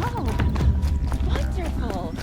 Oh, wonderful.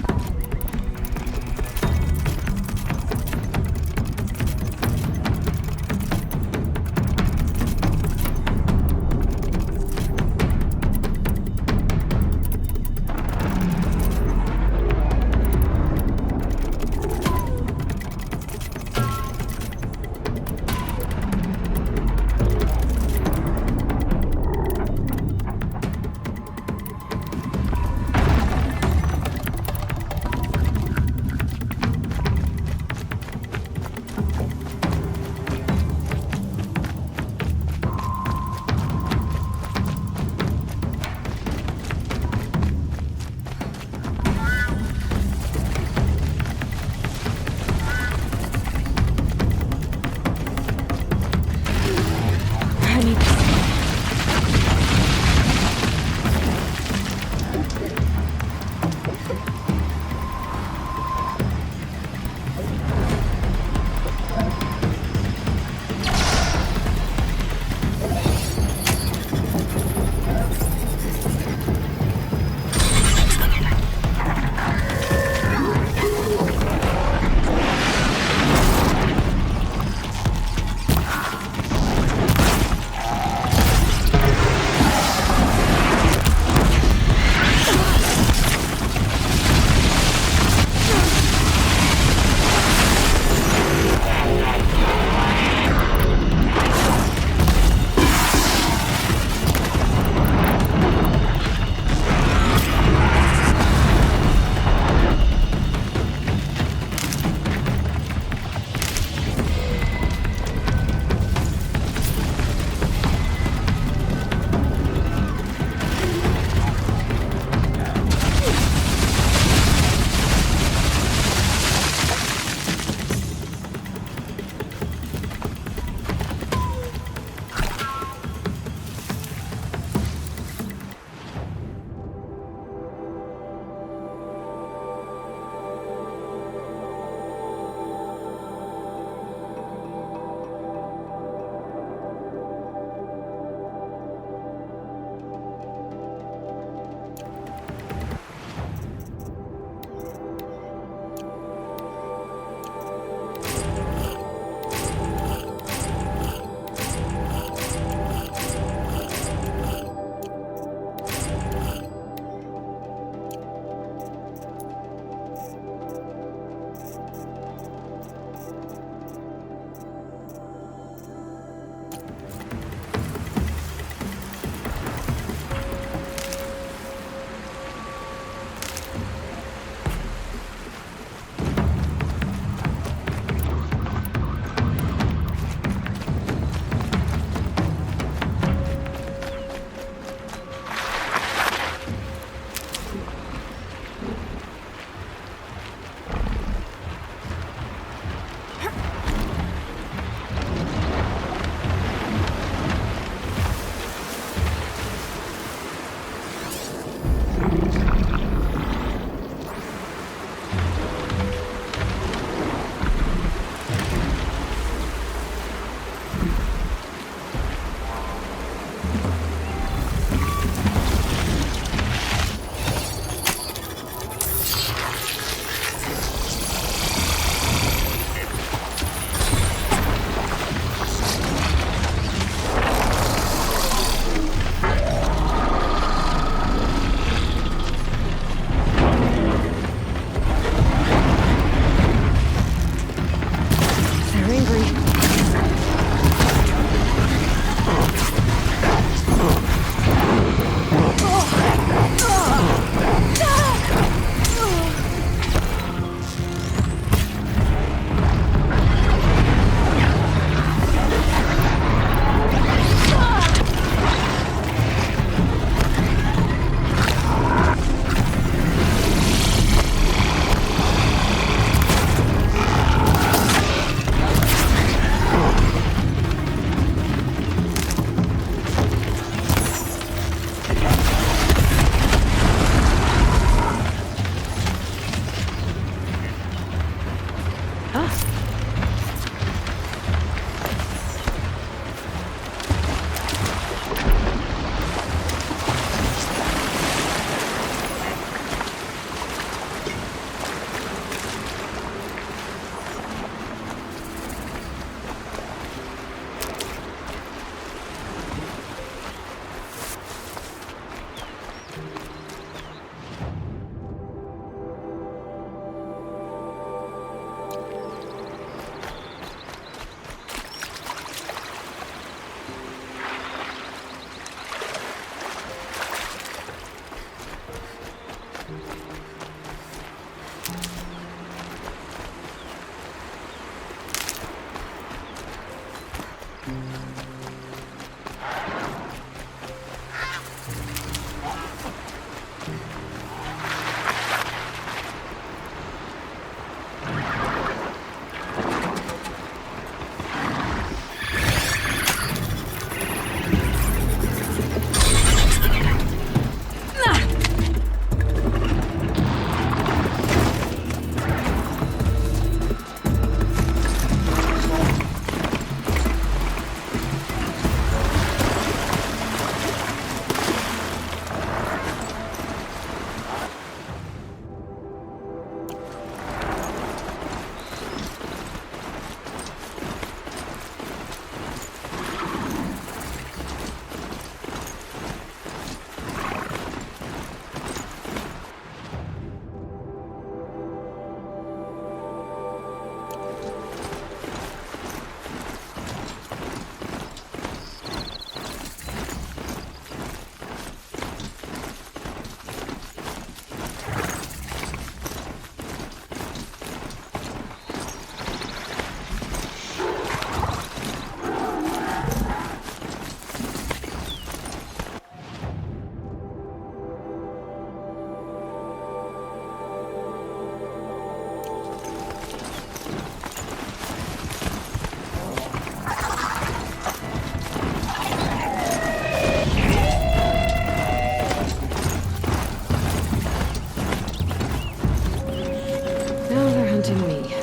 to me.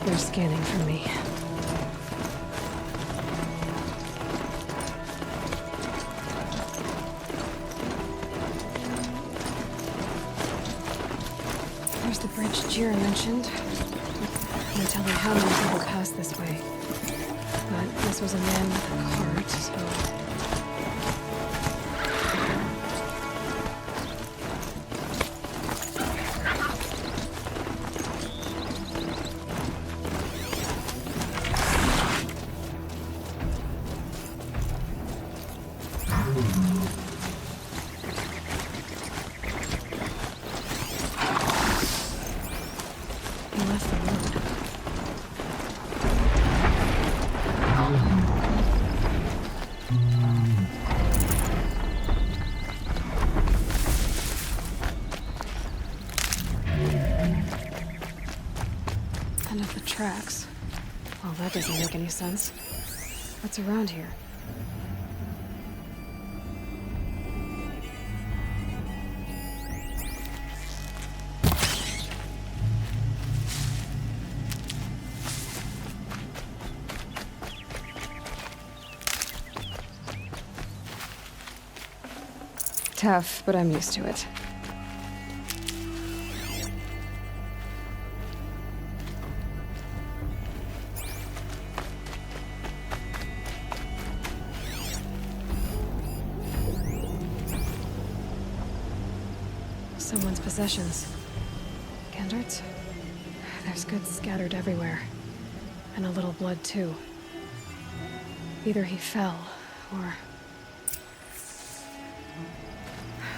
They're scanning for me. There's the bridge Jira mentioned. No telling how many people pass this way. But this was a man with a cart, so... He left the road. End of the tracks. Well, that doesn't make any sense. What's around here? Tough, but I'm used to it. Someone's possessions. Gendert's? There's goods scattered everywhere. And a little blood, too. Either he fell, or...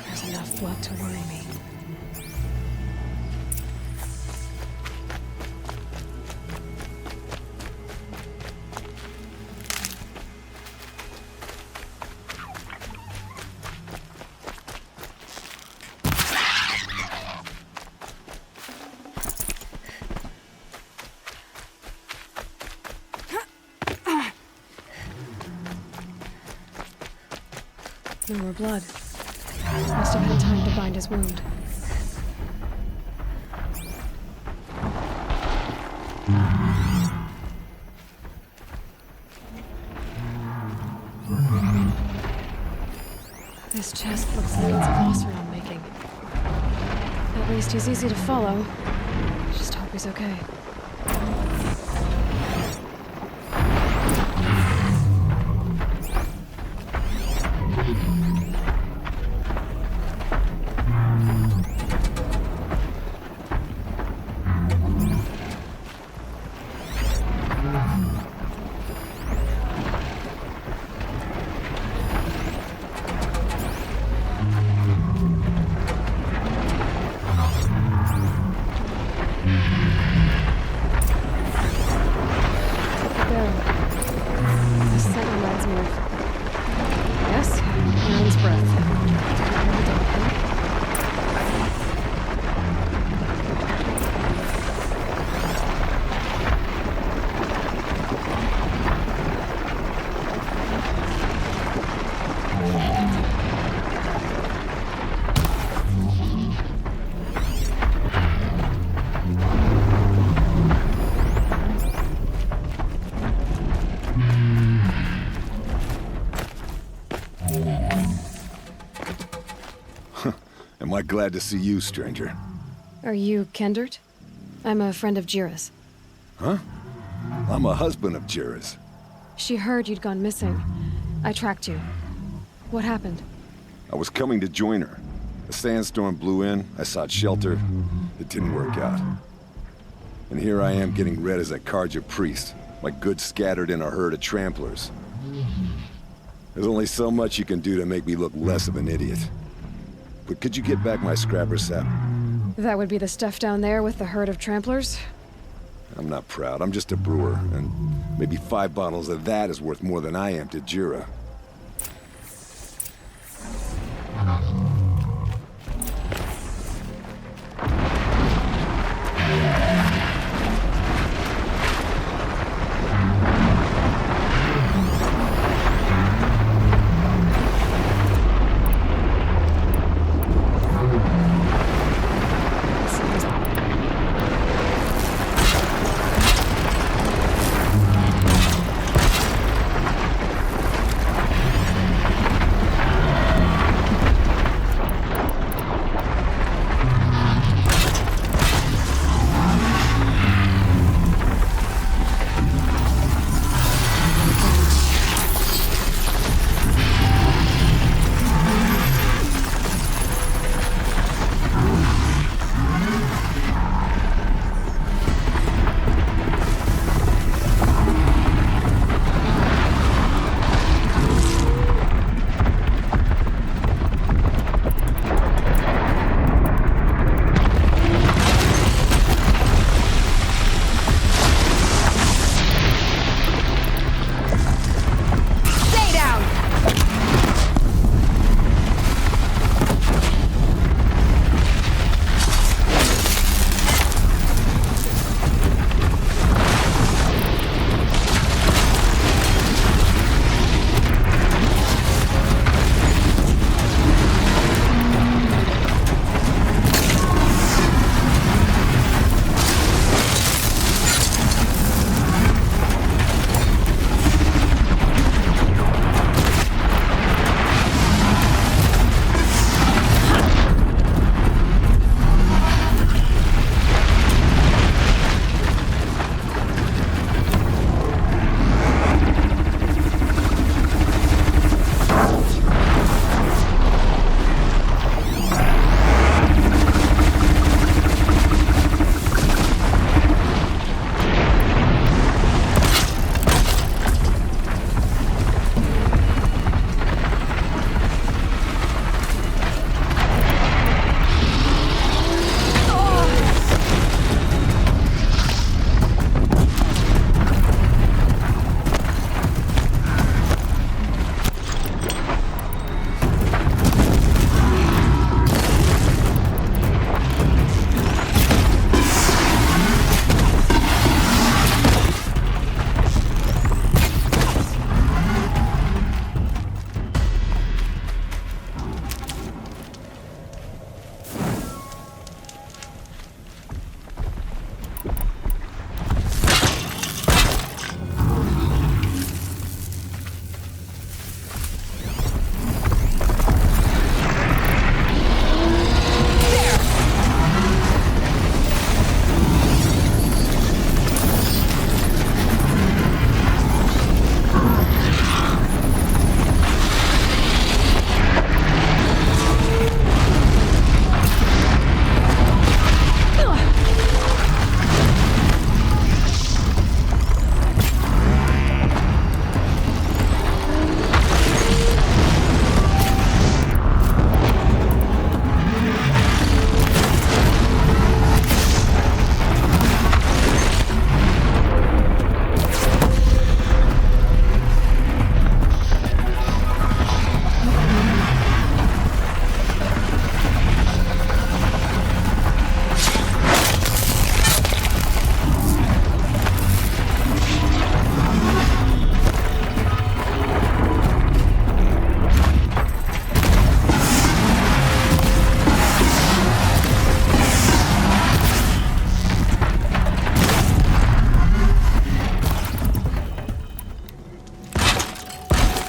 There's enough blood to worry me. No more blood. Must have had time to bind his wound. This chest looks like it's a Phosphorus making. At least he's easy to follow. Just hope he's okay. Am I glad to see you, stranger? Are you Kendert? I'm a friend of Jira's. Huh? I'm a husband of Jira's. She heard you'd gone missing. I tracked you. What happened? I was coming to join her. A sandstorm blew in, I sought shelter. It didn't work out. And here I am getting read as a Karja priest, my goods scattered in a herd of tramplers. There's only so much you can do to make me look less of an idiot. But could you get back my scrapper sap? That would be the stuff down there with the herd of tramplers? I'm not proud, I'm just a brewer, and maybe 5 bottles of that is worth more than I am to Jira.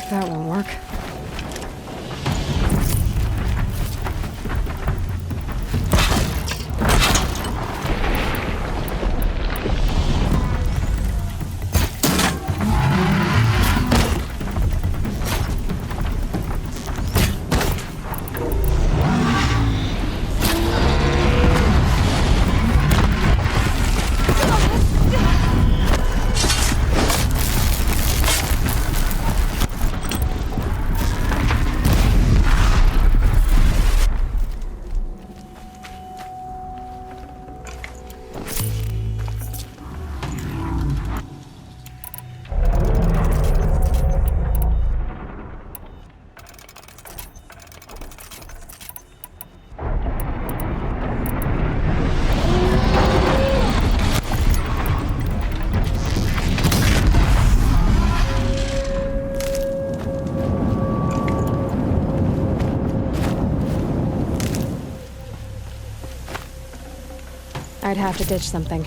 That won't work. I'd have to ditch something.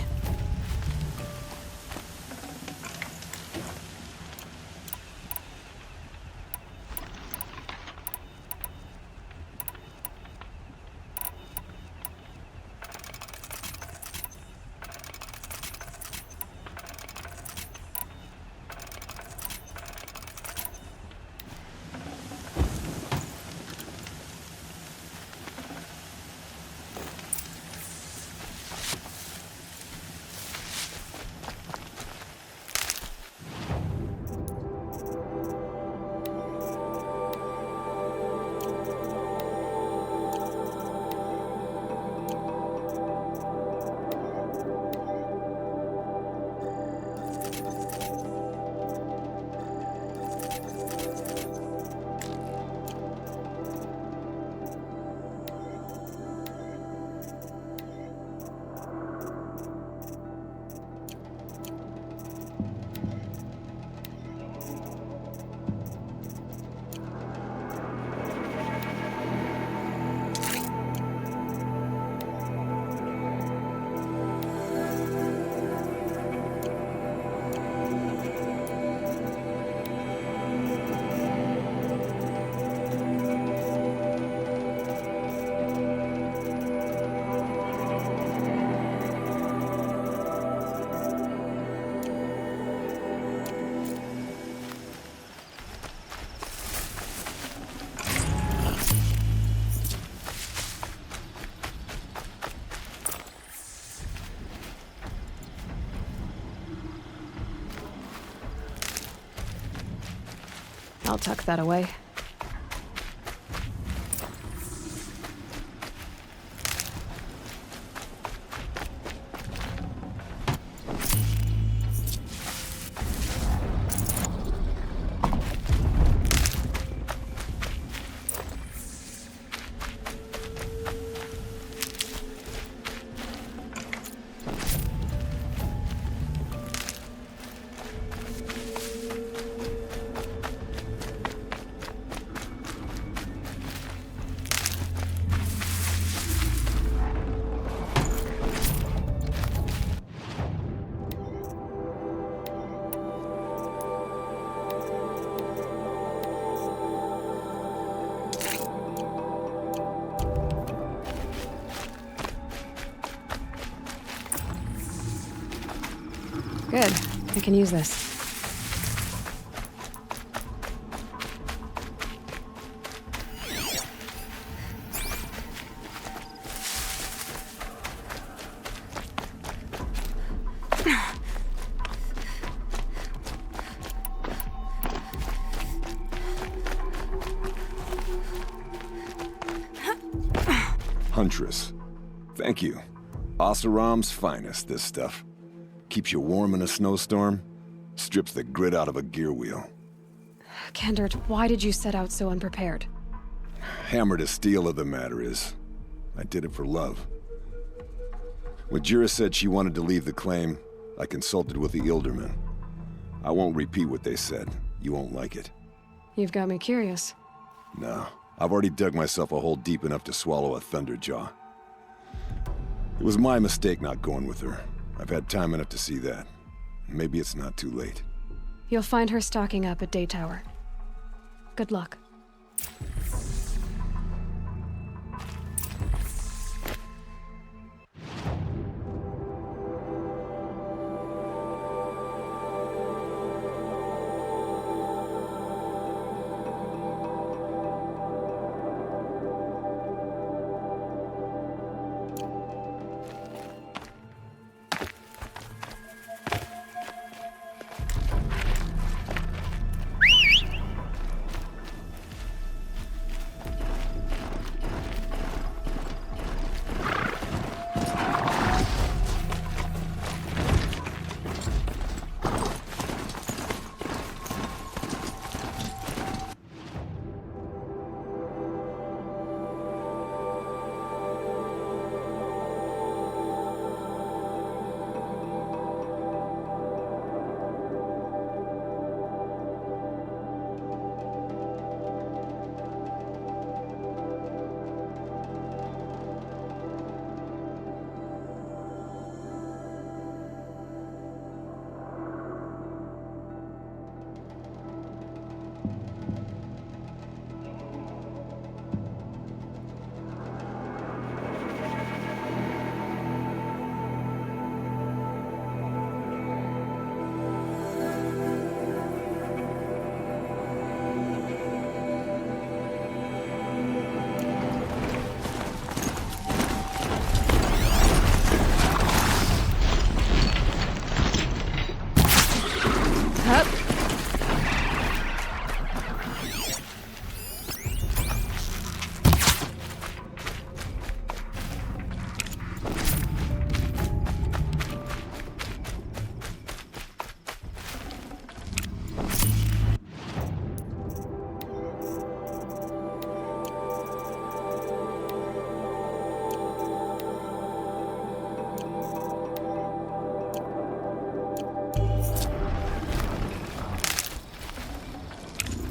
I'll tuck that away. Good. I can use this. Huntress. Thank you. Oseram's finest, this stuff. Keeps you warm in a snowstorm, strips the grit out of a gear wheel. Kendert, why did you set out so unprepared? Hammer to steel of the matter is, I did it for love. When Jira said she wanted to leave the claim, I consulted with the Ilderman. I won't repeat what they said. You won't like it. You've got me curious. No, I've already dug myself a hole deep enough to swallow a thunderjaw. It was my mistake not going with her. I've had time enough to see that. Maybe it's not too late. You'll find her stocking up at Day Tower. Good luck.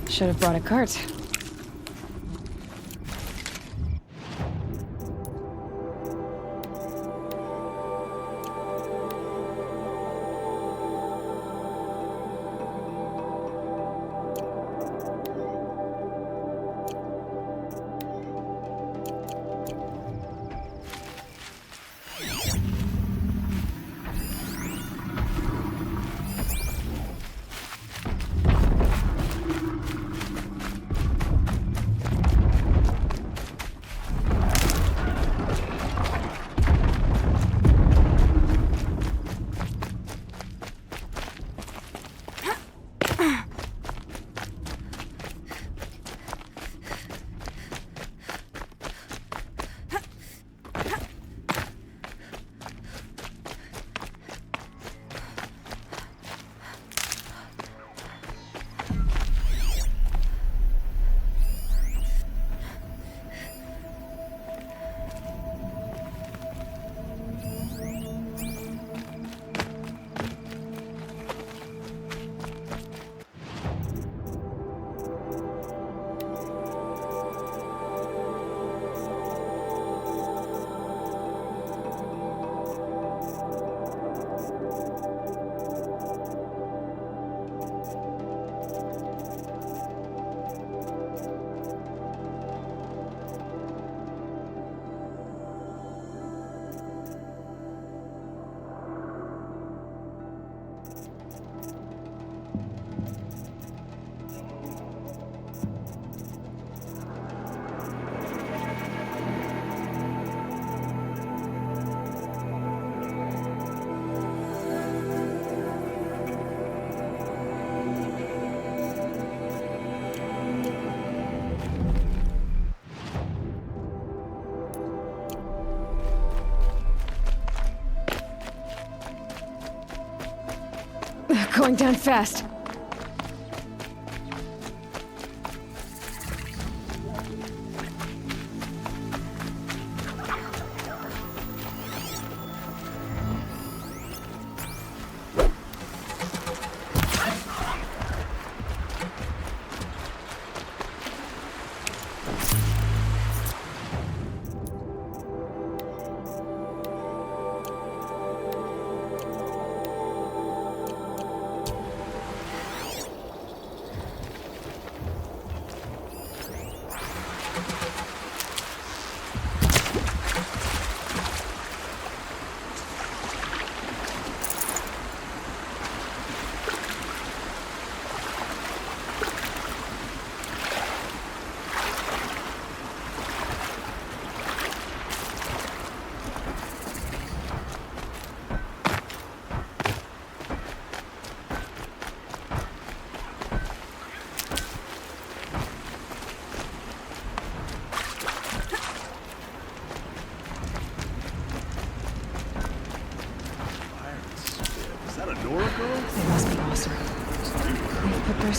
Should have brought a cart. Going down fast.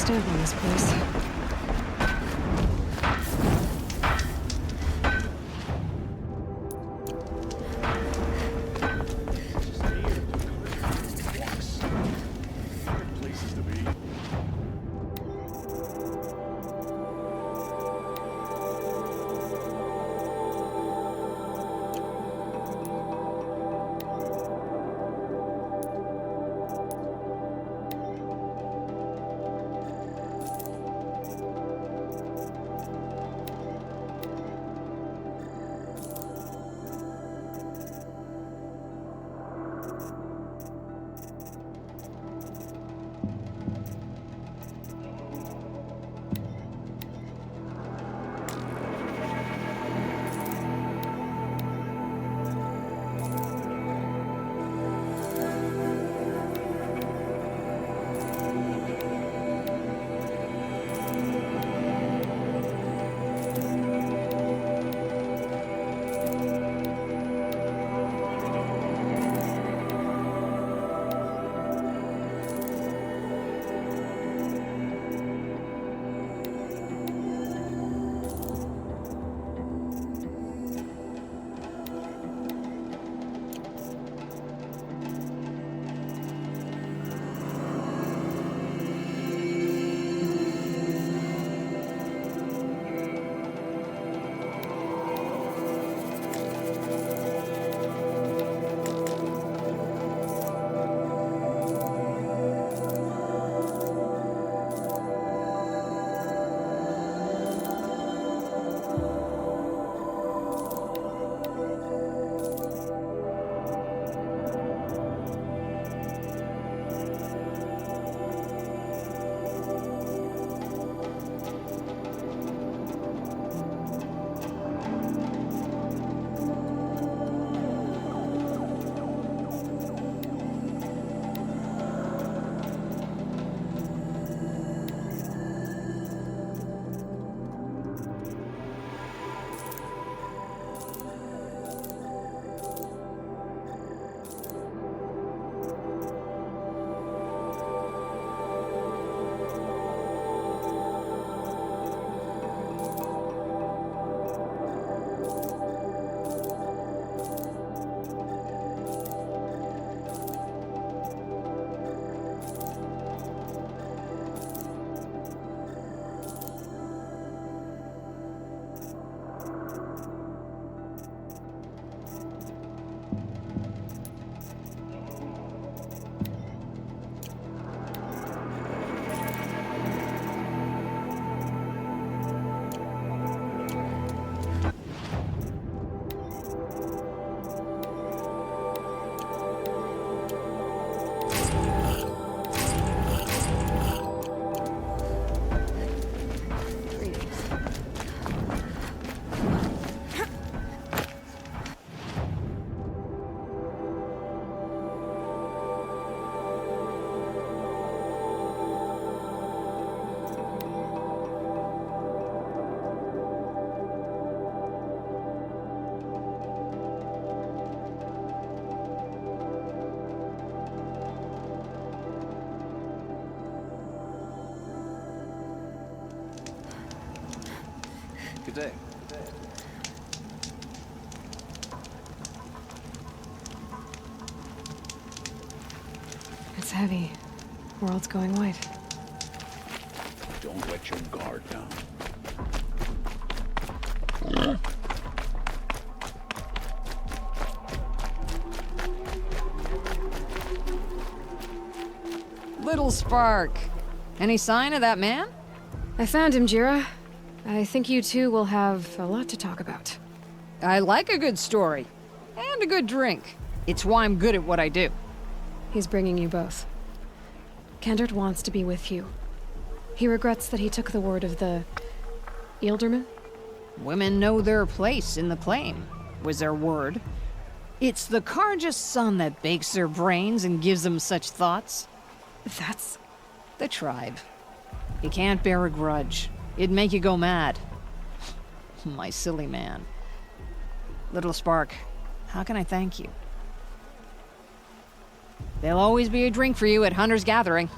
stamp on this place. Places to be. Good day. It's heavy. World's going white. Don't let your guard down. Little Spark. Any sign of that man? I found him, Jira. I think you two will have a lot to talk about. I like a good story. And a good drink. It's why I'm good at what I do. He's bringing you both. Kendrick wants to be with you. He regrets that he took the word of the... Ealderman? Women know their place in the claim, was their word. It's the Carja's son that bakes their brains and gives them such thoughts. That's... The tribe. You can't bear a grudge. It'd make you go mad. My silly man. Little Spark, how can I thank you? There'll always be a drink for you at Hunter's Gathering.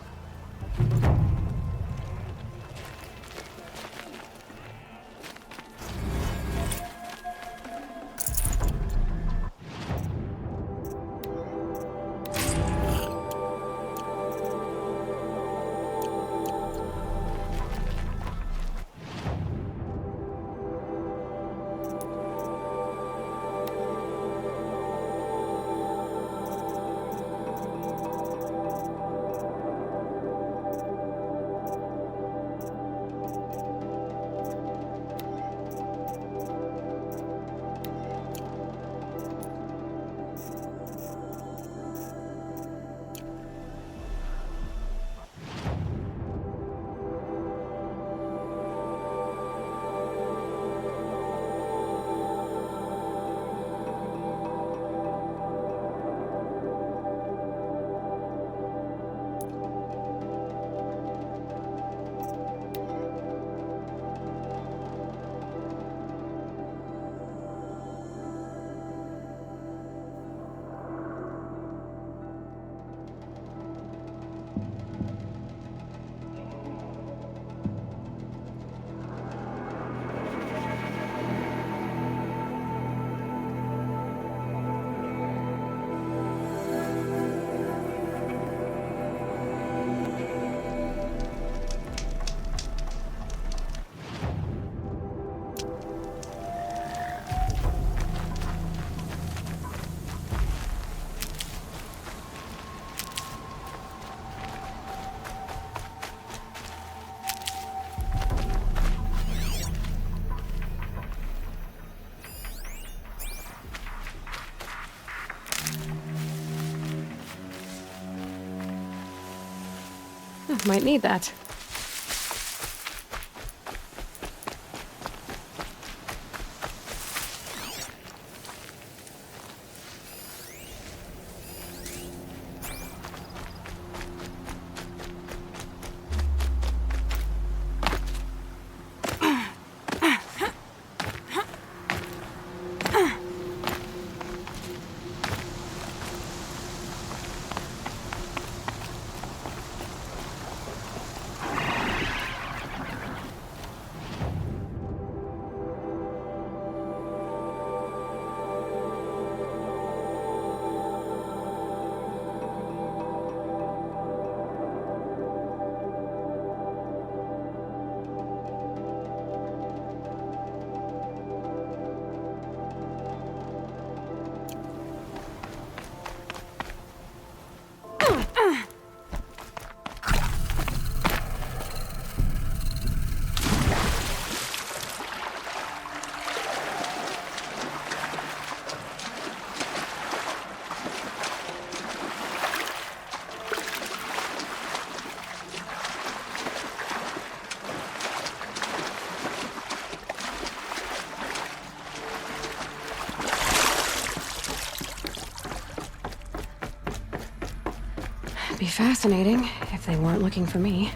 Might need that. Be fascinating if they weren't looking for me.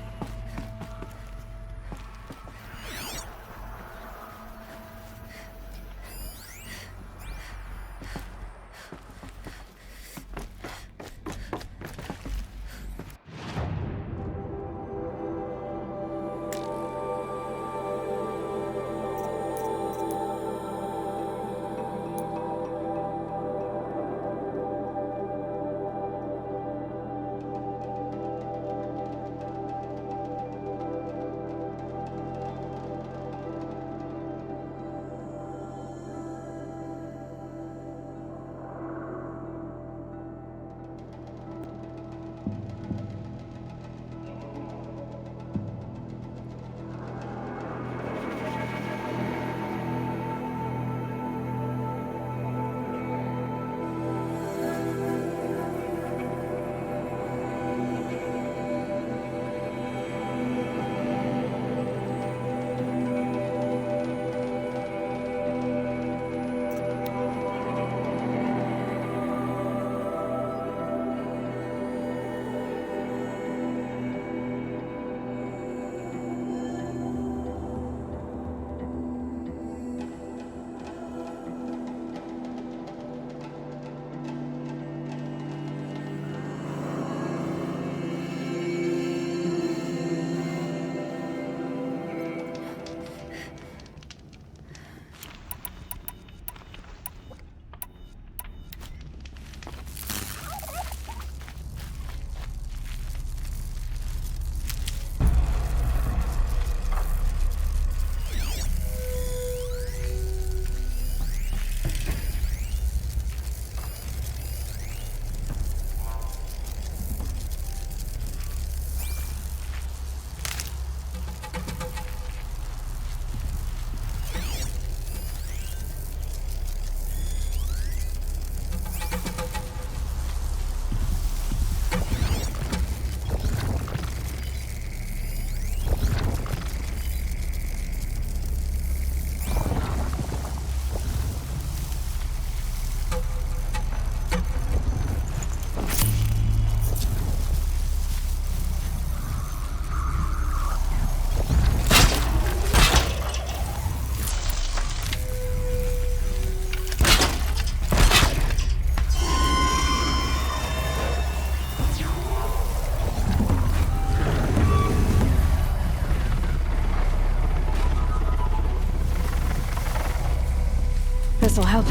This'll help.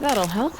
That'll help.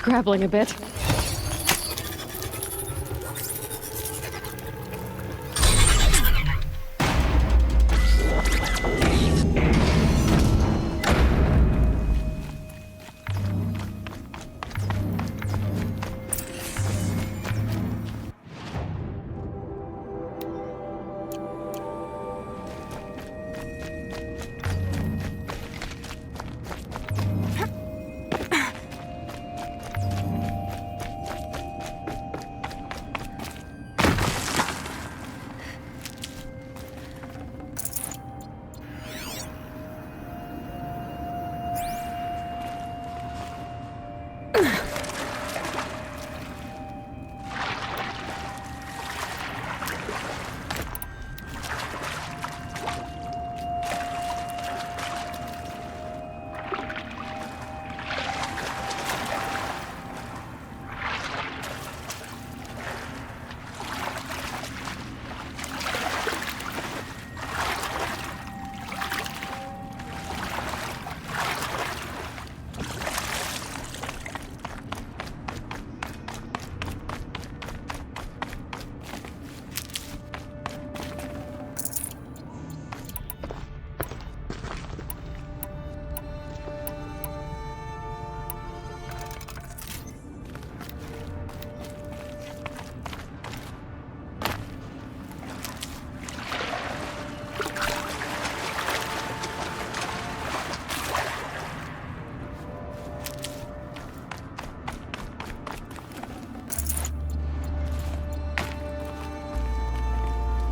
Scrabbling a bit.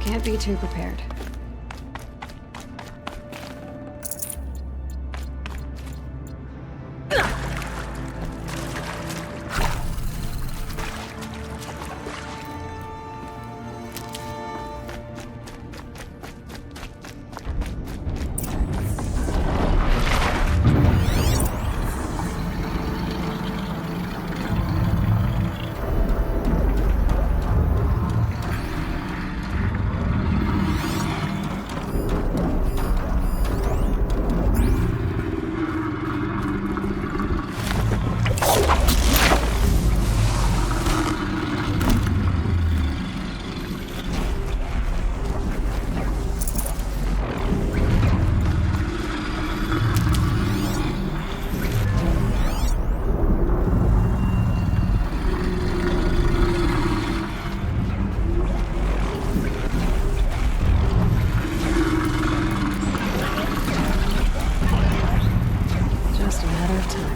Can't be too prepared. matter of time.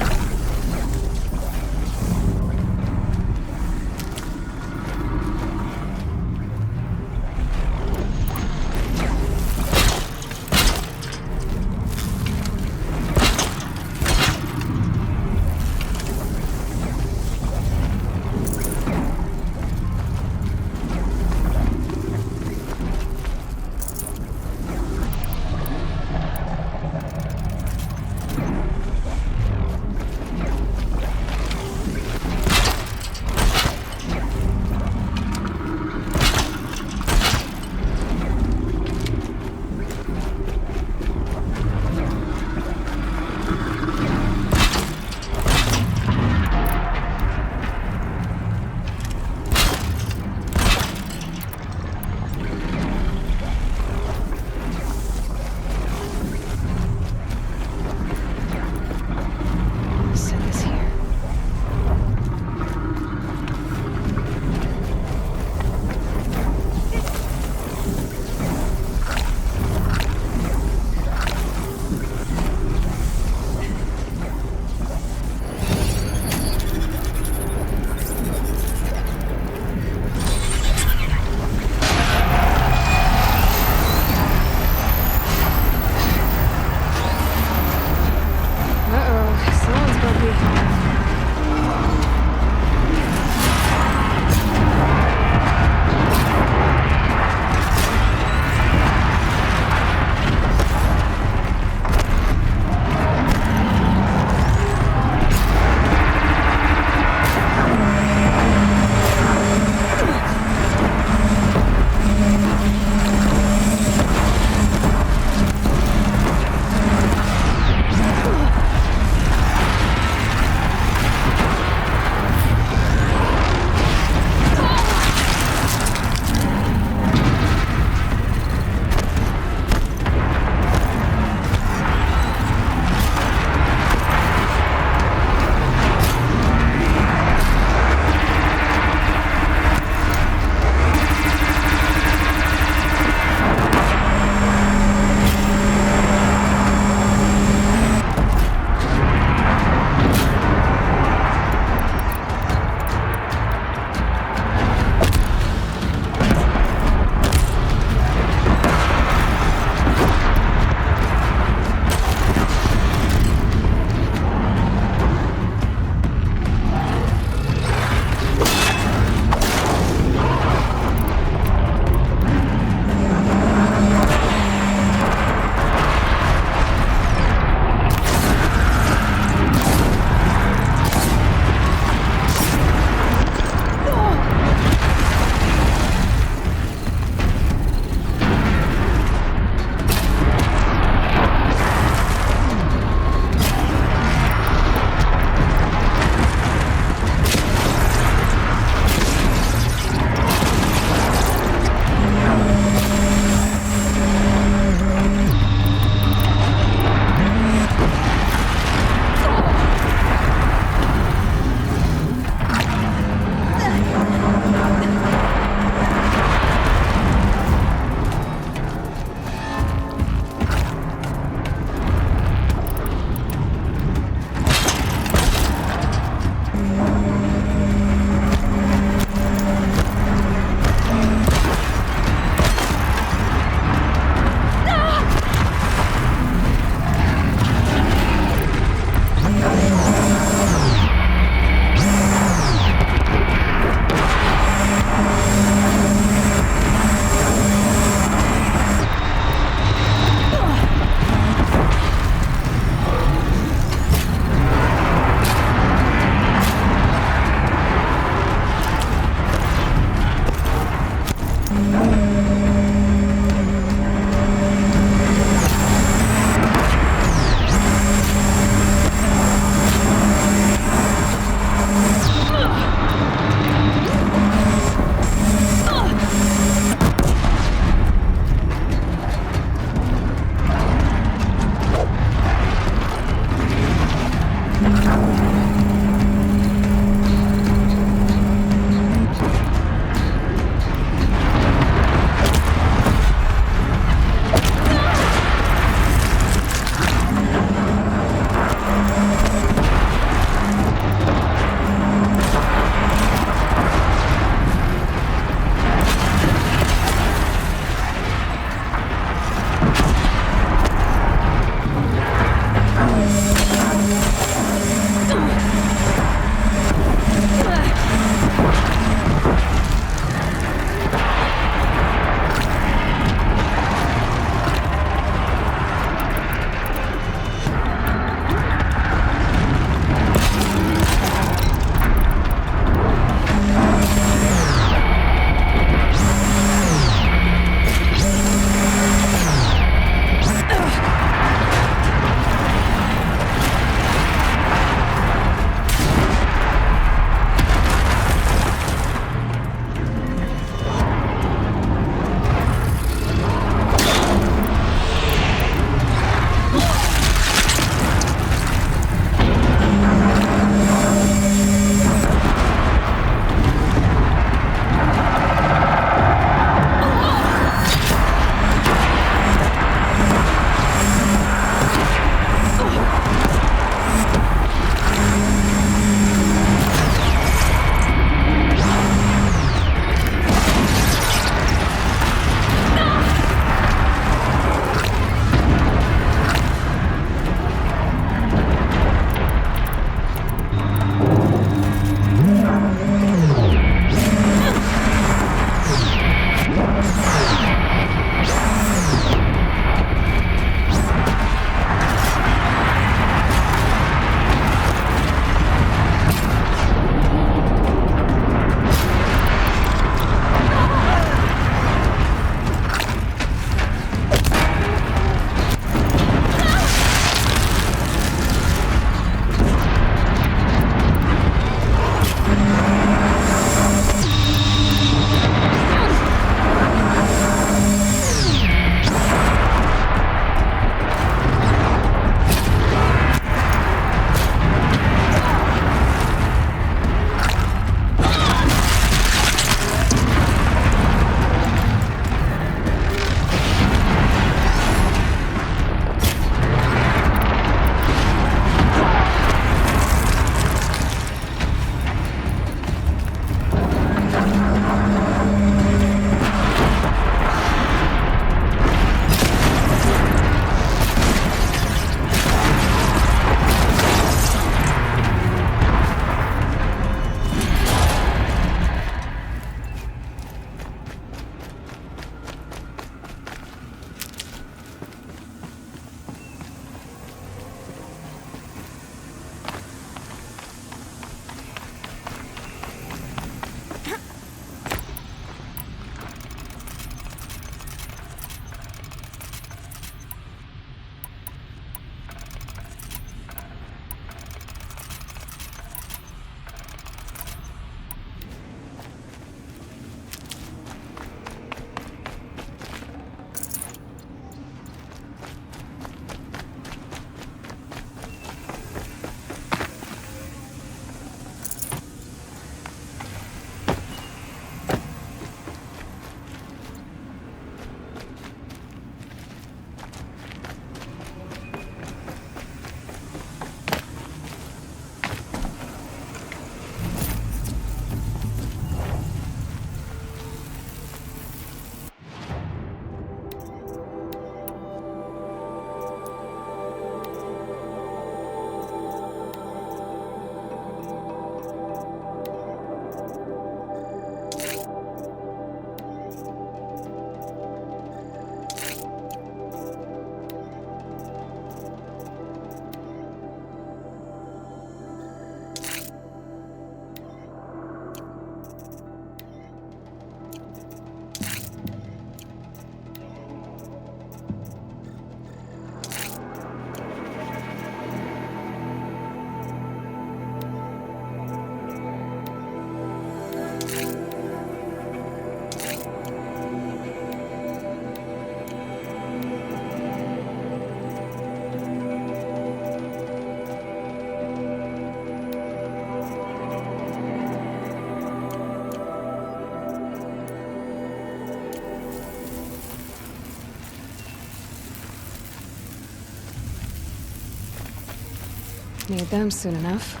Need them soon enough.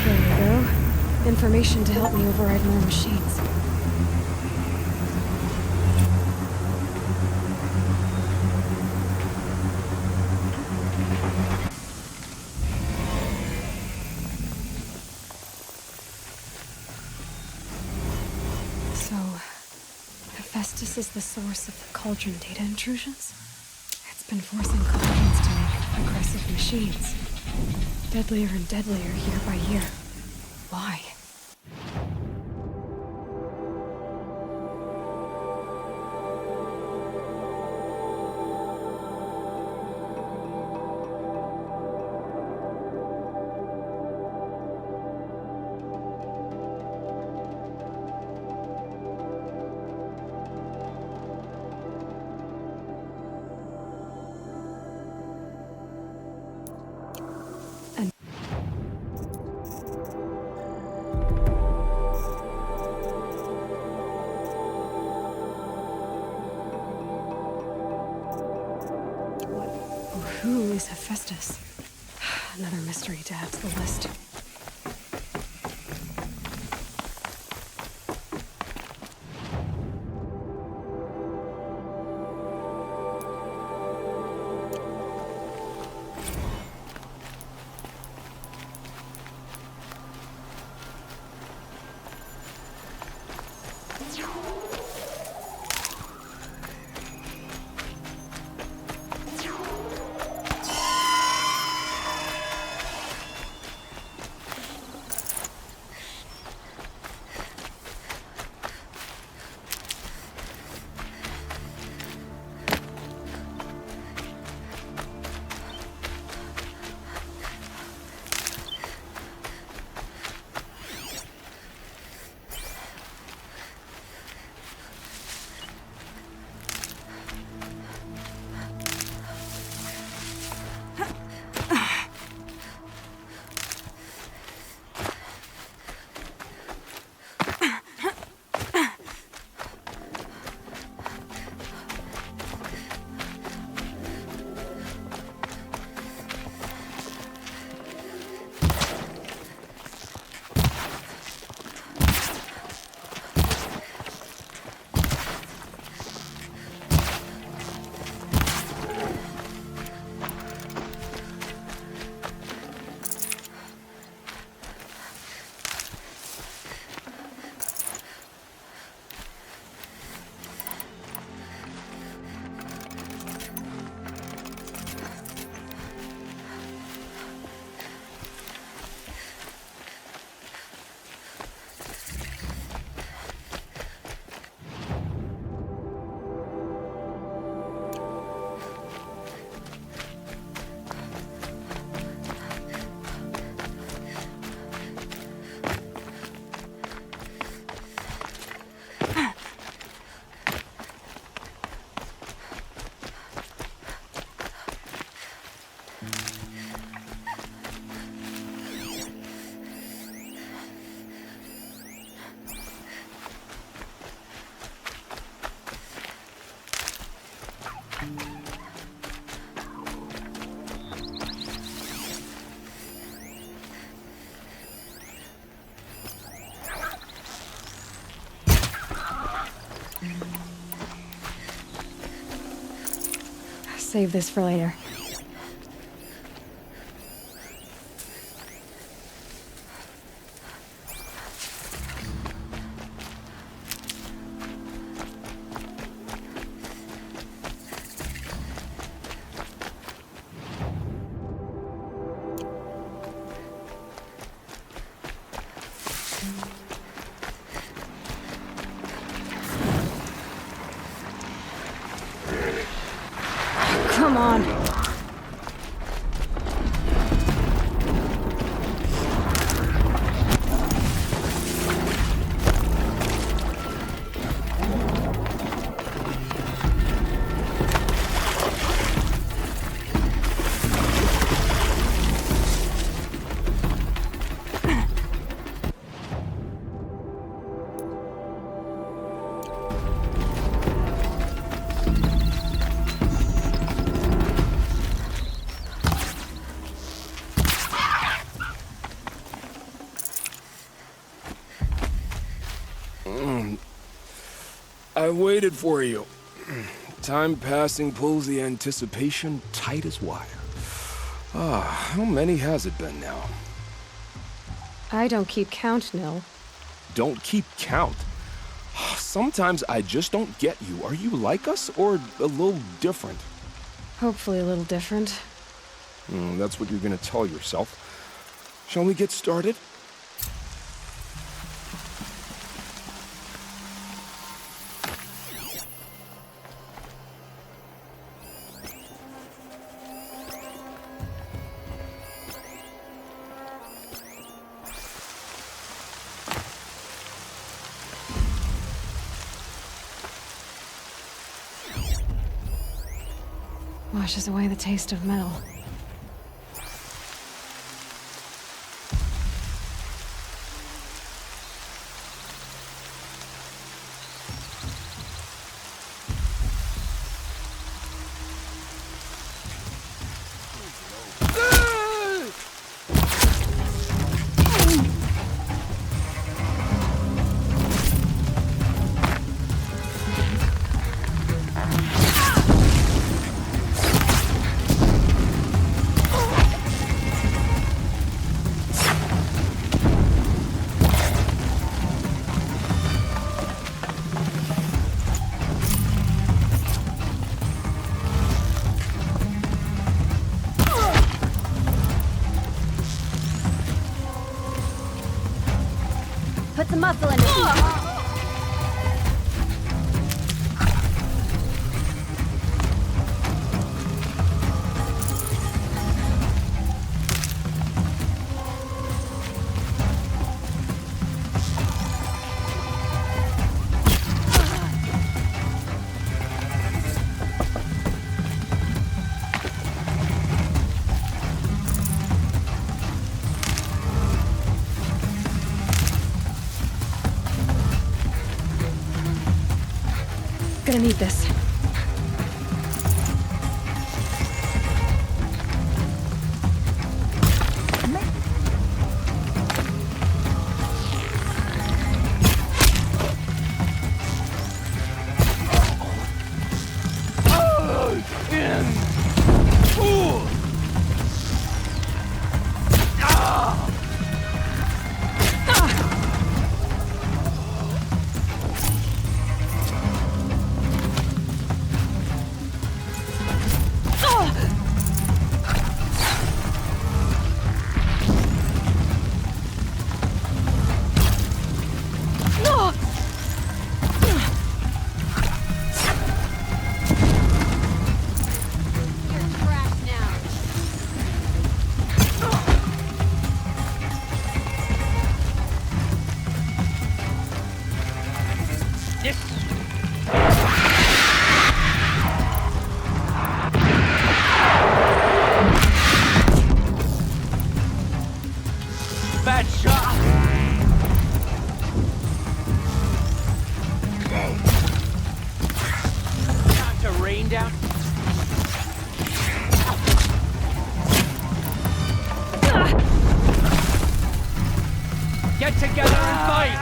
There you go. Information to help me override more machines. So, Hephaestus is the source of the Cauldron data intrusions? It's been forcing Cauldrons to make aggressive machines. Deadlier and deadlier year by year. Why? Who is Hephaestus? Another mystery to add to the list. Save this for later. Come on. I waited for you. Time passing pulls the anticipation tight as wire. How many has it been now? I don't keep count, Nil. Don't keep count. Sometimes I just don't get you. Are you like us, or a little different? Hopefully a little different. That's what you're gonna tell yourself. Shall we get started? Washes away the taste of metal. Put some muscle in it. Gonna need this. Bad shot! Time to rain down. Get together and fight!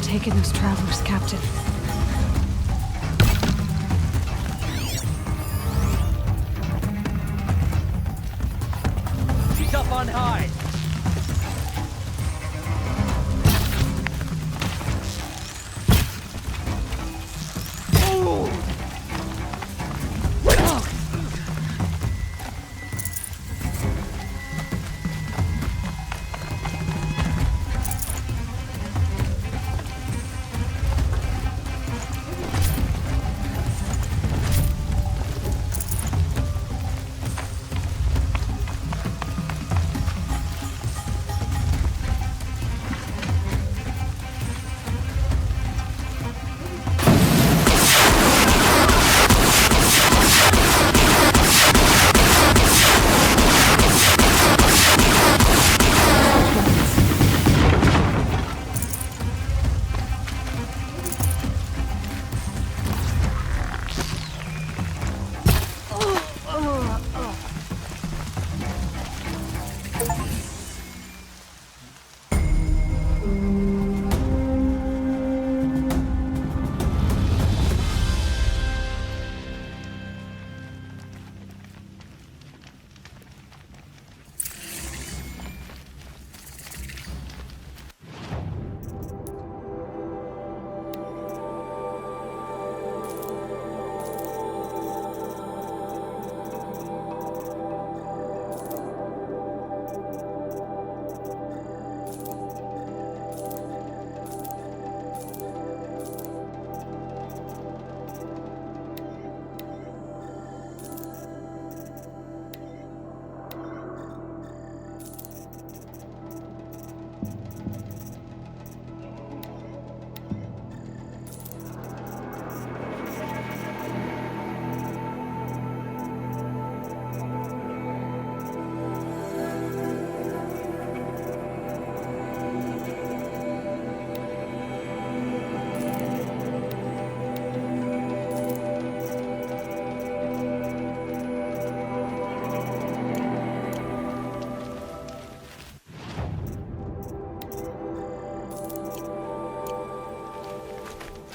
taken those travelers captive. He's up on high.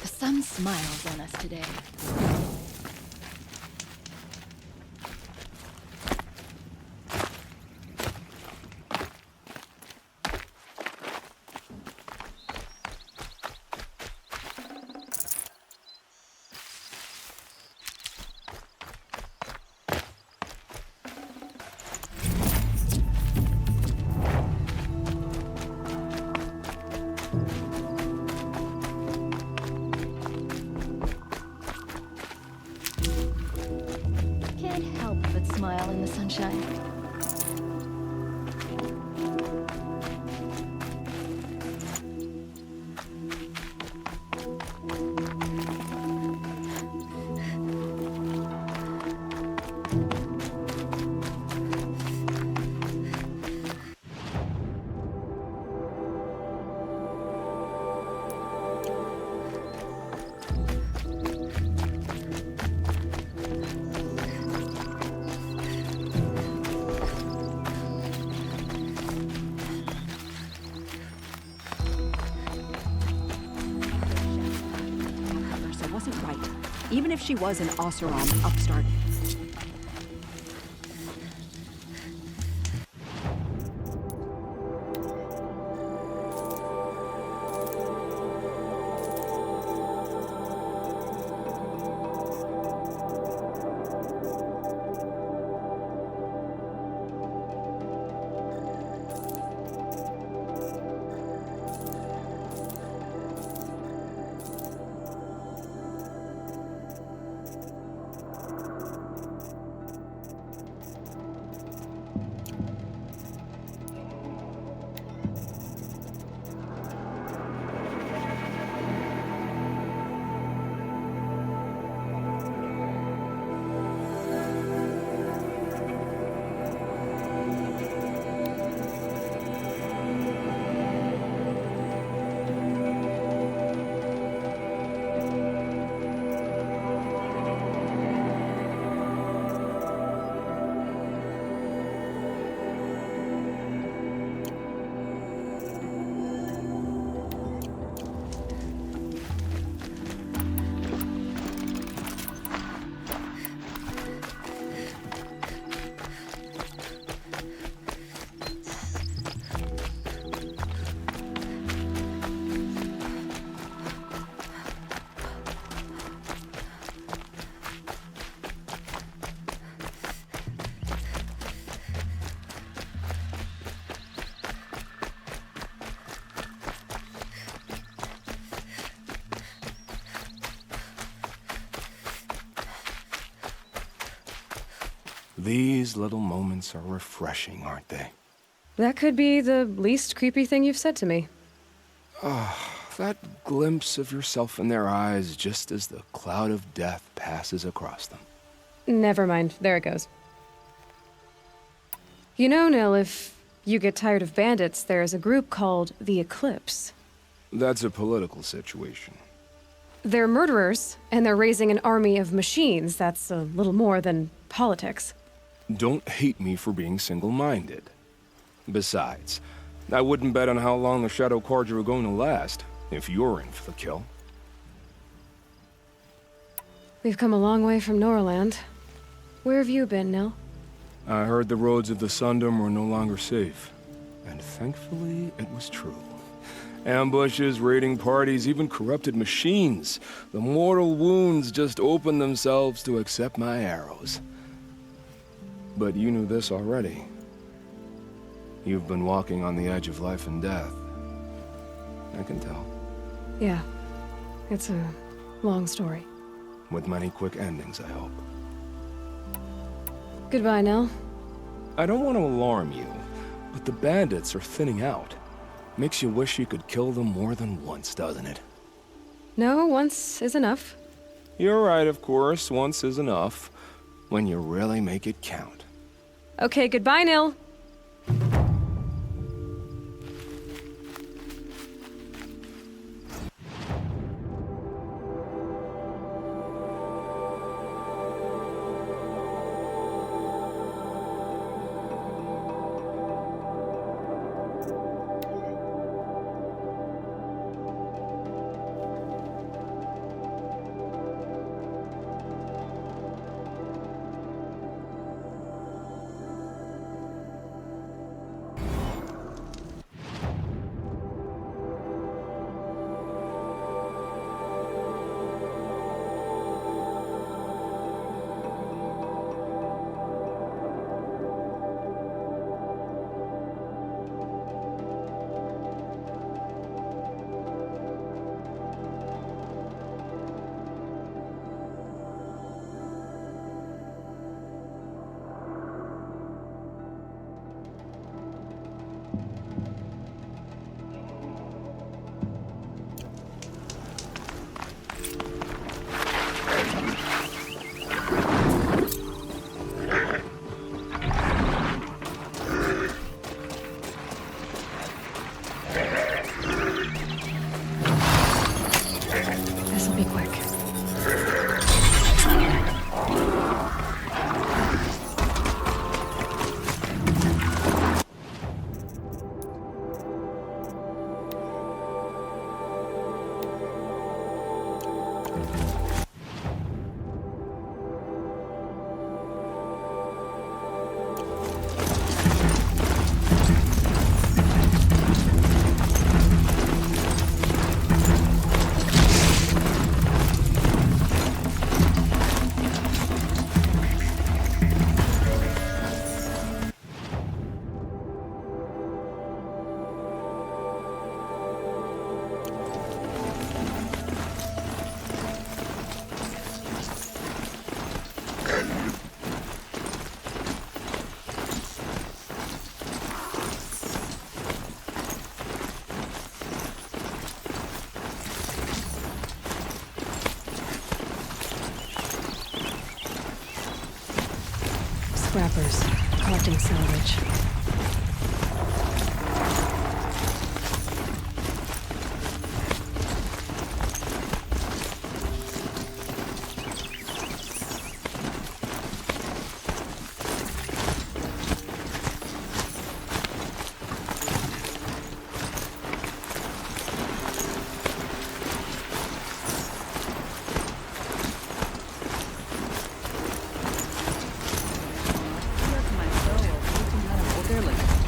The sun smiles on us today. Can't help but smile in the sunshine. Wasn't right, even if she was an Oseram upstart. These little moments are refreshing, aren't they? That could be the least creepy thing you've said to me. That glimpse of yourself in their eyes just as the cloud of death passes across them. Never mind. There it goes. You know, Nil, if you get tired of bandits, there's a group called the Eclipse. That's a political situation. They're murderers, and they're raising an army of machines. That's a little more than politics. Don't hate me for being single-minded. Besides, I wouldn't bet on how long the Shadow Cards are going to last, if you're in for the kill. We've come a long way from Norland. Where have you been, Nil? I heard the roads of the Sundom were no longer safe. And thankfully, it was true. Ambushes, raiding parties, even corrupted machines. The mortal wounds just opened themselves to accept my arrows. But you knew this already. You've been walking on the edge of life and death. I can tell. Yeah. It's a long story. With many quick endings, I hope. Goodbye, Nil. I don't want to alarm you, but the bandits are thinning out. Makes you wish you could kill them more than once, doesn't it? No, once is enough. You're right, of course. Once is enough. When you really make it count. Okay, goodbye, Nil. This'll be quick. Scrappers, collecting salvage. My soul, teaching how to hold their liquor.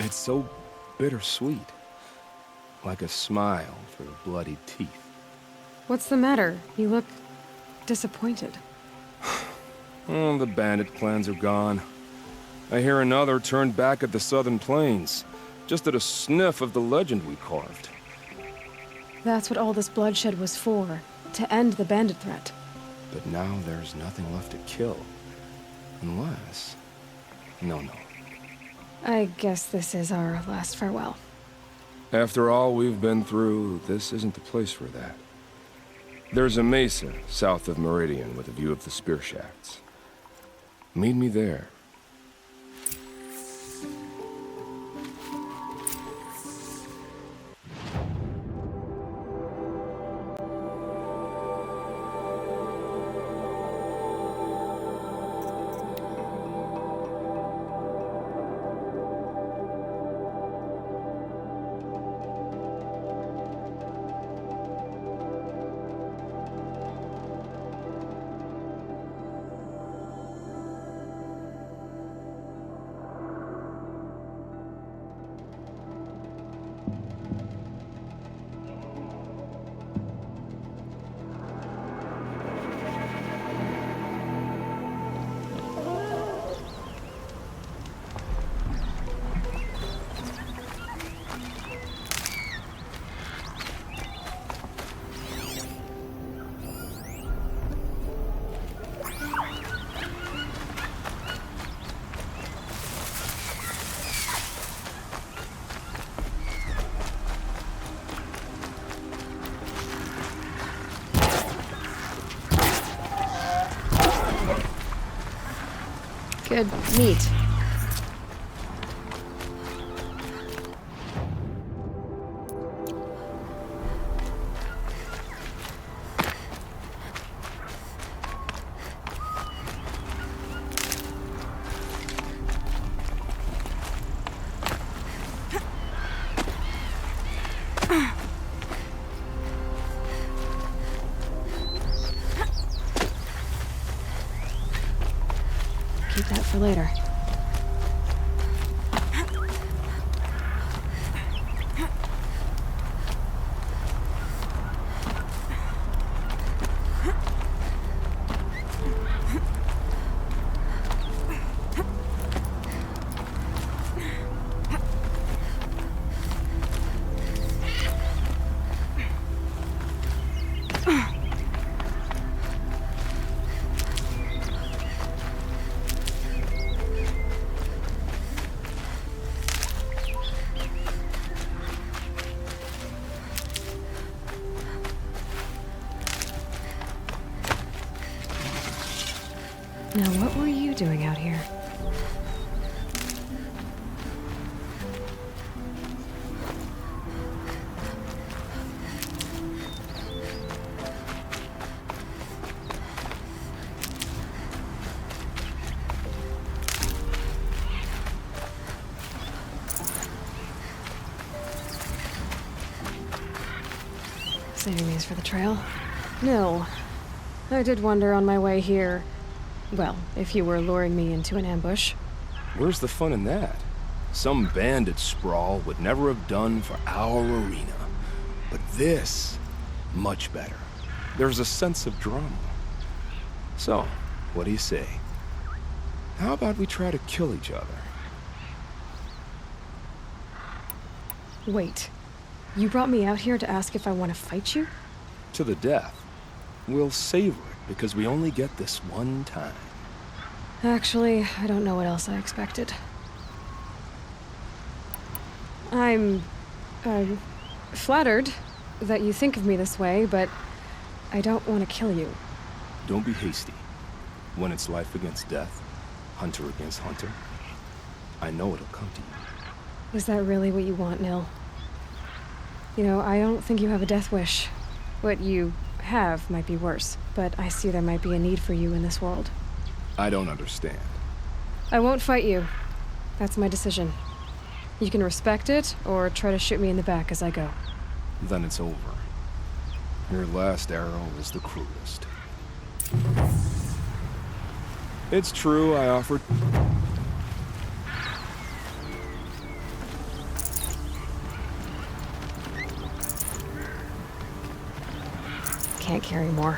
it's so bittersweet. Like a smile for bloodied teeth. What's the matter? You look disappointed. Oh, the bandit clans are gone. I hear another turned back at the southern plains, just at a sniff of the legend we carved. That's what all this bloodshed was for, to end the bandit threat. But now there's nothing left to kill. Unless... No. I guess this is our last farewell. After all we've been through, this isn't the place for that. There's a mesa south of Meridian with a view of the spear shafts. Meet me there. Good meat. Keep that for later. Now, what were you doing out here? Saving these for the trail? No. I did wonder on my way here. Well, if you were luring me into an ambush. Where's the fun in that? Some bandit sprawl would never have done for our arena. But this, much better. There's a sense of drama. So, what do you say? How about we try to kill each other? Wait. You brought me out here to ask if I want to fight you? To the death. We'll savor it, because we only get this one time. Actually, I don't know what else I expected. I'm flattered that you think of me this way, but I don't want to kill you. Don't be hasty. When it's life against death, hunter against hunter, I know it'll come to you. Is that really what you want, Nil? You know, I don't think you have a death wish. What you have might be worse, but I see there might be a need for you in this world. I don't understand. I won't fight you. That's my decision. You can respect it, or try to shoot me in the back as I go. Then it's over. Your last arrow was the cruelest. It's true, I offered... carry more.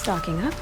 Stocking up.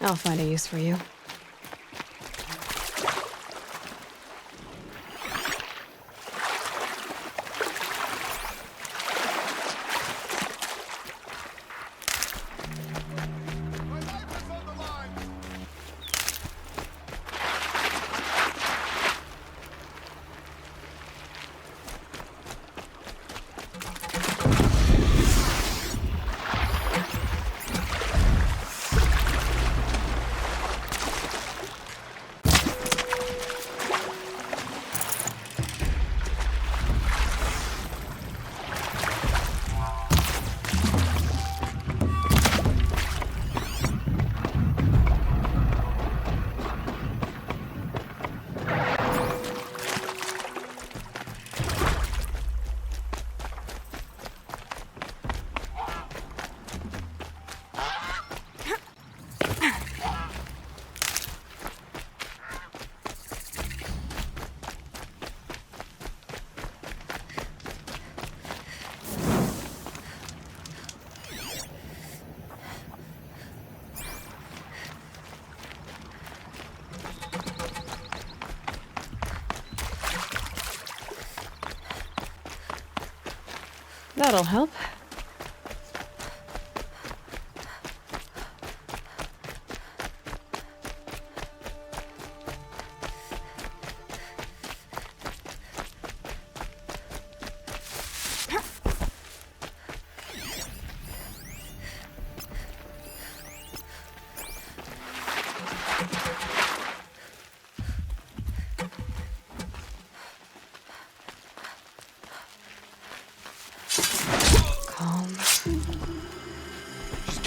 I'll find a use for you. That'll help.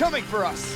coming for us!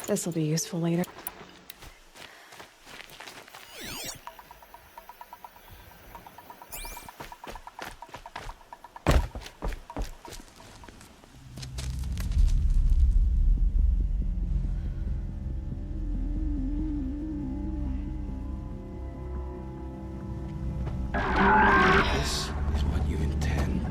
This'll be useful later. This is what you intend.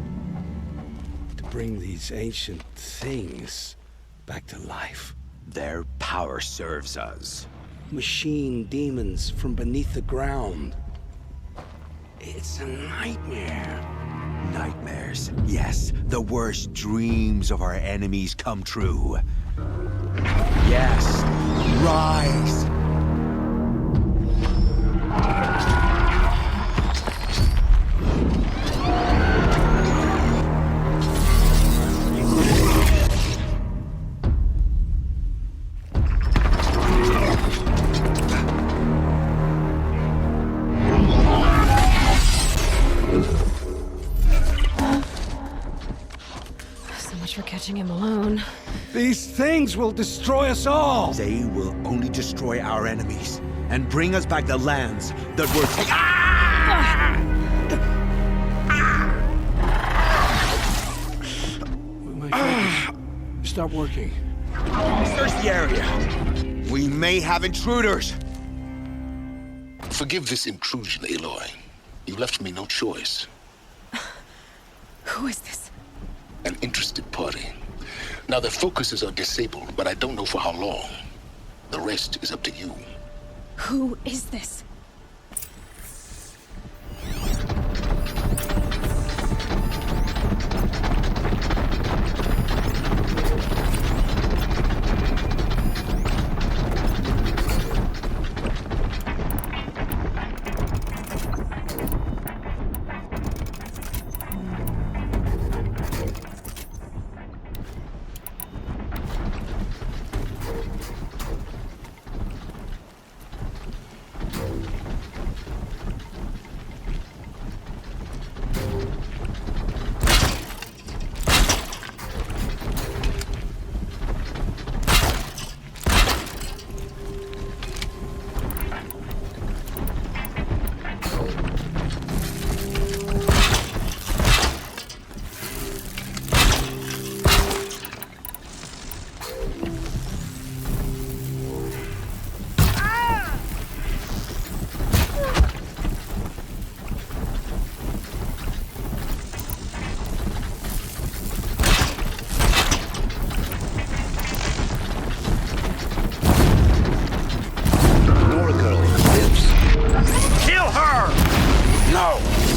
To bring these ancient things back to life. Their power serves us. Machine demons from beneath the ground. It's a nightmare. Nightmares. Yes, the worst dreams of our enemies come true. Yes, rise! So much for catching him alone. These things will destroy us all! They will only destroy our enemies and bring us back the lands that were taken. My focus stopped working. Search the area. We may have intruders. Forgive this intrusion, Aloy. You left me no choice. Who is this? An interested party. Now, their focuses are disabled, but I don't know for how long. The rest is up to you. Who is this?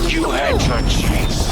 You had your chance.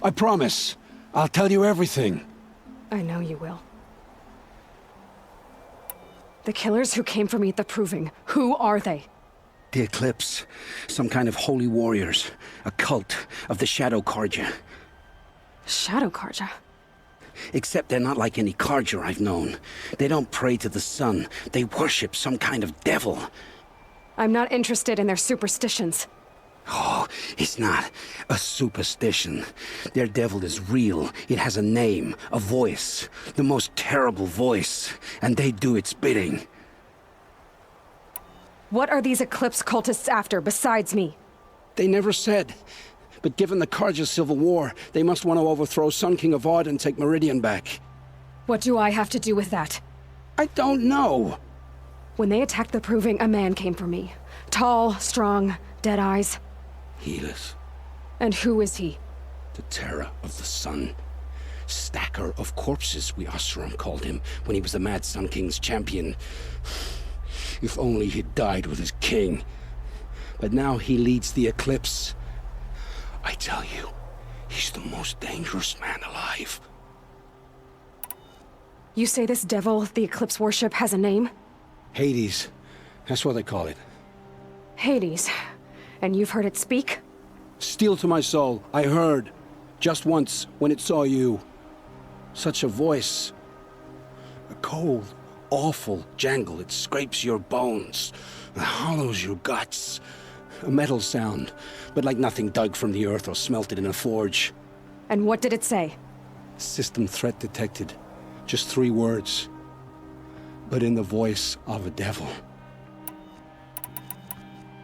I promise. I'll tell you everything. I know you will. The killers who came for me at the Proving, who are they? The Eclipse. Some kind of holy warriors. A cult of the Shadow Carja. Shadow Carja? Except they're not like any Carja I've known. They don't pray to the sun. They worship some kind of devil. I'm not interested in their superstitions. Oh, it's not a superstition. Their devil is real. It has a name, a voice. The most terrible voice. And they do its bidding. What are these Eclipse cultists after, besides me? They never said. But given the Carja civil war, they must want to overthrow Sun King Avad and take Meridian back. What do I have to do with that? I don't know. When they attacked the Proving, a man came for me. Tall, strong, dead eyes. Helis. And who is he? The terror of the sun. Stacker of corpses, we Oseram called him, when he was the Mad Sun King's champion. If only he'd died with his king. But now he leads the Eclipse. I tell you, he's the most dangerous man alive. You say this devil the Eclipse worship has a name? Hades. That's what they call it. Hades. And you've heard it speak? Steel to my soul, I heard. Just once, when it saw you. Such a voice. A cold, awful jangle. It scrapes your bones. It hollows your guts. A metal sound, but like nothing dug from the earth or smelted in a forge. And what did it say? System threat detected. Just 3 words. But in the voice of a devil.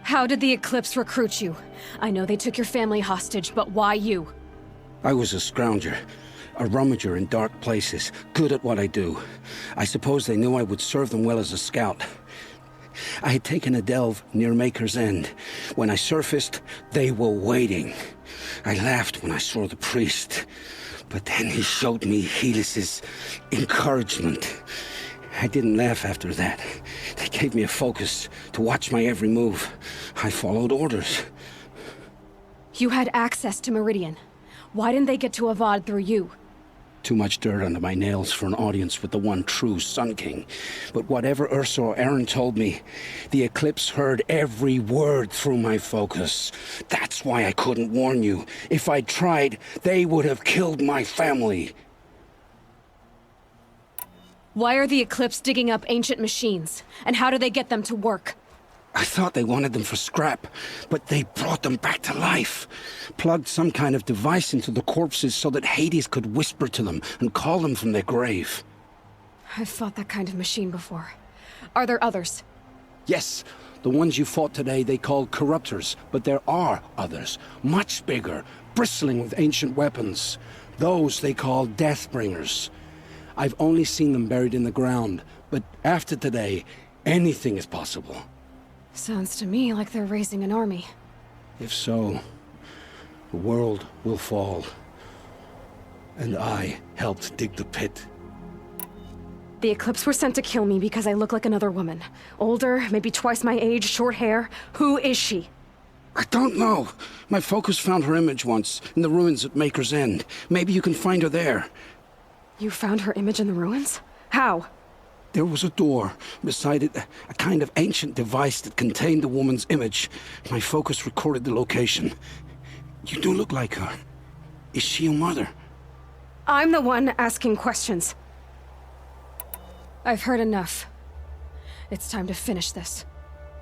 How did the Eclipse recruit you? I know they took your family hostage, but why you? I was a scrounger. A rummager in dark places. Good at what I do. I suppose they knew I would serve them well as a scout. I had taken a delve near Maker's End. When I surfaced, they were waiting. I laughed when I saw the priest. But then he showed me Helis's encouragement. I didn't laugh after that. They gave me a focus to watch my every move. I followed orders. You had access to Meridian. Why didn't they get to Avad through you? Too much dirt under my nails for an audience with the one true Sun King. But whatever Ursa or Aaron told me, the Eclipse heard every word through my focus. That's why I couldn't warn you. If I'd tried, they would have killed my family. Why are the Eclipse digging up ancient machines? And how do they get them to work? I thought they wanted them for scrap, but they brought them back to life. Plugged some kind of device into the corpses so that Hades could whisper to them and call them from their grave. I've fought that kind of machine before. Are there others? Yes, the ones you fought today they called corruptors, but there are others, much bigger, bristling with ancient weapons. Those they call Deathbringers. I've only seen them buried in the ground, but after today, anything is possible. Sounds to me like they're raising an army. If so, the world will fall. And I helped dig the pit. The Eclipse were sent to kill me because I look like another woman. Older, maybe twice my age, short hair. Who is she? I don't know. My focus found her image once, in the ruins at Maker's End. Maybe you can find her there. You found her image in the ruins? How? There was a door. Beside it, a kind of ancient device that contained the woman's image. My focus recorded the location. You do look like her. Is she your mother? I'm the one asking questions. I've heard enough. It's time to finish this.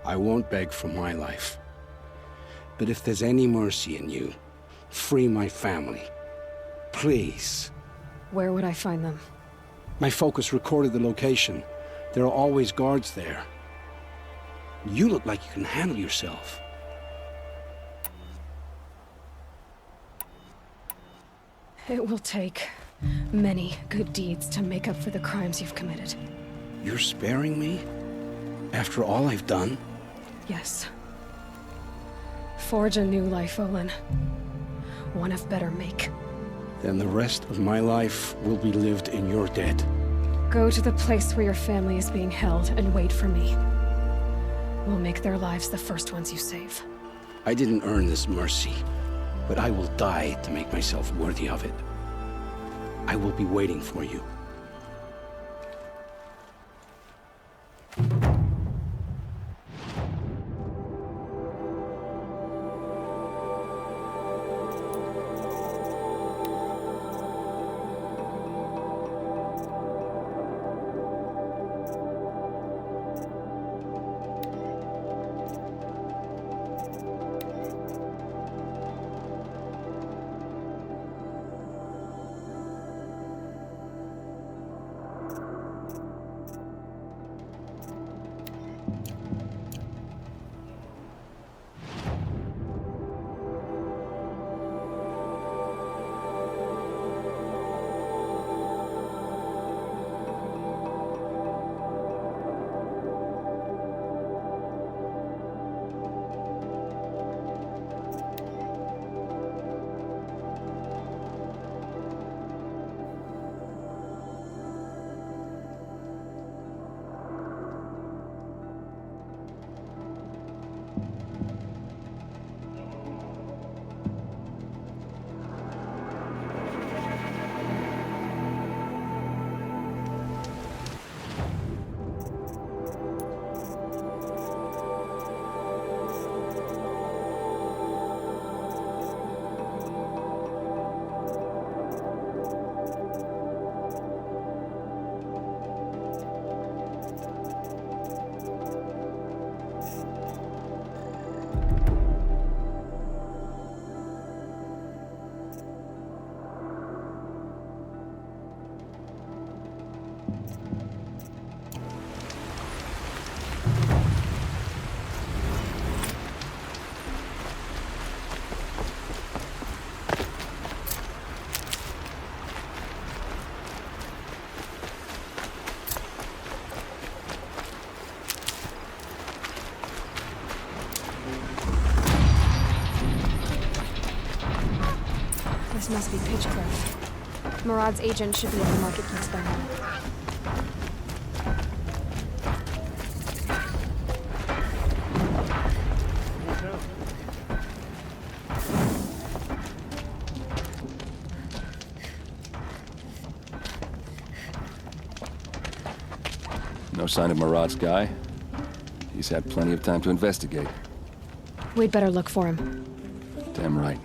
I won't beg for my life. But if there's any mercy in you, free my family. Please. Where would I find them? My focus recorded the location. There are always guards there. You look like you can handle yourself. It will take many good deeds to make up for the crimes you've committed. You're sparing me? After all I've done? Yes. Forge a new life, Olin. One of better make. Then the rest of my life will be lived in your debt. Go to the place where your family is being held and wait for me. We'll make their lives the first ones you save. I didn't earn this mercy. but I will die to make myself worthy of it. I will be waiting for you. This must be Pitchcliff. Murad's agent should be at the marketplace by now. No sign of Murad's guy? He's had plenty of time to investigate. We'd better look for him. Damn right.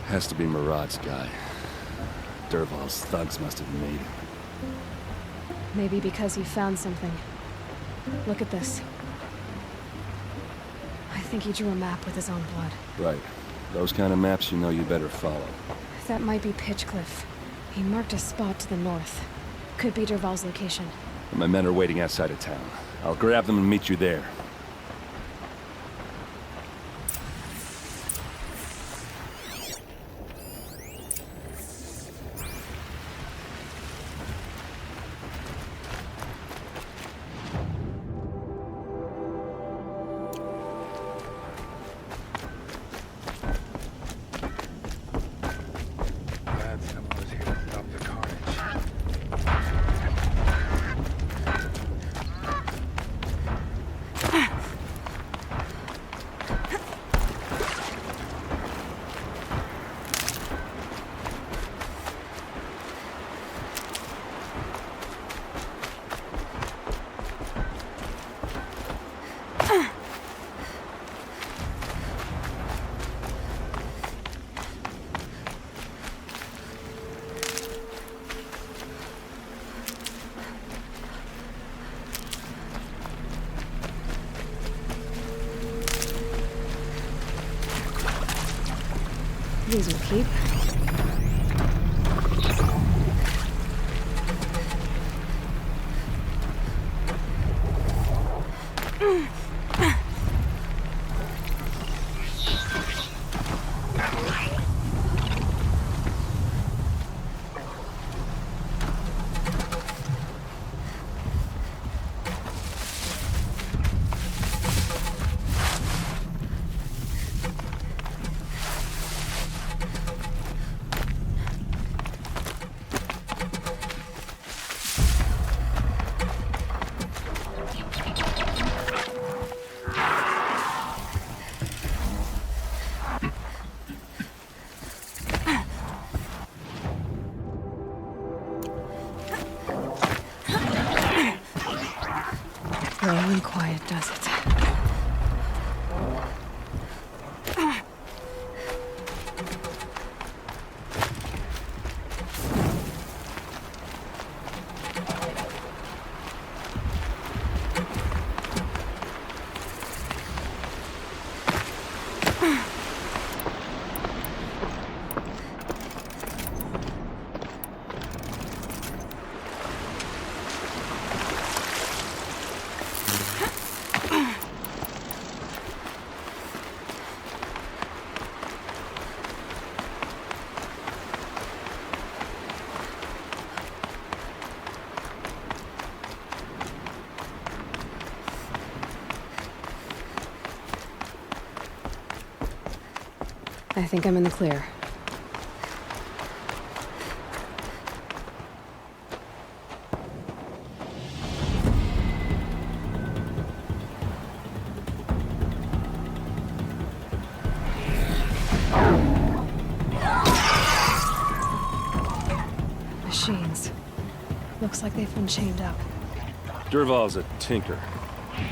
Has to be Murad's guy. Dervahl's thugs must have made him. Maybe because he found something. Look at this. I think he drew a map with his own blood. Right. Those kind of maps you know you better follow. That might be Pitchcliff. He marked a spot to the north. Could be Dervahl's location. My men are waiting outside of town. I'll grab them and meet you there. These will keep. Low and quiet does it. I think I'm in the clear. Machines. Looks like they've been chained up. Dervahl's a tinker.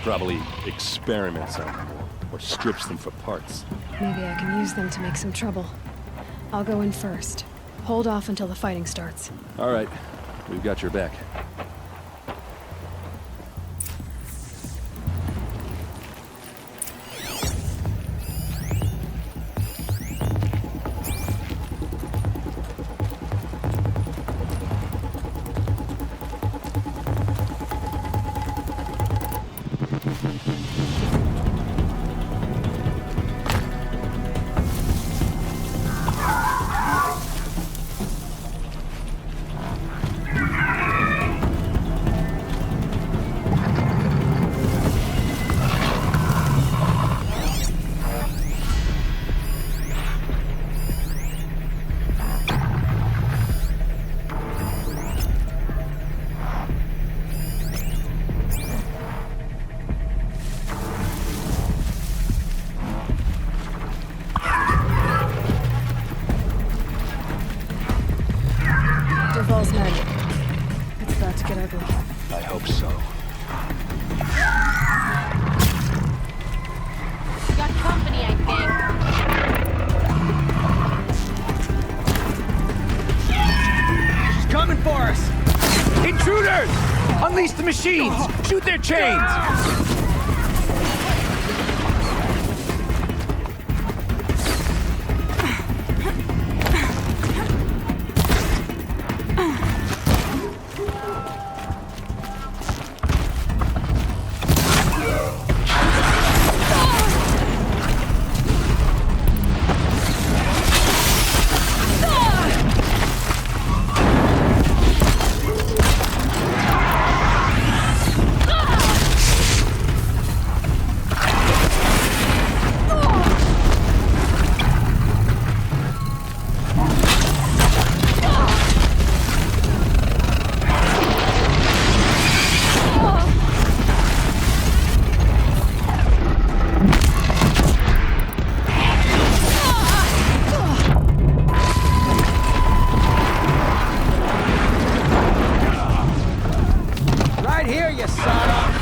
Probably experiments on them or strips them for parts. Maybe I can use them to make some trouble. I'll go in first. Hold off until the fighting starts. All right. We've got your back. Dervahl's men. It's about to get ugly. I hope so. Got company, I think. Unleash the machines! Shoot their chains! Right here, you son of...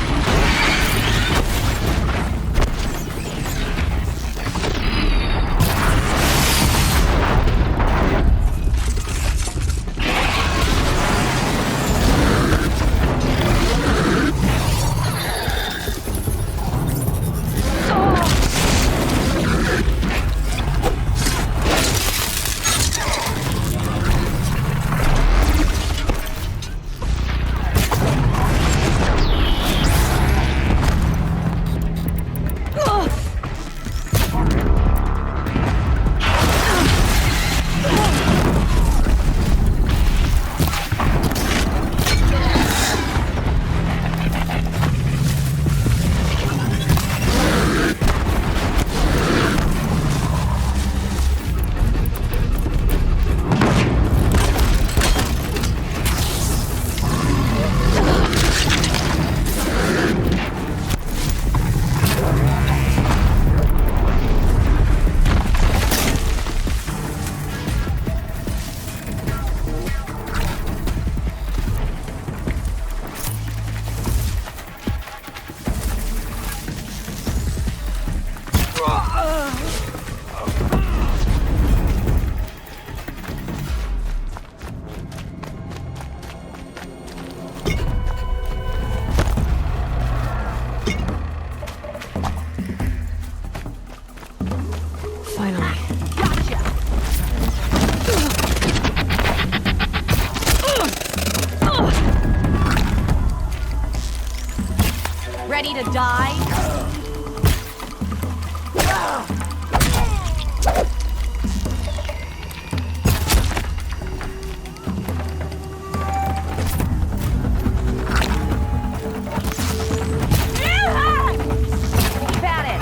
Finally. Ready to die? Keep at it.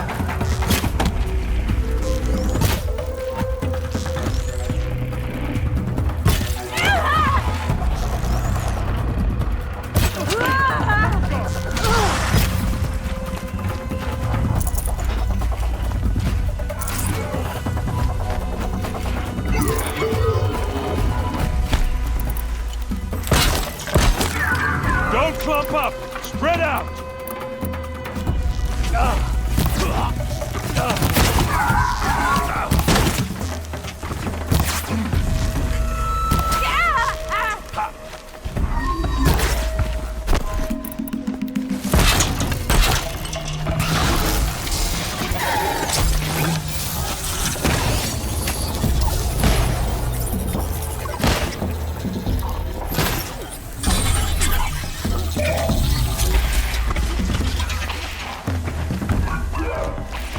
Don't clump up! Spread out!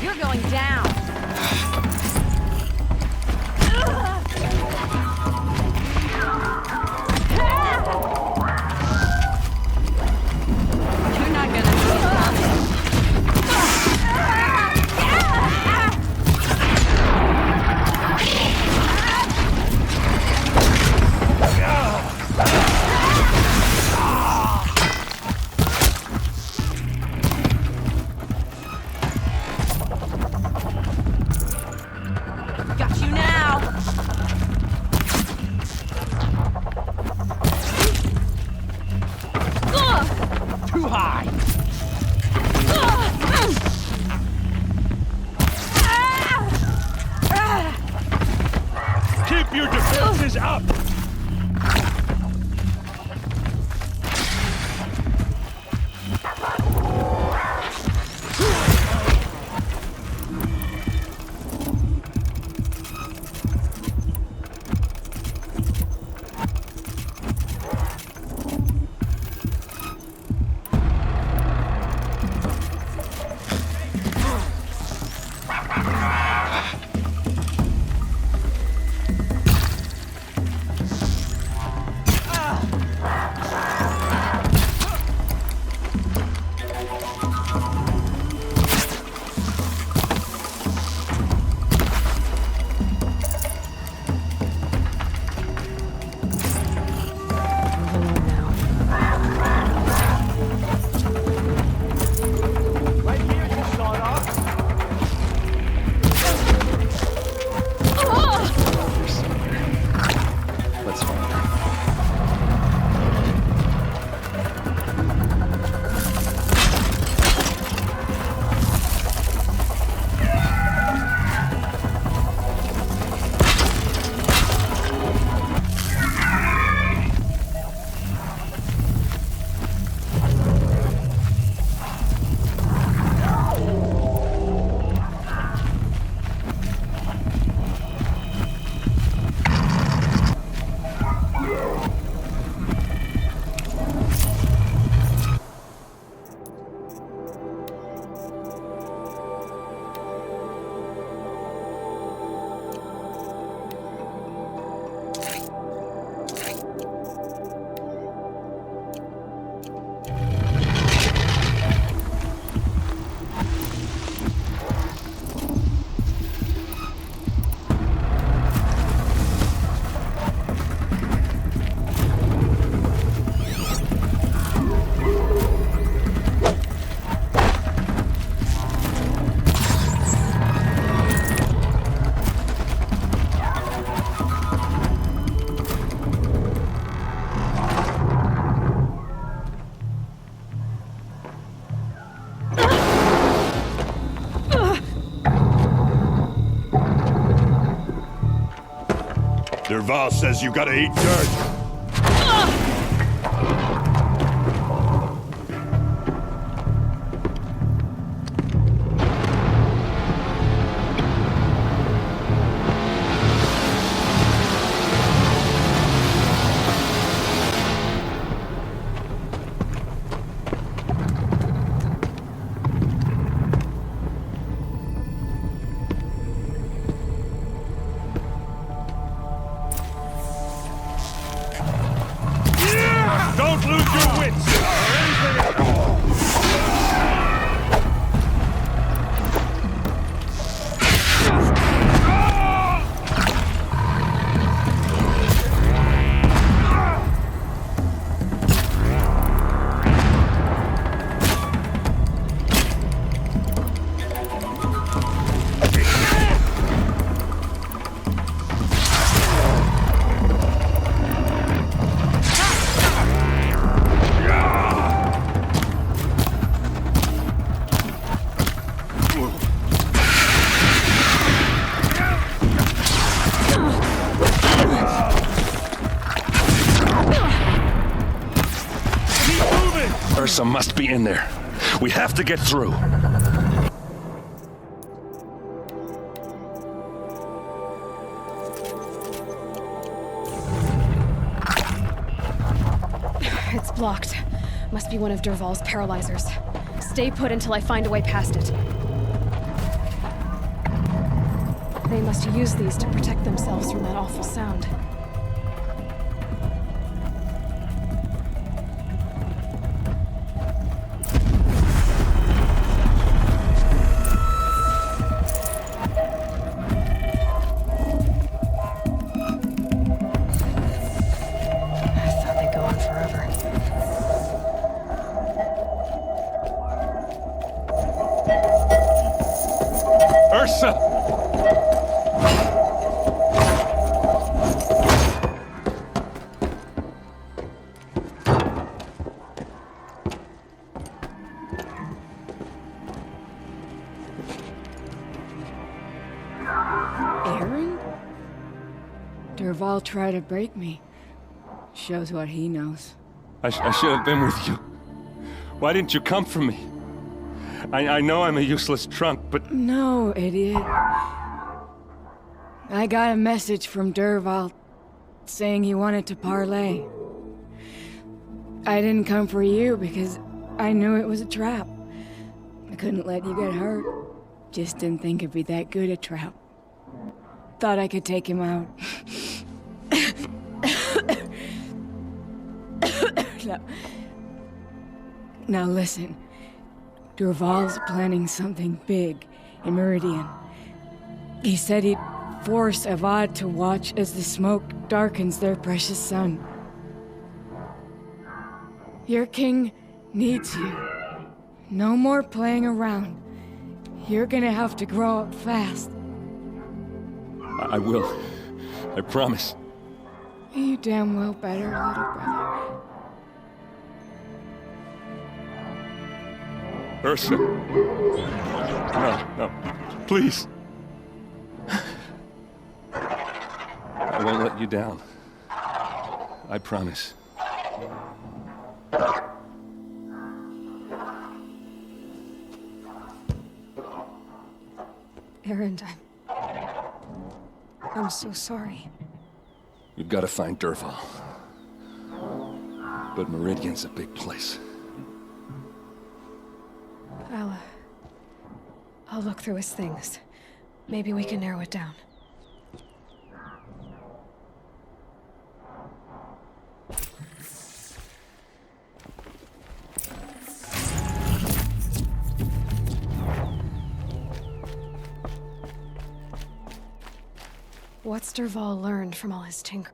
You're going down. You're not gonna see it coming. Got you now. Too high! Keep your defenses up! Derval says you gotta eat dirt. Don't lose your wits! Or anything at all! Ursa must be in there. We have to get through. It's blocked. Must be one of Derval's paralyzers. Stay put until I find a way past it. They must use these to protect themselves from that awful sound. Ursa! Aaron? Derval tried to break me. Shows what he knows. I should have been with you. Why didn't you come for me? I know I'm a useless trunk, but... No, idiot. I got a message from Derval saying he wanted to parlay. I didn't come for you because I knew it was a trap. I couldn't let you get hurt. Just didn't think it'd be that good a trap. Thought I could take him out. Now listen. Derval's planning something big in Meridian. He said he'd force Avad to watch as the smoke darkens their precious sun. Your king needs you. No more playing around. You're gonna have to grow up fast. I will. I promise. You damn well better, little brother. Ursa. No. Please. I won't let you down. I promise. Aaron, I'm so sorry. You've got to find Derval. But Meridian's a big place. I'll look through his things. Maybe we can narrow it down. What's Derval learned from all his tinker?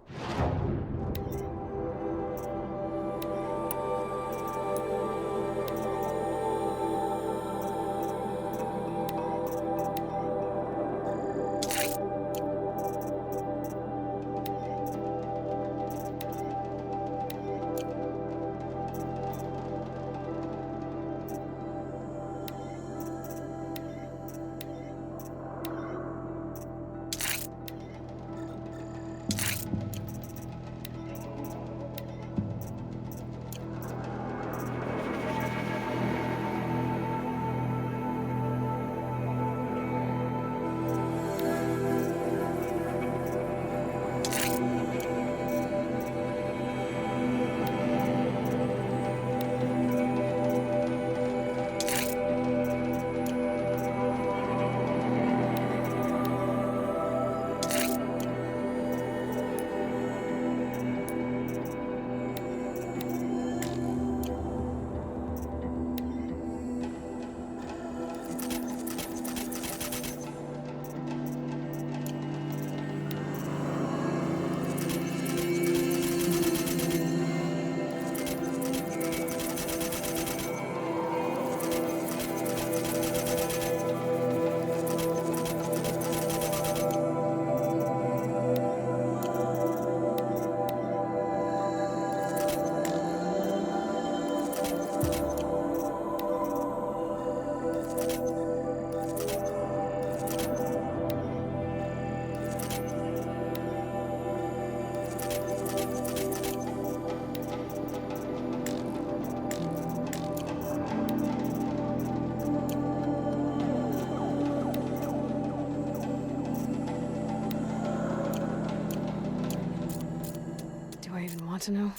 want to know?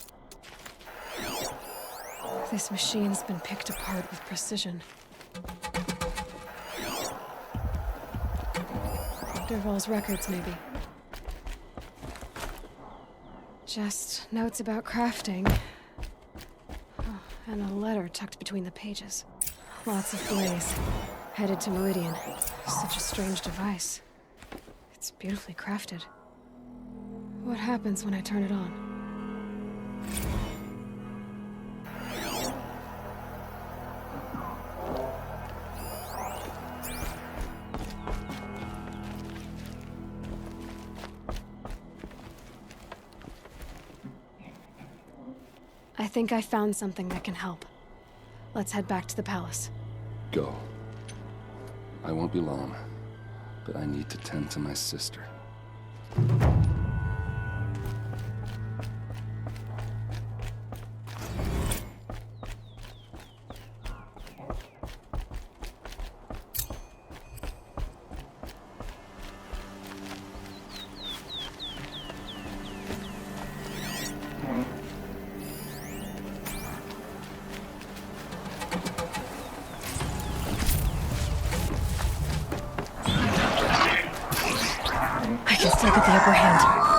This machine's been picked apart with precision. Dervahl's records, maybe. Just notes about crafting. Oh, and a letter tucked between the pages. Lots of blaze. Headed to Meridian. Such a strange device. It's beautifully crafted. What happens when I turn it on? I think I found something that can help. Let's head back to the palace. Go. I won't be long, but I need to tend to my sister. I can still get the upper hand.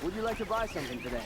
Would you like to buy something today?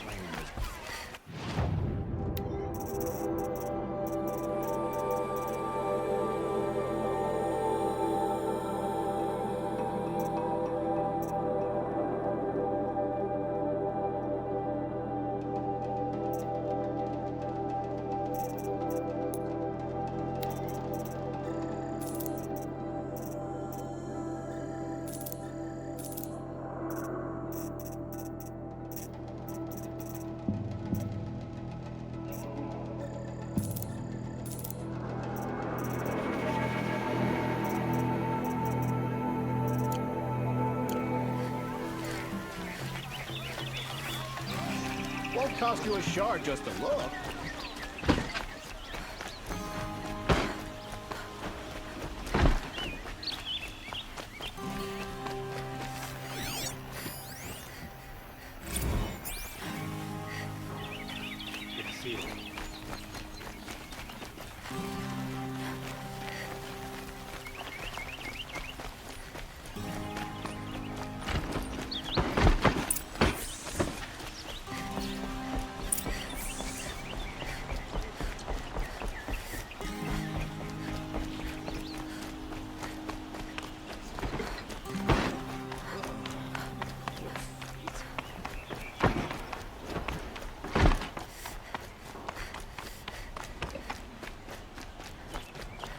Cost you a shard just to look.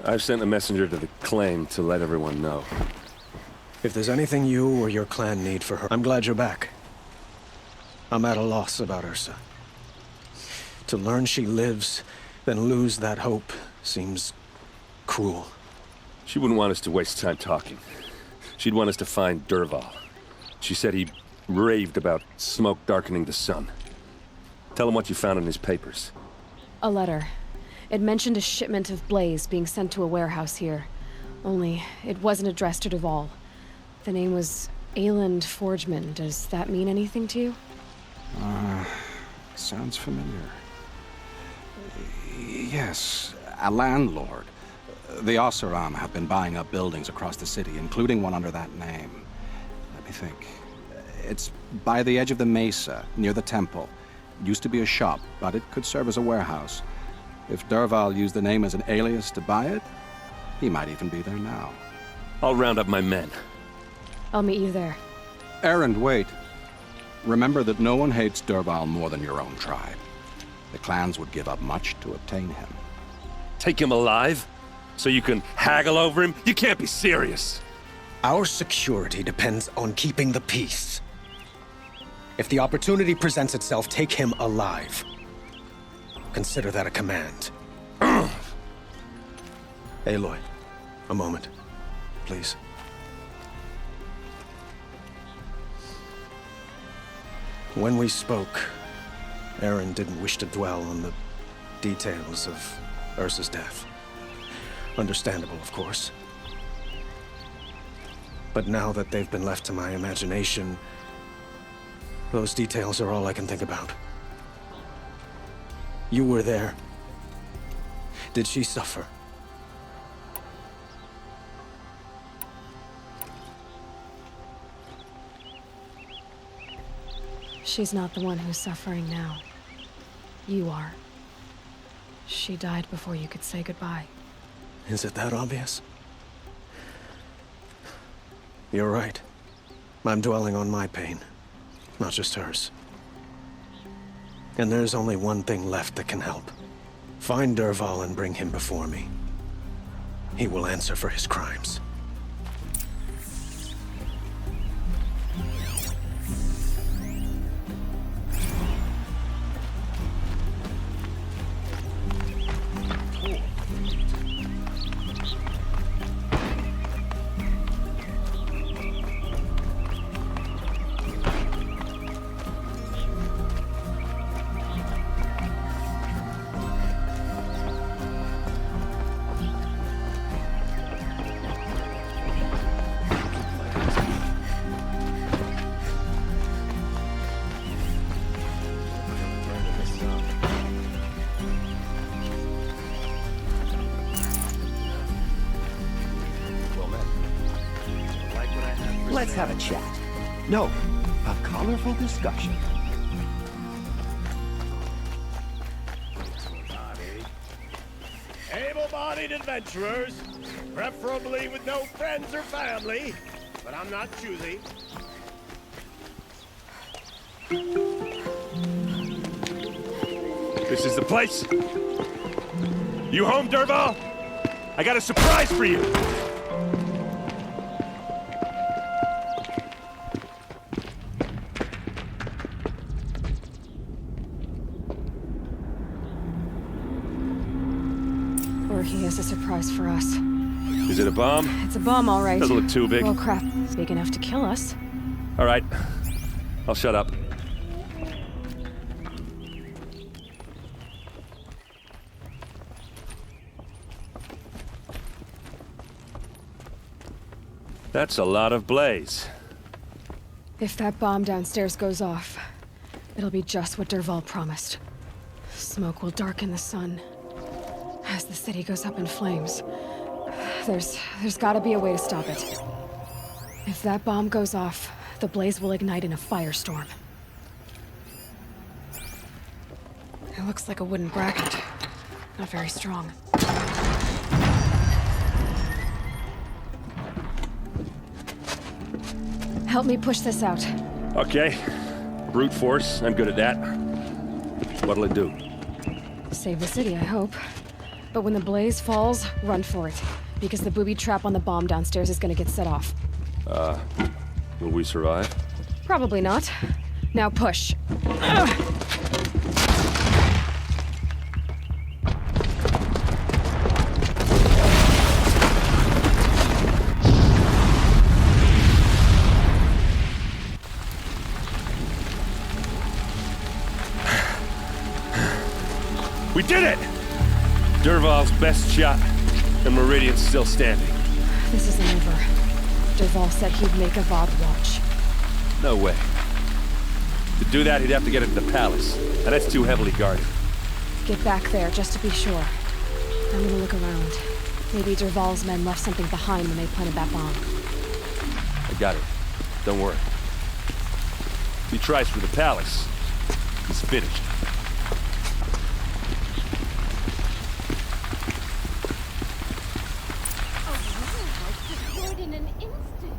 I've sent a messenger to the claim to let everyone know. If there's anything you or your clan need for her, I'm glad you're back. I'm at a loss about Ursa. To learn she lives, then lose that hope, seems cruel. She wouldn't want us to waste time talking. She'd want us to find Dervahl. She said he raved about smoke darkening the sun. Tell him what you found in his papers. A letter. It mentioned a shipment of blaze being sent to a warehouse here. Only, it wasn't addressed to Dervahl. The name was Olin Forgeman. Does that mean anything to you? Sounds familiar. Yes, a landlord. The Oseram have been buying up buildings across the city, including one under that name. Let me think. It's by the edge of the mesa, near the temple. Used to be a shop, but it could serve as a warehouse. If Dervahl used the name as an alias to buy it, he might even be there now. I'll round up my men. I'll meet you there. Erend, wait. Remember that no one hates Dervahl more than your own tribe. The clans would give up much to obtain him. Take him alive? So you can haggle over him? You can't be serious. Our security depends on keeping the peace. If the opportunity presents itself, take him alive. Consider that a command. Aloy, a moment, please. When we spoke, Erend didn't wish to dwell on the details of Ursa's death. Understandable, of course. But now that they've been left to my imagination, those details are all I can think about. You were there. Did she suffer? She's not the one who's suffering now. You are. She died before you could say goodbye. Is it that obvious? You're right. I'm dwelling on my pain, not just hers. And there's only one thing left that can help. Find Dervahl and bring him before me. He will answer for his crimes. Let's have a chat. No, a colorful discussion. Able-bodied adventurers, preferably with no friends or family, but I'm not choosy. This is the place. You home, Dervahl? I got a surprise for you. Or he has a surprise for us. Is it a bomb? It's a bomb, all right. Doesn't look too big. Well, crap. Big enough to kill us. All right. I'll shut up. That's a lot of blaze. If that bomb downstairs goes off, it'll be just what Dervahl promised. Smoke will darken the sun as the city goes up in flames. There's gotta be a way to stop it. If that bomb goes off, the blaze will ignite in a firestorm. It looks like a wooden bracket. Not very strong. Help me push this out. Okay. Brute force, I'm good at that. What'll it do? Save the city, I hope. But when the blaze falls, run for it. Because the booby trap on the bomb downstairs is gonna get set off. Will we survive? Probably not. Now push. We did it! Dervahl's best shot, and Meridian's still standing. This isn't over. Dervahl said he'd make Avad watch. No way. To do that, he'd have to get into the palace, and that's too heavily guarded. Get back there, just to be sure. I'm gonna look around. Maybe Dervahl's men left something behind when they planted that bomb. I got it. Don't worry. If he tries for the palace, he's finished. In an instant.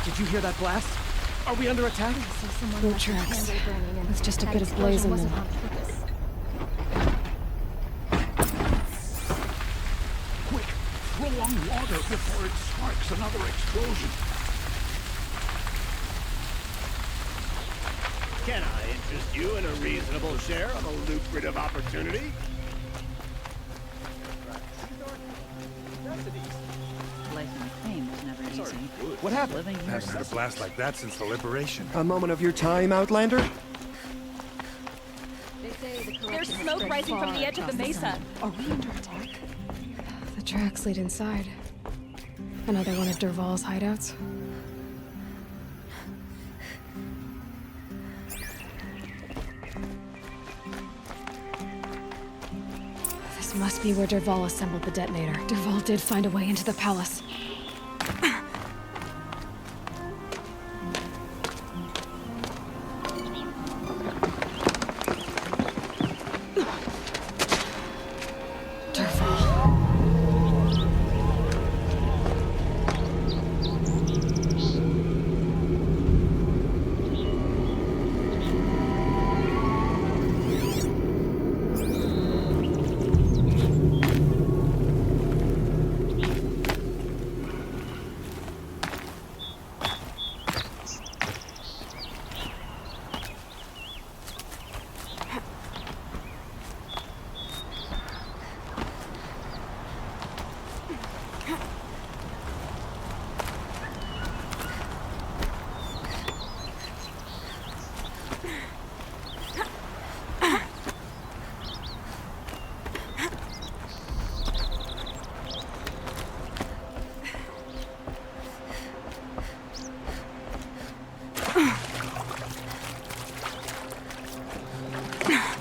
Did you hear that blast? Are we under attack? Boot tracks. With just a bit of blaze in them. Quick, throw on water before it sparks another explosion. Can I interest you in a reasonable share of a lucrative opportunity? Life in the claim was never easy. What happened? Living here Haven't had a blast like that since the liberation. A moment of your time, Outlander? There's smoke rising from the edge of the mesa. Are we under attack? The tracks lead inside. Another one of Dervahl's hideouts. This must be where Dervahl assembled the detonator. Dervahl did find a way into the palace.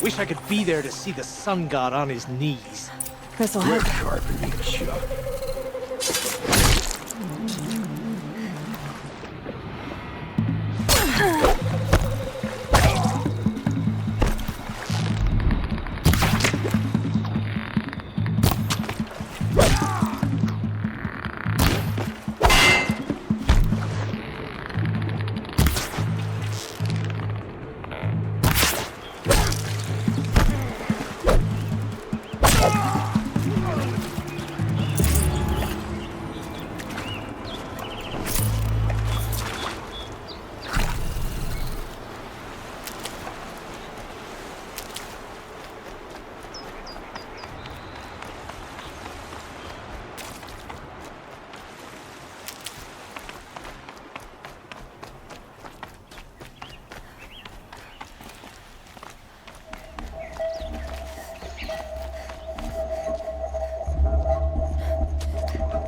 Wish I could be there to see the sun god on his knees. This'll help. Sharpening the shot.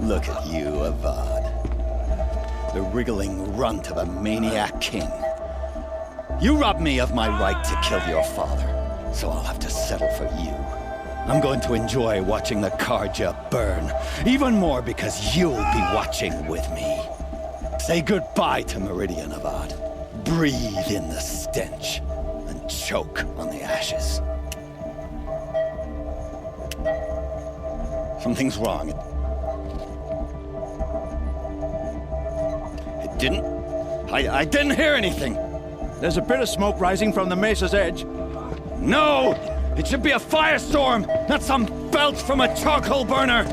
Look at you, Avad. The wriggling runt of a maniac king. You robbed me of my right to kill your father, so I'll have to settle for you. I'm going to enjoy watching the Karja burn, even more because you'll be watching with me. Say goodbye to Meridian, Avad. Breathe in the stench, and choke on the ashes. Something's wrong. It didn't... I didn't hear anything. There's a bit of smoke rising from the mesa's edge. No! It should be a firestorm, not some belch from a charcoal burner!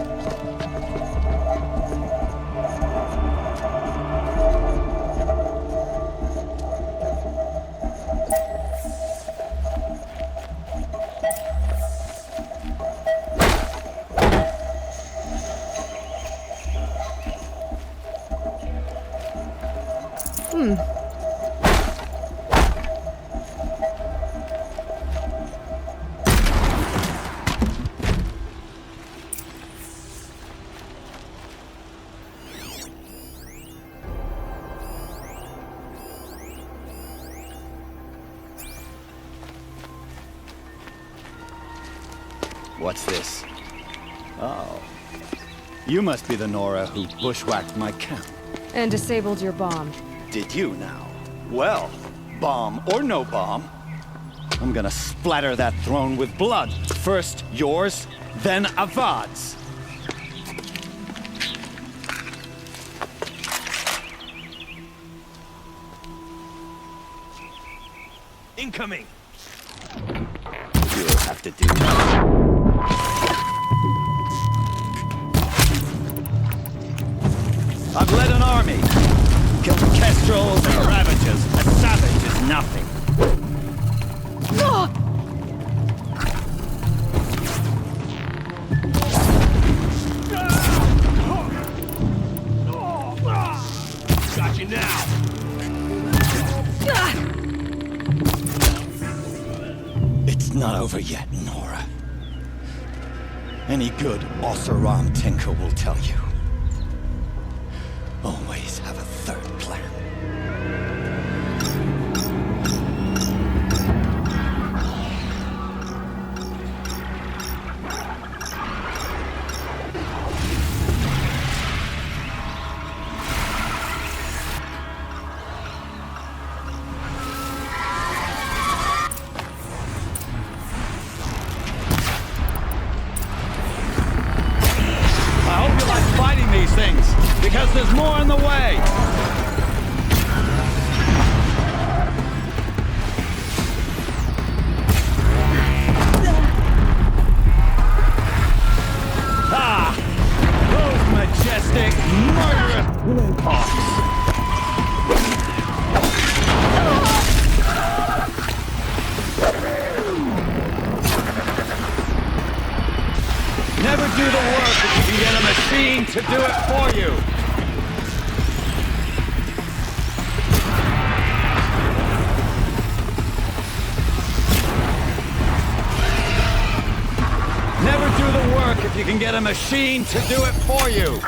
What's this? Oh. You must be the Nora who bushwhacked my camp. And disabled your bomb. Did you now? Well, bomb or no bomb, I'm gonna splatter that throne with blood. First yours, then Avad's. Incoming! You'll have to do that. I've led an army. Killed kestrels and ravages. A savage is nothing. Got you now! It's not over yet, Nora. Any good Oseram tinker will tell you. Always have a third plan. Because there's more on the way! Ah! Those majestic, murderous hawks! Never do the work if you can get a machine to do it for you! Never do the work if you can get a machine to do it for you!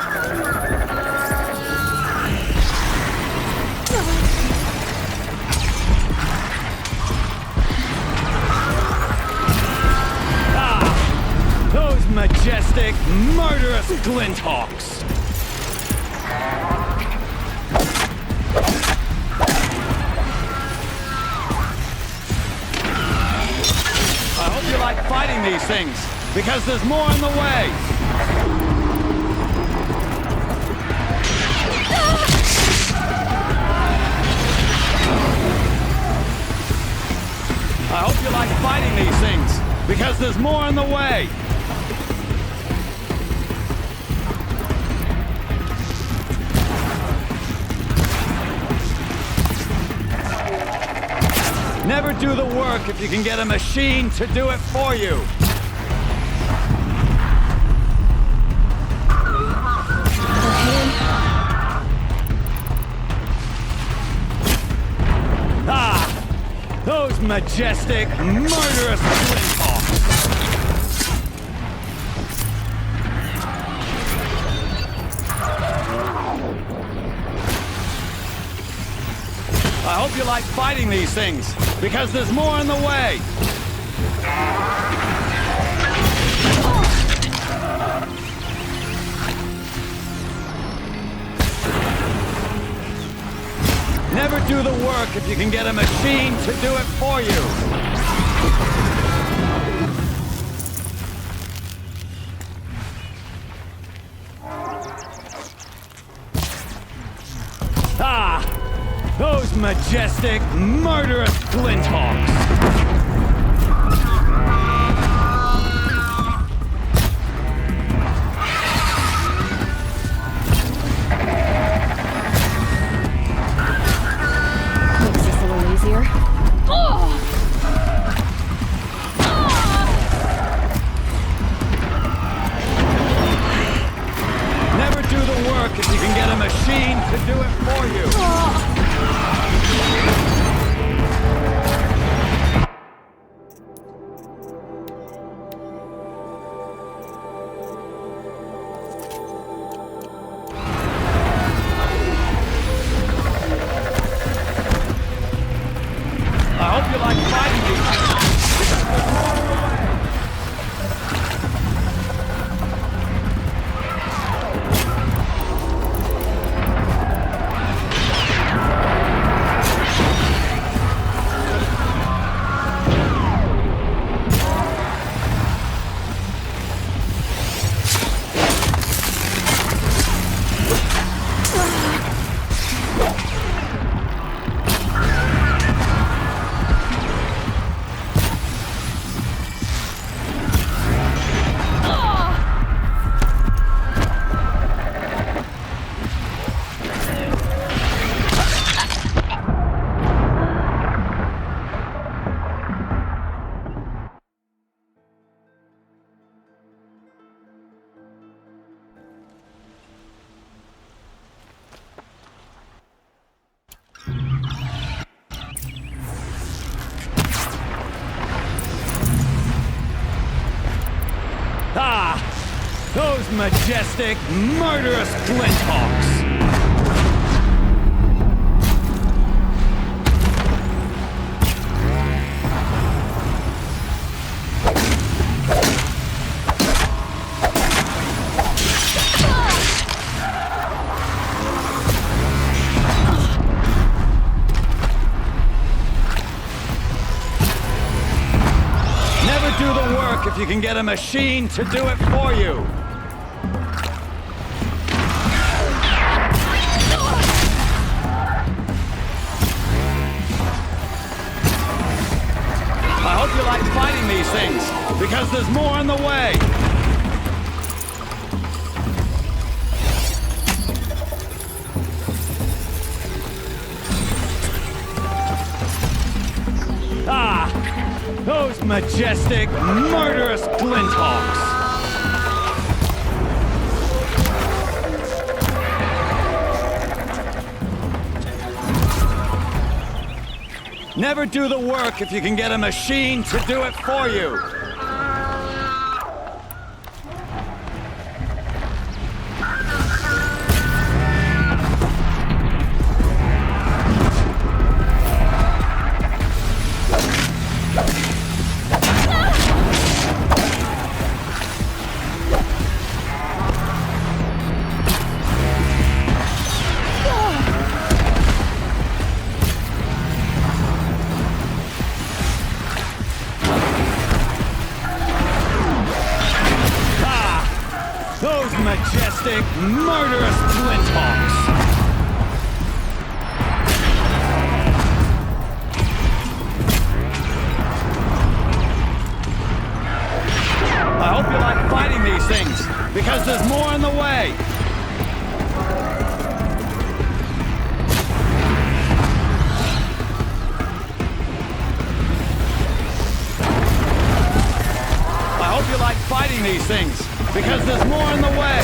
Those majestic, murderous glinthawks! I hope you like fighting these things, because there's more on the way! I hope you like fighting these things, because there's more on the way! Never do the work if you can get a machine to do it for you. Ah! Those majestic, murderous glinthawks! hope you like fighting these things, because there's more in the way. Never do the work if you can get a machine to do it for you. Ah! Those majestic, murderous flinthawks! Makes this a little easier. Never do the work if you can get a machine to do it for you. I hope you like fighting these. Ah! Those majestic, murderous flinthawks! Never do the work if you can get a machine to do it for you. I hope you like fighting these things, because there's more in the way. Ah! Those majestic, murderous flinthawks! Never do the work if you can get a machine to do it for you. Those majestic, murderous flinthawks! I hope you like fighting these things, because there's more in the way. I hope you like fighting these things, because there's more in the way.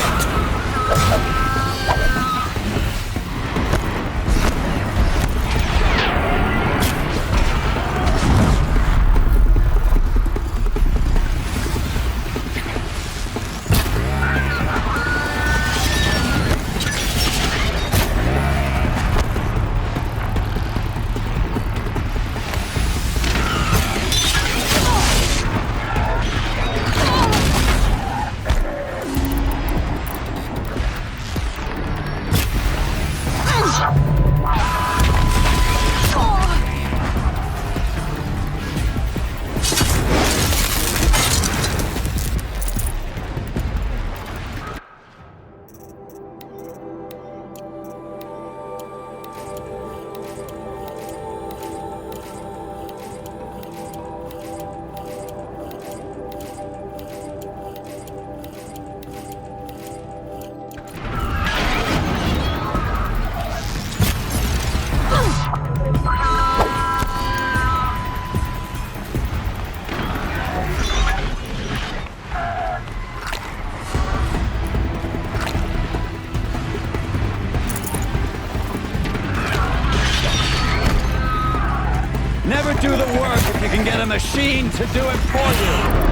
Never do the work if you can get a machine to do it for you.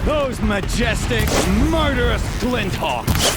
Those majestic, murderous glinthawks!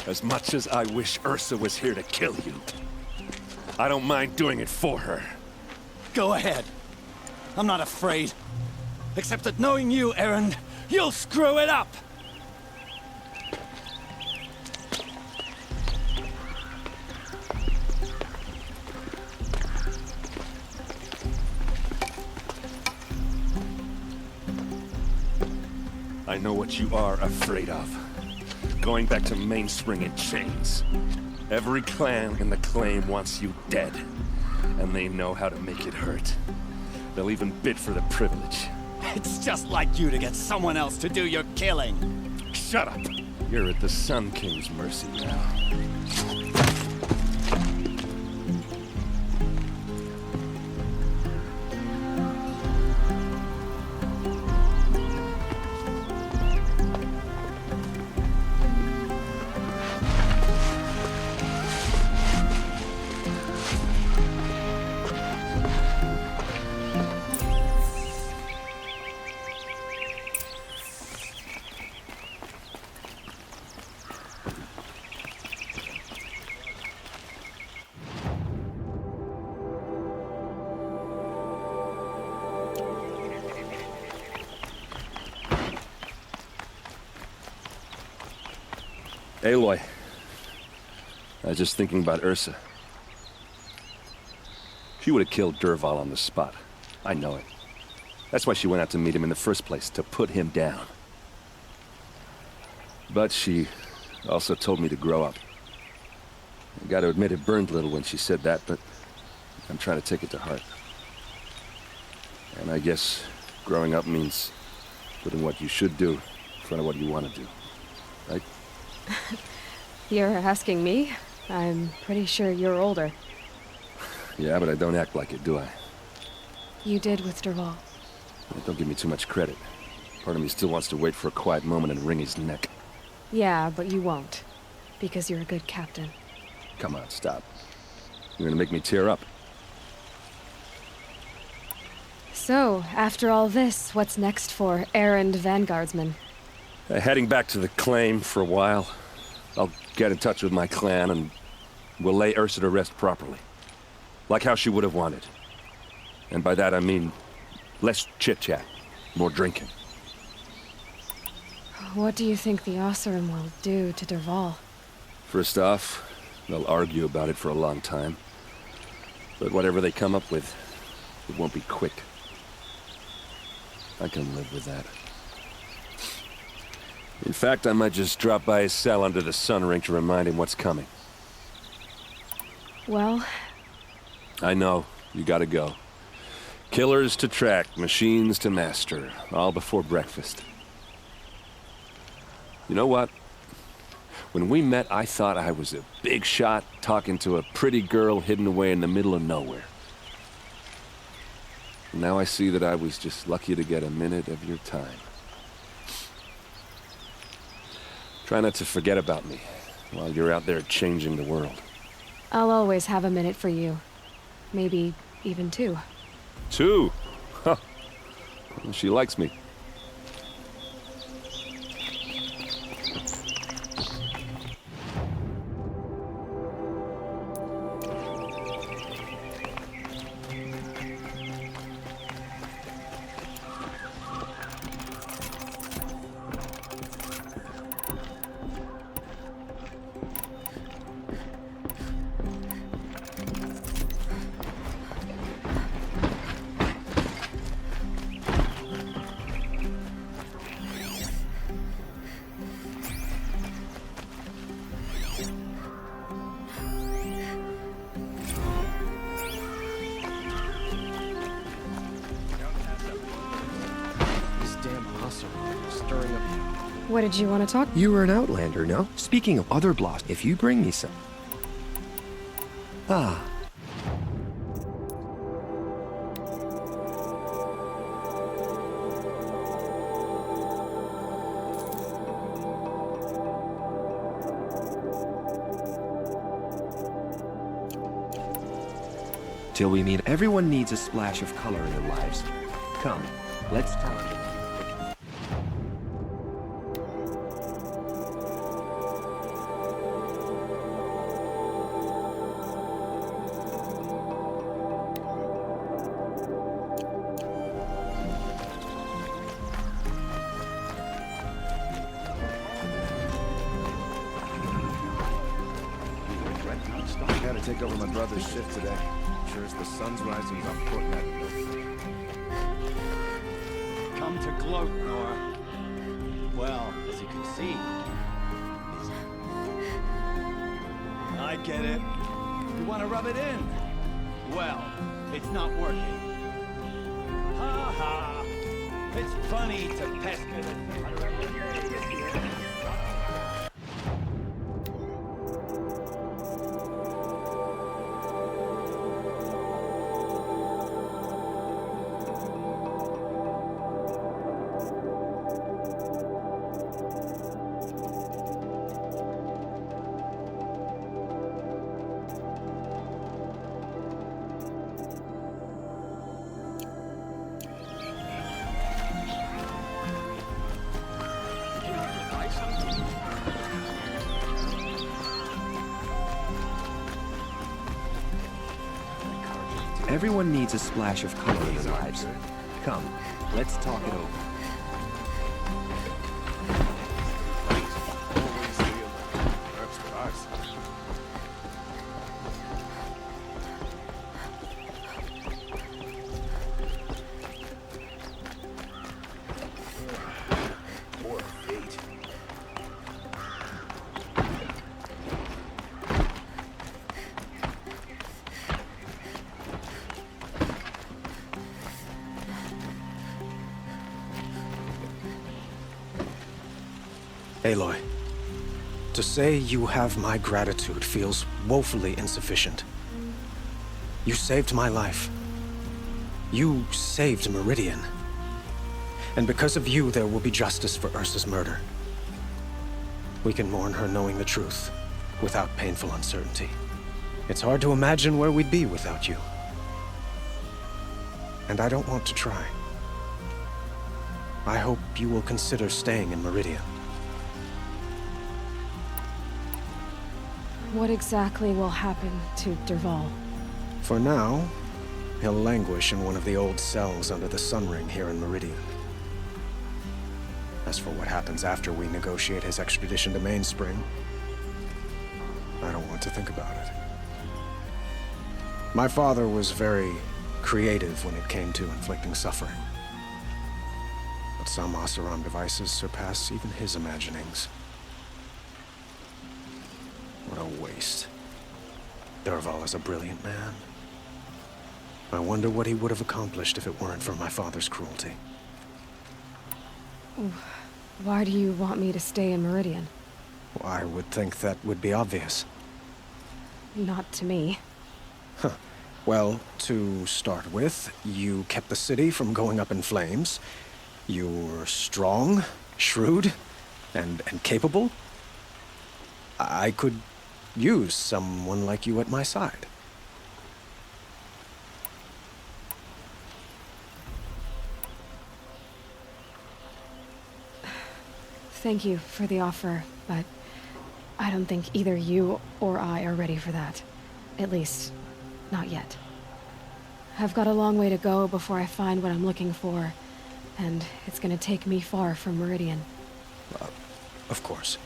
As much as I wish Ursa was here to kill you, I don't mind doing it for her. Go ahead. I'm not afraid. Except that knowing you, Aaron, you'll screw it up! I know what you are afraid of. Going back to Mainspring in chains. Every clan in the claim wants you dead. And they know how to make it hurt. They'll even bid for the privilege. It's just like you to get someone else to do your killing. Shut up! You're at the Sun King's mercy now. Aloy. I was just thinking about Ursa. She would have killed Dervahl on the spot. I know it. That's why she went out to meet him in the first place, to put him down. But she also told me to grow up. I gotta admit it burned a little when she said that, but I'm trying to take it to heart. And I guess growing up means putting what you should do in front of what you want to do. Right? You're asking me? I'm pretty sure you're older. Yeah, but I don't act like it, do I? You did with Dervahl. Don't give me too much credit. Part of me still wants to wait for a quiet moment and wring his neck. Yeah, but you won't. Because you're a good captain. Come on, stop. You're gonna make me tear up. So, after all this, what's next for errand vanguardsman? Heading back to the claim for a while. I'll get in touch with my clan and we'll lay Ursa to rest properly. Like how she would have wanted. And by that I mean less chit-chat, more drinking. What do you think the Oseram will do to Dervahl? First off, they'll argue about it for a long time. But whatever they come up with, it won't be quick. I can live with that. In fact, I might just drop by his cell under the sun ring to remind him what's coming. Well... I know. You gotta go. Killers to track, machines to master. All before breakfast. You know what? When we met, I thought I was a big shot talking to a pretty girl hidden away in the middle of nowhere. Now I see that I was just lucky to get a minute of your time. Try not to forget about me while you're out there changing the world. I'll always have a minute for you. Maybe even 2. 2? Huh. She likes me. What did you want to talk? You were an outlander, no? Speaking of other blocks, if you bring me some... Ah. Till we meet, everyone needs a splash of color in their lives. Come, let's talk. I gotta take over my brother's shift today. Sure as the sun's rising, he's off court that. Come to gloat, Nora. Well, as you can see, I get it. You want to rub it in? Well, it's not working. Ha ha! It's funny to pester the thing. Everyone needs a splash of color in their lives. Come, let's talk it over. Aloy, to say you have my gratitude feels woefully insufficient. You saved my life. You saved Meridian. And because of you, there will be justice for Ursa's murder. We can mourn her knowing the truth, without painful uncertainty. It's hard to imagine where we'd be without you. And I don't want to try. I hope you will consider staying in Meridian. What exactly will happen to Dervahl? For now, he'll languish in one of the old cells under the Sun Ring here in Meridian. As for what happens after we negotiate his extradition to Mainspring, I don't want to think about it. My father was very creative when it came to inflicting suffering. But some Oseram devices surpass even his imaginings. What a waste. Dervahl is a brilliant man. I wonder what he would have accomplished if it weren't for my father's cruelty. Why do you want me to stay in Meridian? I would think that would be obvious. Not to me. Huh. Well, to start with, you kept the city from going up in flames. You were strong, shrewd, and capable. I could use someone like you at my side. Thank you for the offer, but I don't think either you or I are ready for that. At least, not yet. I've got a long way to go before I find what I'm looking for, and it's gonna take me far from Meridian. Of course.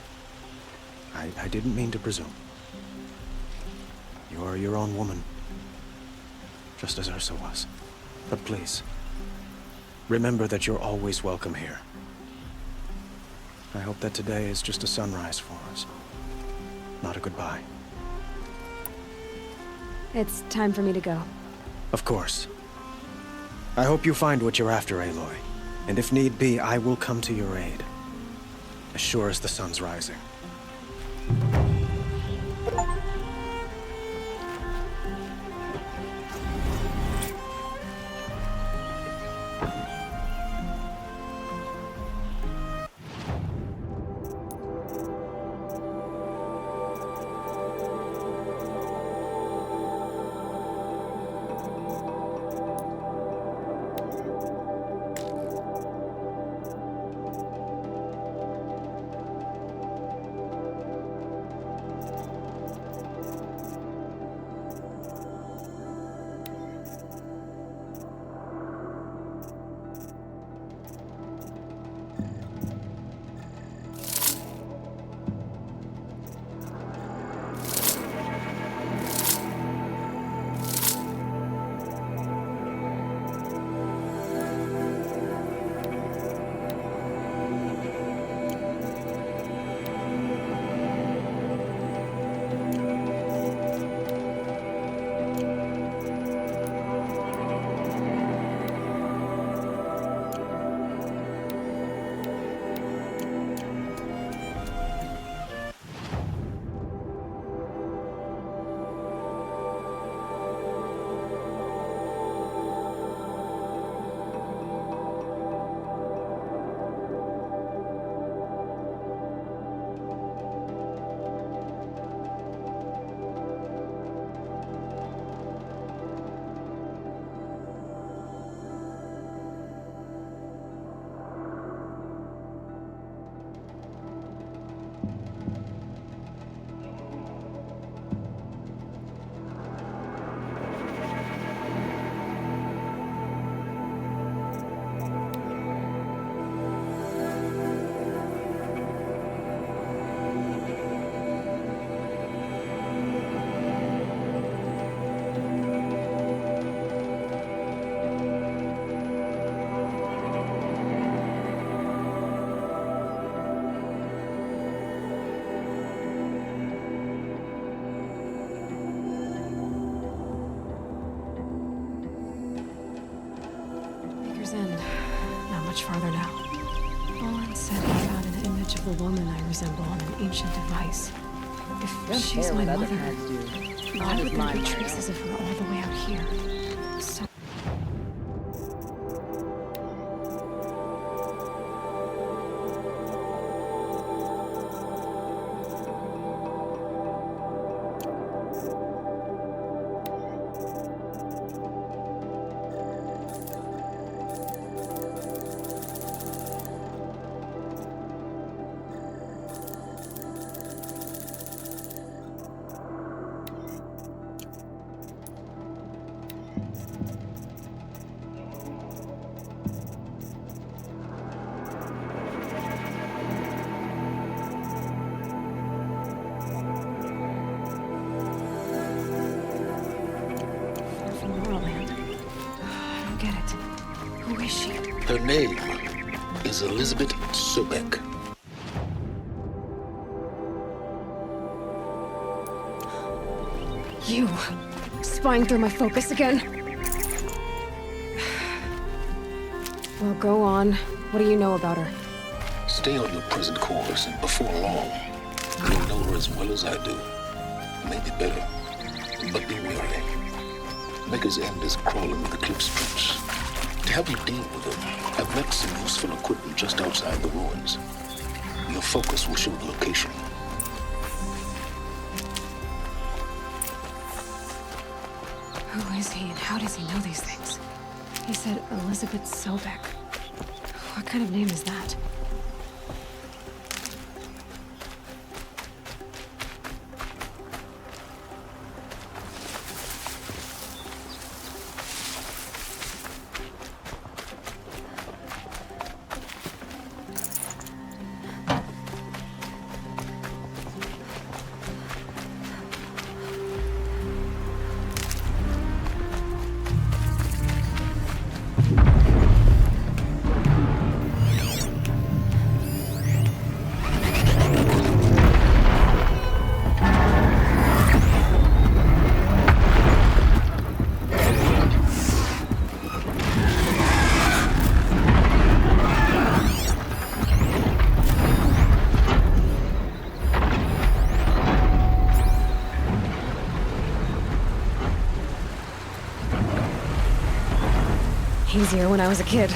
I didn't mean to presume. You're your own woman, just as Ursa was. But please, remember that you're always welcome here. I hope that today is just a sunrise for us, not a goodbye. It's time for me to go. Of course. I hope you find what you're after, Aloy. And if need be, I will come to your aid. As sure as the sun's rising. Farther now. Olin said he found an image image of the woman I resemble on an ancient device. If she's my mother, why would there be traces of her all the way out here? So Her name is Elizabeth Sobek. you, spying through my focus again? Well, go on. What do you know about her? Stay on your present course, and before long, you'll know her as well as I do. Maybe better. But be wary. Maker's End is crawling with eclipse troops. To help you deal with them, I've left some useful equipment just outside the ruins. Your focus will show the location. Who is he and how does he know these things? He said Elizabeth Sobek. What kind of name is that? Easier when I was a kid.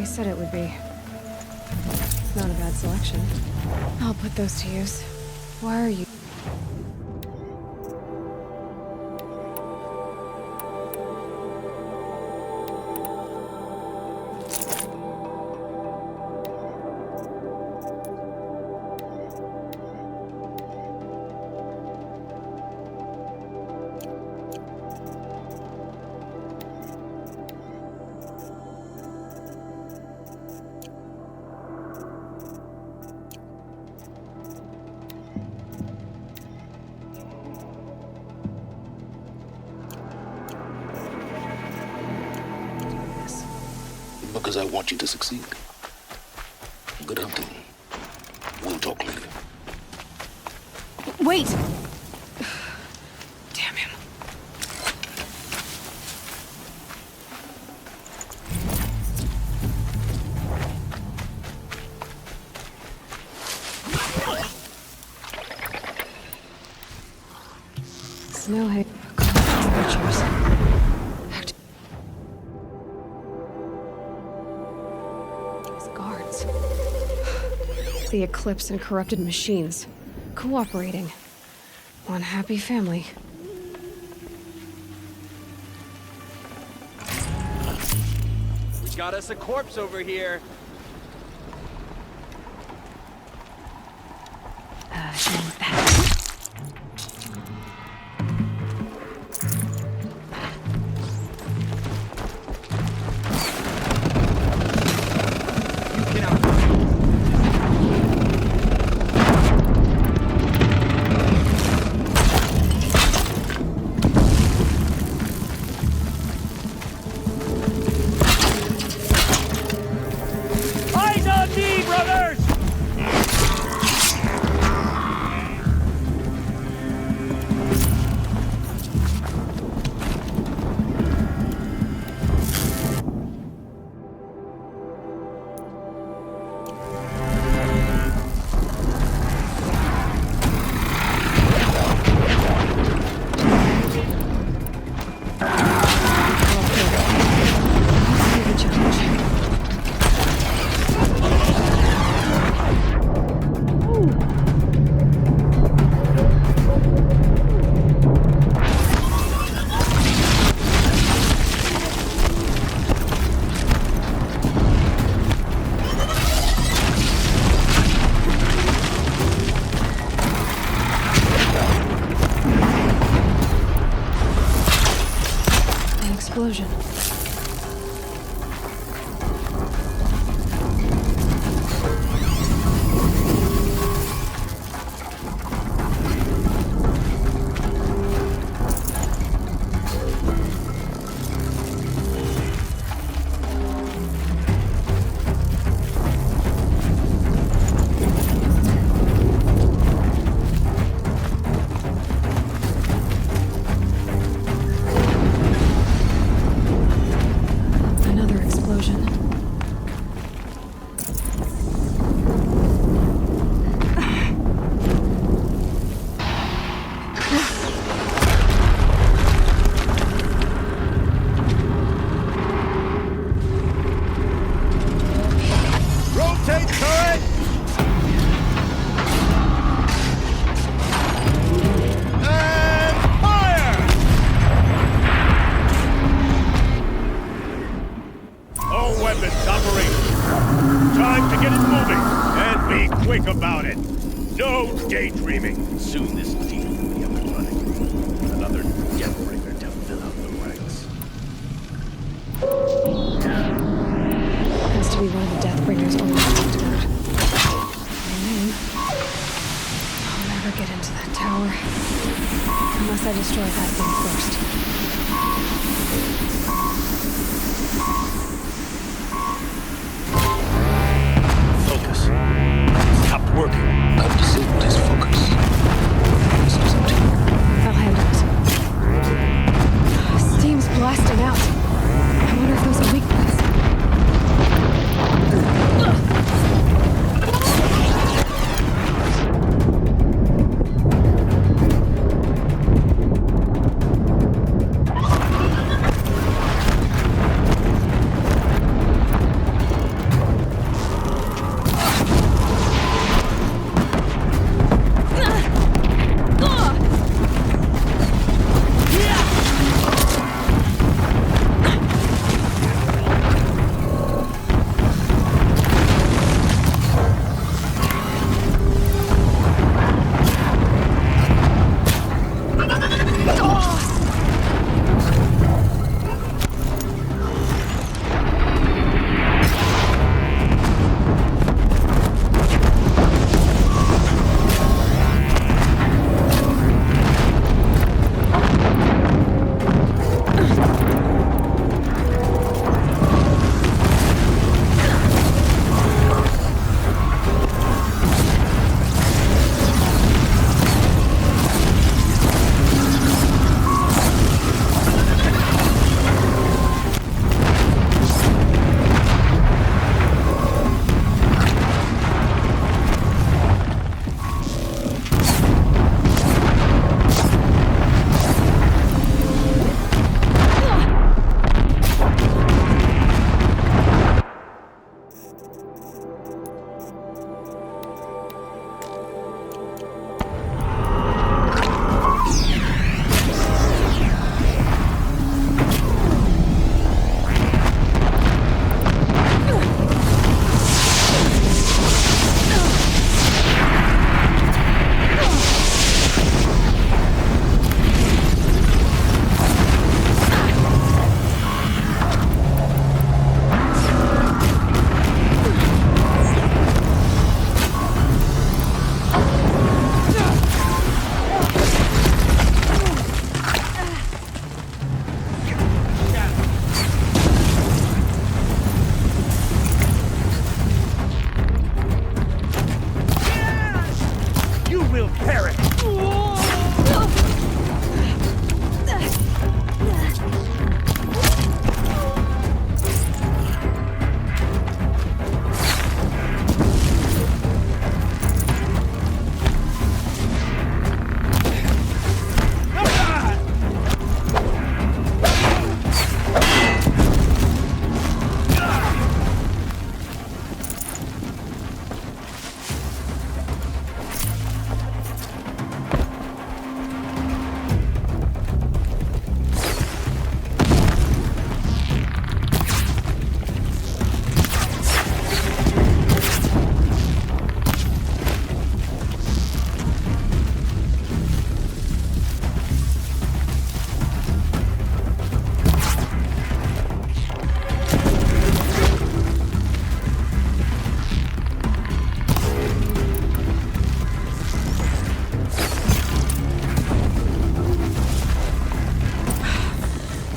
Said it would be. Not a bad selection. I'll put those to use. Why are you? because I want you to succeed. Good hunting. We'll talk later. Wait! Damn him. Snowhead. Pictures. These guards. The Eclipse and corrupted machines. Cooperating. One happy family. We got us a corpse over here. Eyes on me, brothers! An explosion. Another explosion. Rotate turret! And fire! All weapons operating. Time to get it moving. And be quick about it. No daydreaming. Soon this deal will be up and running. Another deathbringer to fill out the ranks. Has to be one of the Deathbringers Olin talked about. My name. I'll never get into that tower. Unless I destroy that thing first. Focus. Stopped working. I've disabled his focus. This is up to you. I'll handle it. Steam's blasting out. I wonder if there's a weak place.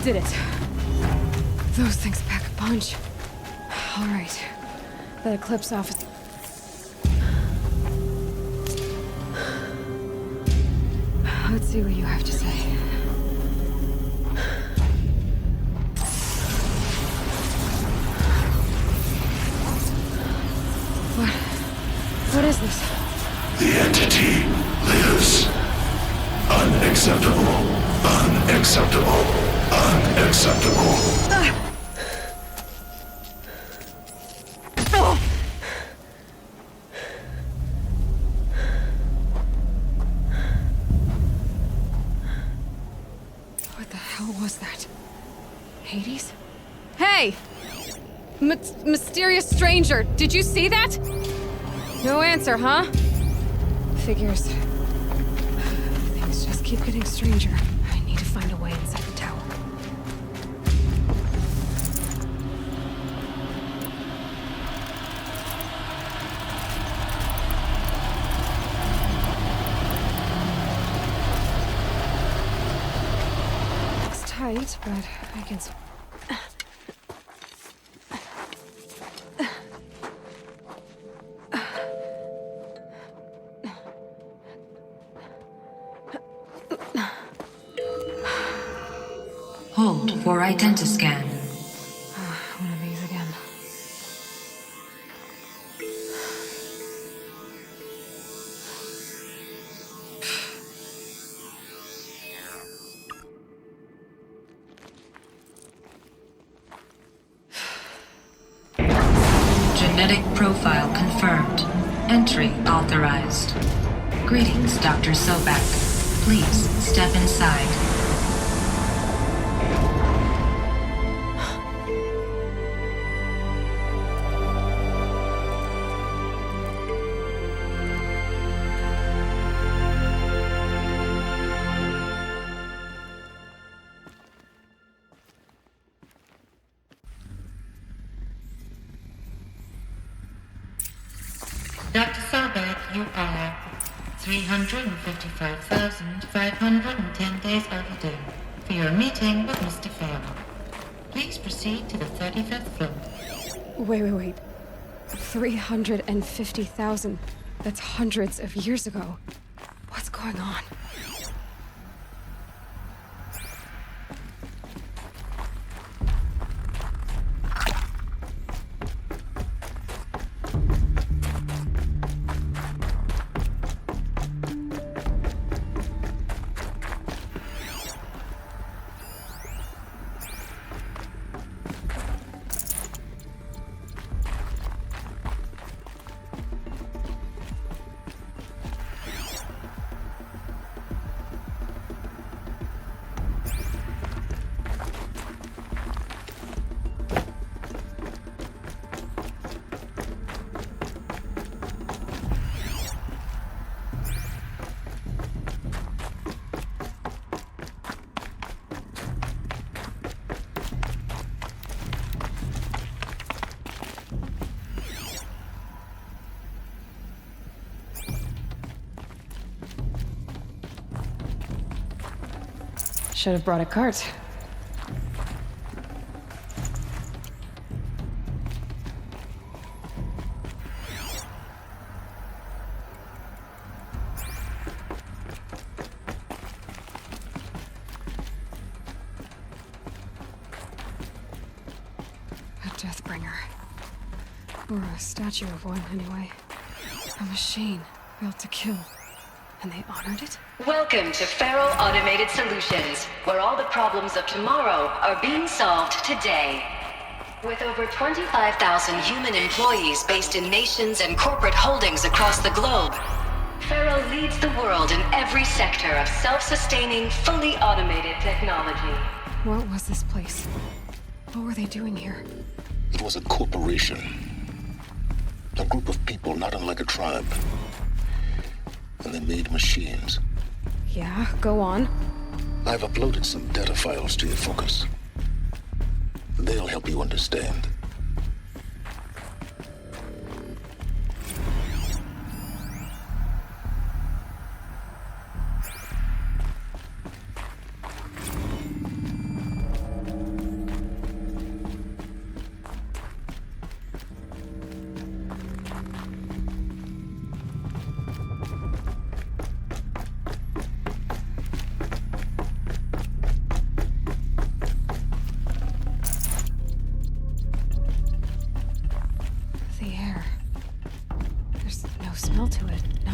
Did it. Those things pack a punch. All right. That Eclipse office... Let's see what you have to say. What is this? The entity lives. Unacceptable. Unacceptable. Unacceptable. What the hell was that? Hades? Hey! Mysterious stranger, did you see that? No answer, huh? Figures. Things just keep getting stranger. I need to find a way inside the tower. It's tight, but I can... Hold for identiscan. One of these again. Genetic profile confirmed. Entry authorized. Greetings, Dr. Sobek. Please step inside. Dr. Sobek, you are 355,510 days overdue for your meeting with Mr. Farrell. Please proceed to the 35th floor. Wait. 350,000. That's hundreds of years ago. What's going on? Should have brought a cart. A Deathbringer. Or a statue of one, anyway. A machine built to kill. And they honored it? Welcome to Farrell Automated Solutions, where all the problems of tomorrow are being solved today. With over 25,000 human employees based in nations and corporate holdings across the globe, Farrell leads the world in every sector of self-sustaining, fully automated technology. What was this place? What were they doing here? It was a corporation. A group of people not unlike a tribe. And they made machines. Yeah, go on. I've uploaded some data files to your focus. They'll help you understand.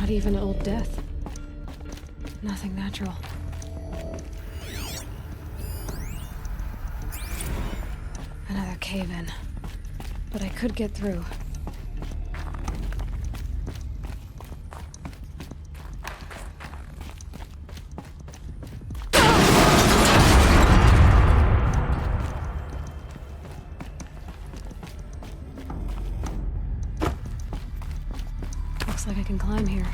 Not even Old Death. Nothing natural. Another cave-in. But I could get through. Looks like I can climb here.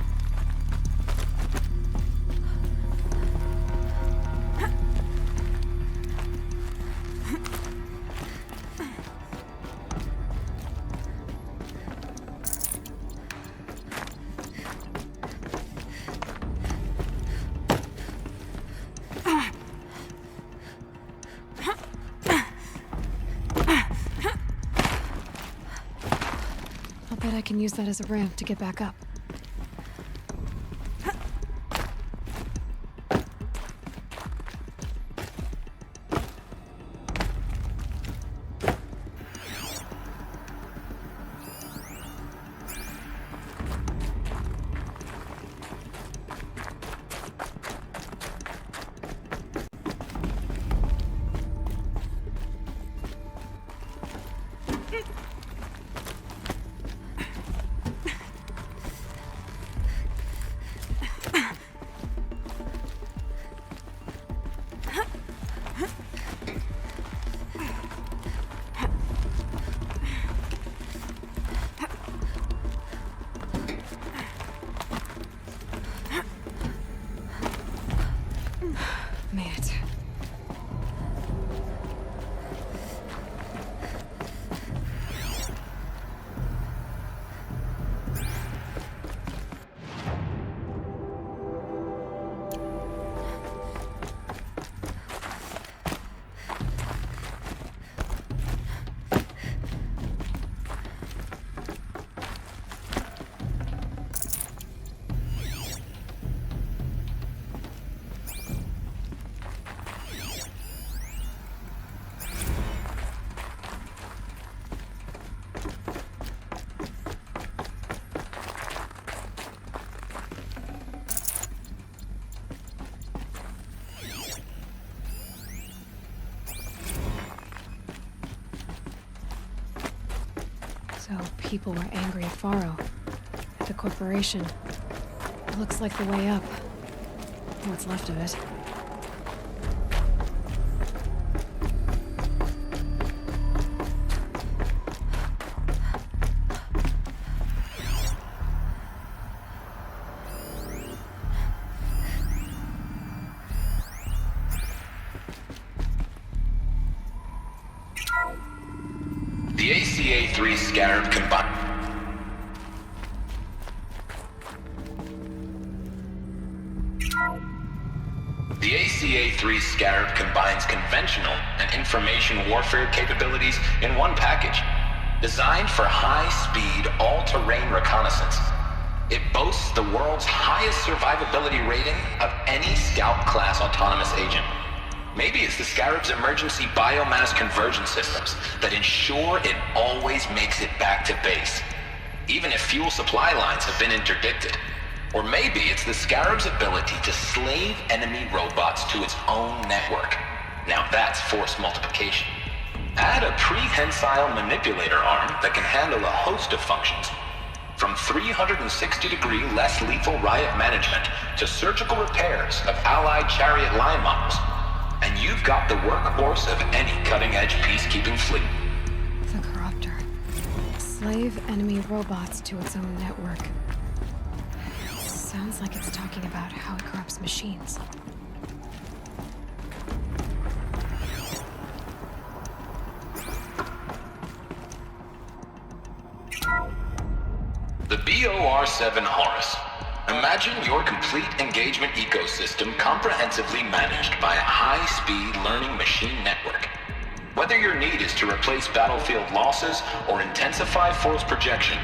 I'll bet I can use that as a ramp to get back up. Made it. So people were angry at Faro, at the corporation. It looks like the way up. What's left of it. The ACA-3 Scarab combined. The ACA-3 Scarab combines conventional and information warfare capabilities in one package, designed for high-speed, all-terrain reconnaissance. It boasts the world's highest survivability rating of any Scout-class autonomous agent. Maybe it's the Scarab's emergency biomass conversion systems that ensure it always makes it back to base, even if fuel supply lines have been interdicted. Or maybe it's the Scarab's ability to slave enemy robots to its own network. Now that's force multiplication. Add a prehensile manipulator arm that can handle a host of functions, from 360-degree less lethal riot management to surgical repairs of Allied chariot line models. And you've got the workhorse of any cutting-edge peacekeeping fleet. The Corruptor. Slave enemy robots to its own network. Sounds like it's talking about how it corrupts machines. The BOR-7 Horus. Imagine your complete engagement ecosystem comprehensively managed by a high-speed learning machine network. Whether your need is to replace battlefield losses or intensify force projection,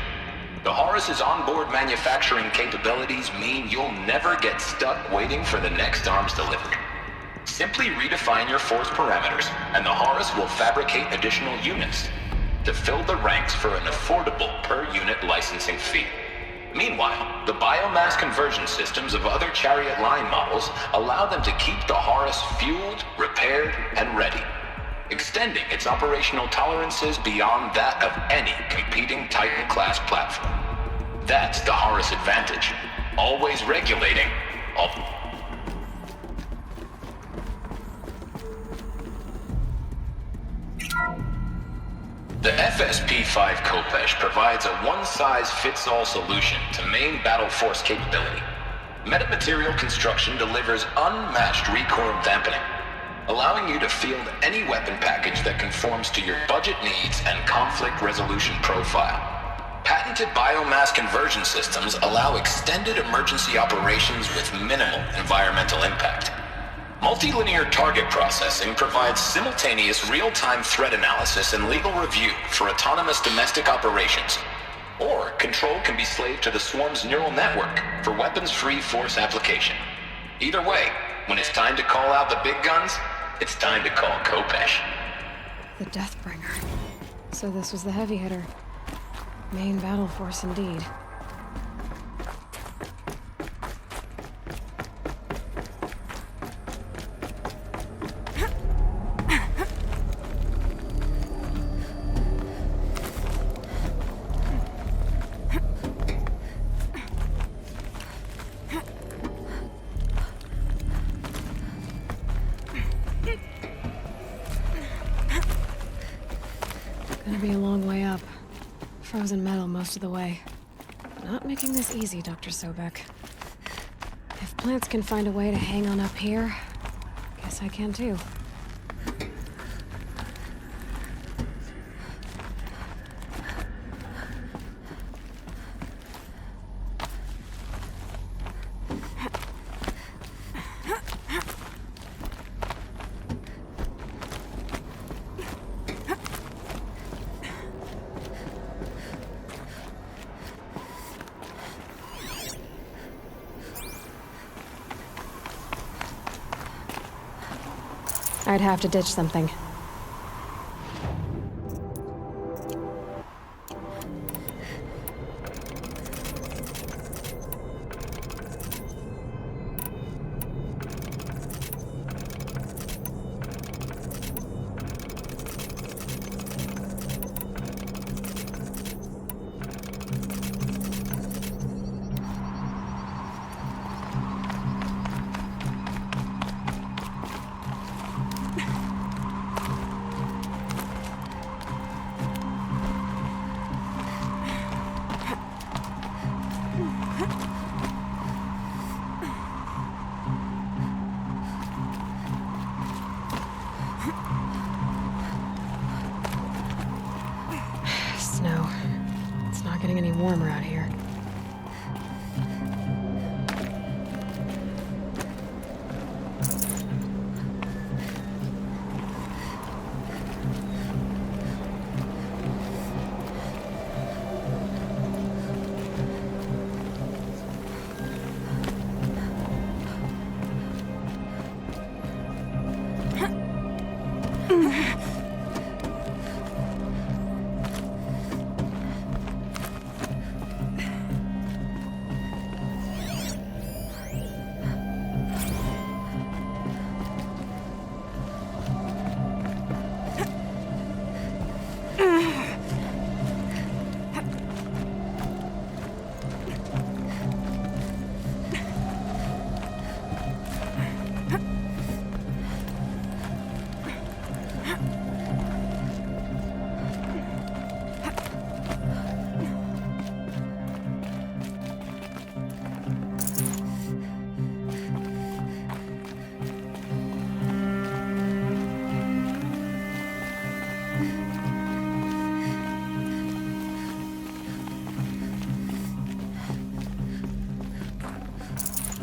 the Horus's onboard manufacturing capabilities mean you'll never get stuck waiting for the next arms delivery. Simply redefine your force parameters, and the Horus will fabricate additional units to fill the ranks for an affordable per-unit licensing fee. Meanwhile, the biomass conversion systems of other Chariot line models allow them to keep the Horus fueled, repaired, and ready, extending its operational tolerances beyond that of any competing Titan-class platform. That's the Horus advantage. Always regulating, The FSP-5 Khopesh provides a one-size-fits-all solution to main battle force capability. Metamaterial construction delivers unmatched recoil dampening, allowing you to field any weapon package that conforms to your budget needs and conflict resolution profile. Patented biomass conversion systems allow extended emergency operations with minimal environmental impact. Multilinear target processing provides simultaneous real-time threat analysis and legal review for autonomous domestic operations. Or control can be slaved to the swarm's neural network for weapons-free force application. Either way, when it's time to call out the big guns, it's time to call Khopesh. The Deathbringer. So this was the heavy hitter. Main battle force indeed. Gonna be a long way up. Frozen metal most of the way. Not making this easy, Dr. Sobek. If plants can find a way to hang on up here, guess I can too. I'd have to ditch something. Snow. It's not getting any warmer out here.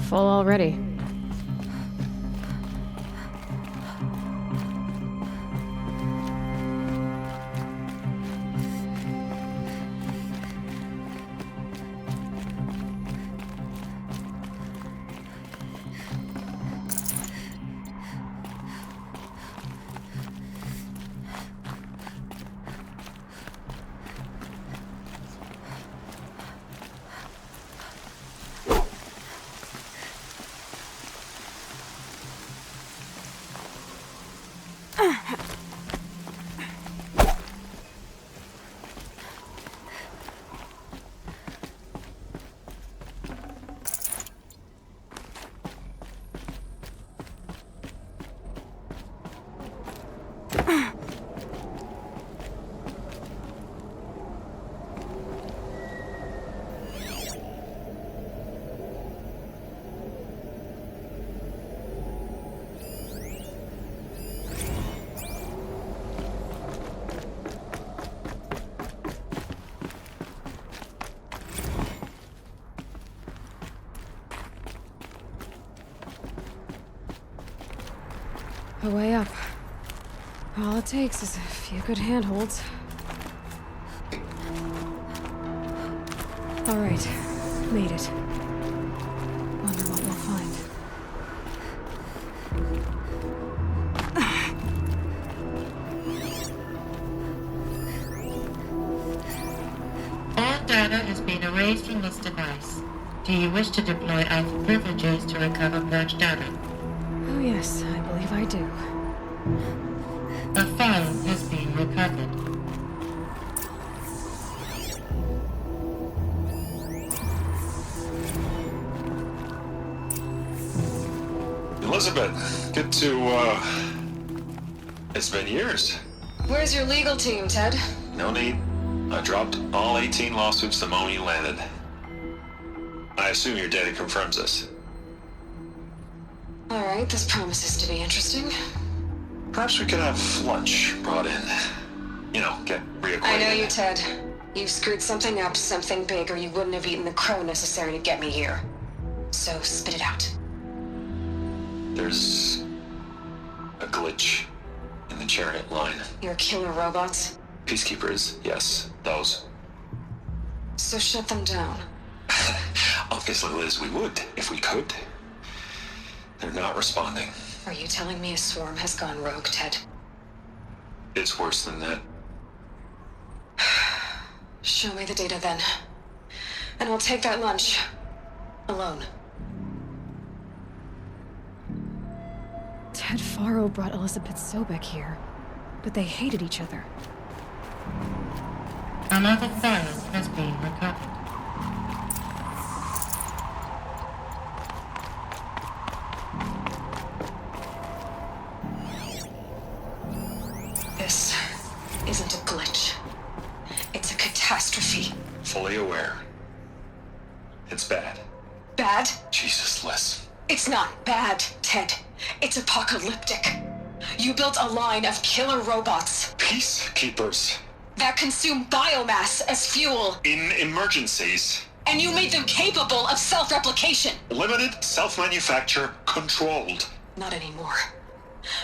Full already. the way up. All it takes is a few good handholds. All right, made it. Wonder what we'll find. All data has been erased from this device. Do you wish to deploy Alpha privileges to recover purged data? Oh yes, I believe I do. A file has been recovered. Elizabeth, good to, it's been years. Where's your legal team, Ted? No need. I dropped all 18 lawsuits the moment you landed. I assume your data confirms this. Alright, this promises to be interesting. Perhaps we could have lunch brought in. You know, get reacquainted. I know you, Ted. You've screwed something up, something big, or you wouldn't have eaten the crow necessary to get me here. So, spit it out. There's a glitch in the chariot line. Your killer robots? Peacekeepers, yes, those. So shut them down. Obviously, Liz, we would, if we could. They're not responding. Are you telling me a swarm has gone rogue, Ted? It's worse than that. Show me the data then. And I'll take that lunch. Alone. Ted Faro brought Elizabeth Sobek here, but they hated each other. Another file has been recovered. This isn't a glitch. It's a catastrophe. Fully aware. It's bad. Bad? Jesus, Liz. It's not bad, Ted. It's apocalyptic. You built a line of killer robots. Peacekeepers. That consume biomass as fuel. In emergencies. And you made them capable of self-replication. Limited, self-manufacture, controlled. Not anymore.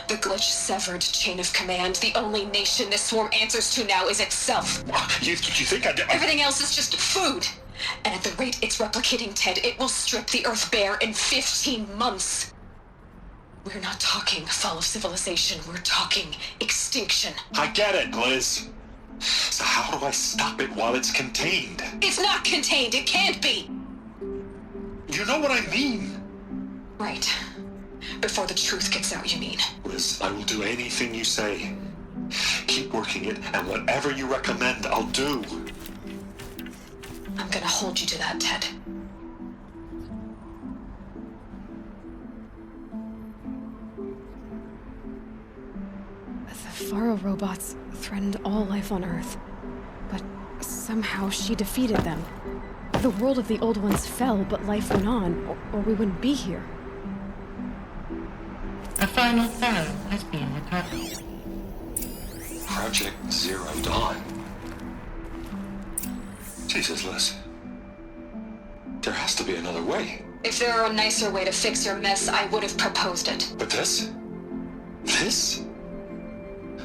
The glitch severed chain of command. The only nation this swarm answers to now is itself. You think Everything else is just food. And at the rate it's replicating, Ted, it will strip the Earth bare in 15 months. We're not talking fall of civilization. We're talking extinction. I get it, Liz. So how do I stop it while it's contained? It's not contained. It can't be. You know what I mean. Right. Before the truth gets out, you mean? Liz, I will do anything you say. Keep working it, and whatever you recommend, I'll do. I'm gonna hold you to that, Ted. The Faro robots threatened all life on Earth, but somehow she defeated them. The world of the old ones fell, but life went on, or we wouldn't be here. A final file has been recovered. Project Zero Dawn. Jesus, Liz. There has to be another way. If there were a nicer way to fix your mess, I would have proposed it. But this? This?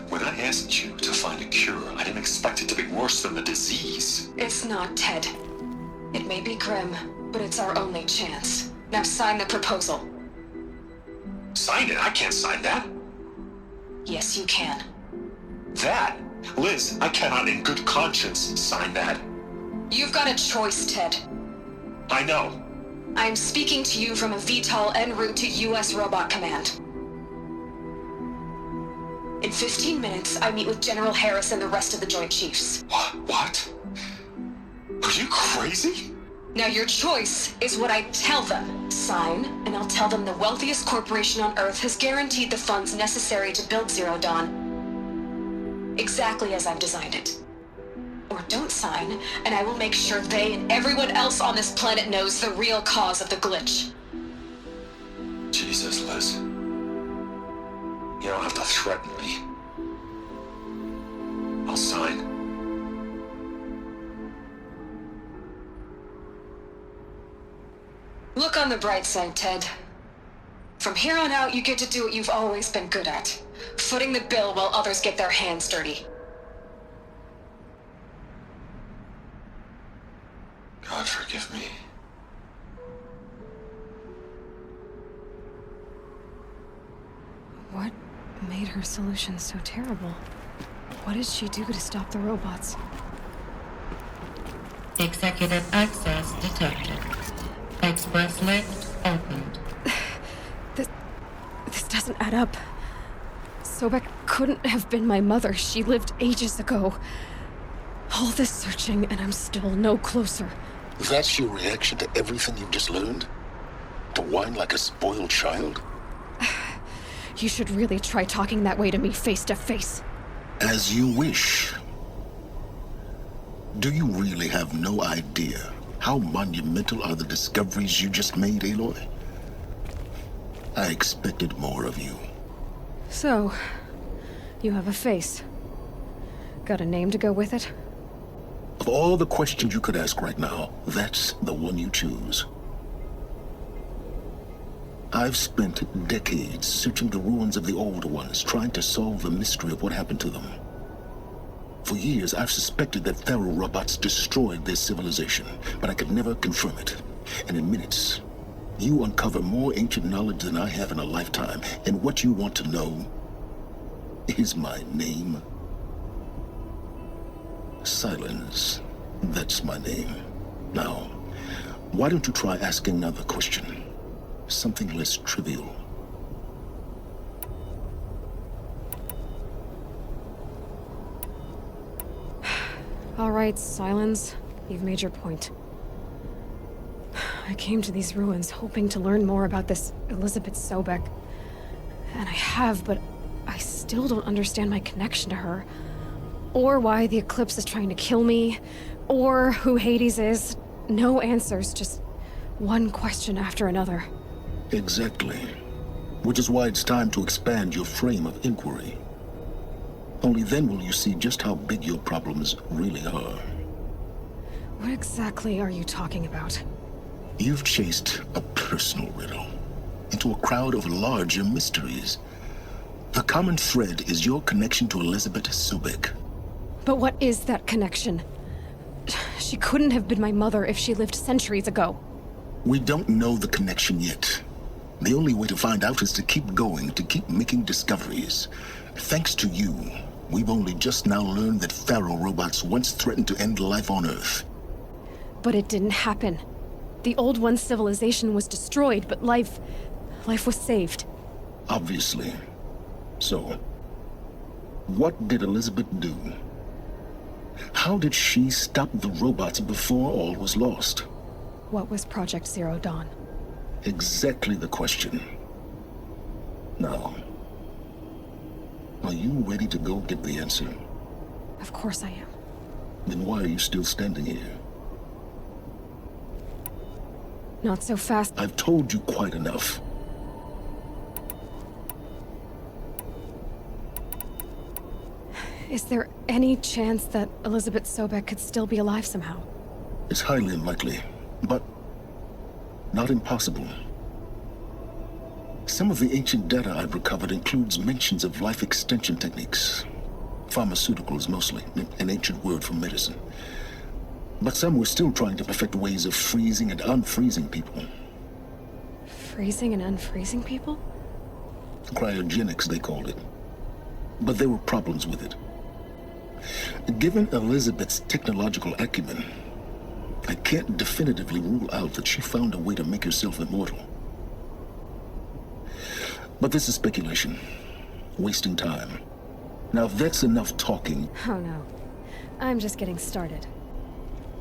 When I asked you to find a cure, I didn't expect it to be worse than the disease. It's not, Ted. It may be grim, but it's our only chance. Now sign the proposal. Sign it? I can't sign that. Yes, you can. That? Liz, I cannot in good conscience sign that. You've got a choice, Ted. I know. I'm speaking to you from a VTOL en route to U.S. Robot Command. In 15 minutes, I meet with General Harris and the rest of the Joint Chiefs. What? Are you crazy? Now your choice is what I tell them. Sign, and I'll tell them the wealthiest corporation on Earth has guaranteed the funds necessary to build Zero Dawn. Exactly as I've designed it. Or don't sign, and I will make sure they and everyone else on this planet knows the real cause of the glitch. Jesus, Liz. You don't have to threaten me. I'll sign. Look on the bright side, Ted. From here on out, you get to do what you've always been good at. Footing the bill while others get their hands dirty. God forgive me. What made her solution so terrible? What did she do to stop the robots? Executive access detected. Express lift opened. This doesn't add up. Sobek couldn't have been my mother. She lived ages ago. All this searching, and I'm still no closer. That's your reaction to everything you've just learned? To whine like a spoiled child? You should really try talking that way to me face to face. As you wish. Do you really have no idea how monumental are the discoveries you just made, Aloy? I expected more of you. So, you have a face. Got a name to go with it? Of all the questions you could ask right now, that's the one you choose. I've spent decades searching the ruins of the older ones, trying to solve the mystery of what happened to them. For years, I've suspected that Pharaoh robots destroyed their civilization, but I could never confirm it. And in minutes, you uncover more ancient knowledge than I have in a lifetime, and what you want to know is my name. Silence. That's my name. Now, why don't you try asking another question? Something less trivial. All right, Silence. You've made your point. I came to these ruins hoping to learn more about this Elizabeth Sobek. And I have, but I still don't understand my connection to her. Or why the Eclipse is trying to kill me. Or who Hades is. No answers, just one question after another. Exactly. Which is why it's time to expand your frame of inquiry. Only then will you see just how big your problems really are. What exactly are you talking about? You've chased a personal riddle into a crowd of larger mysteries. The common thread is your connection to Elizabeth Sobek. But what is that connection? She couldn't have been my mother if she lived centuries ago. We don't know the connection yet. The only way to find out is to keep going, to keep making discoveries. Thanks to you, we've only just now learned that Pharaoh robots once threatened to end life on Earth. But it didn't happen. The Old One's civilization was destroyed, but life was saved. Obviously. So, what did Elizabeth do? How did she stop the robots before all was lost? What was Project Zero Dawn? Exactly the question. Now, are you ready to go get the answer? Of course I am. Then why are you still standing here? Not so fast. I've told you quite enough. Is there any chance that Elizabeth Sobek could still be alive somehow? It's highly unlikely, but not impossible. Some of the ancient data I've recovered includes mentions of life extension techniques. Pharmaceuticals, mostly, an ancient word for medicine. But some were still trying to perfect ways of freezing and unfreezing people. Freezing and unfreezing people? Cryogenics, they called it. But there were problems with it. Given Elizabeth's technological acumen, I can't definitively rule out that she found a way to make herself immortal. But this is speculation. Wasting time. Now, if that's enough talking... Oh no. I'm just getting started.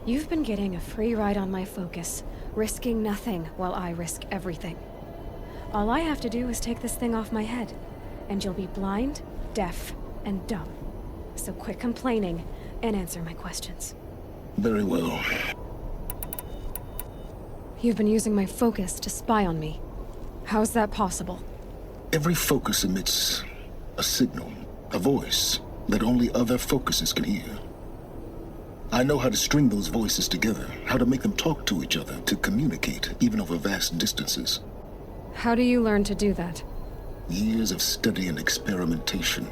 You've been getting a free ride on my focus, risking nothing while I risk everything. All I have to do is take this thing off my head, and you'll be blind, deaf, and dumb. So quit complaining and answer my questions. Very well. You've been using my focus to spy on me. How's that possible? Every focus emits a signal, a voice, that only other focuses can hear. I know how to string those voices together, how to make them talk to each other, to communicate, even over vast distances. How do you learn to do that? Years of study and experimentation.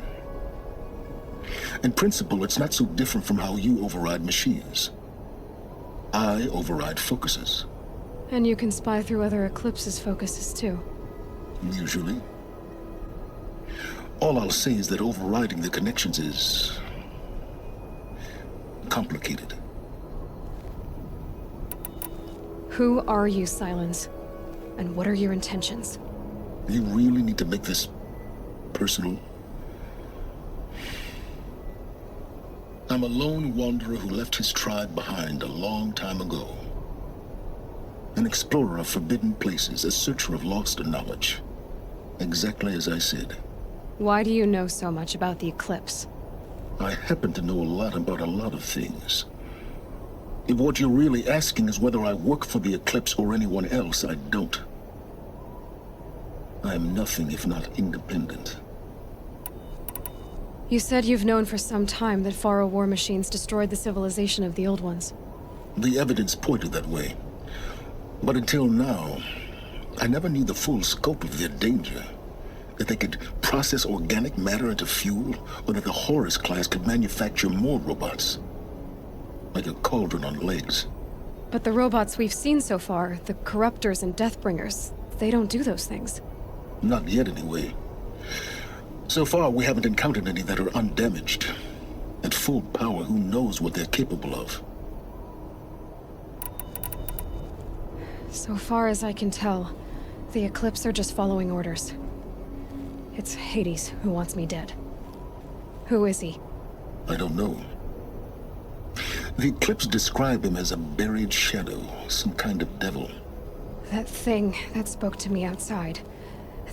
In principle, it's not so different from how you override machines. I override focuses. And you can spy through other Eclipse's focuses too. Usually. All I'll say is that overriding the connections is complicated. Who are you, Silence? And what are your intentions? You really need to make this personal? I'm a lone wanderer who left his tribe behind a long time ago. An explorer of forbidden places, a searcher of lost knowledge. Exactly as I said. Why do you know so much about the Eclipse? I happen to know a lot about a lot of things. If what you're really asking is whether I work for the Eclipse or anyone else, I don't. I am nothing if not independent. You said you've known for some time that Faro war machines destroyed the civilization of the Old Ones. The evidence pointed that way. But until now, I never knew the full scope of their danger. That they could process organic matter into fuel, or that the Horus class could manufacture more robots. Like a cauldron on legs. But the robots we've seen so far, the Corruptors and Deathbringers, they don't do those things. Not yet, anyway. So far, we haven't encountered any that are undamaged. At full power, who knows what they're capable of? So far as I can tell, the Eclipse are just following orders. It's Hades who wants me dead. Who is he? I don't know. The Eclipse describe him as a buried shadow, some kind of devil. That thing that spoke to me outside,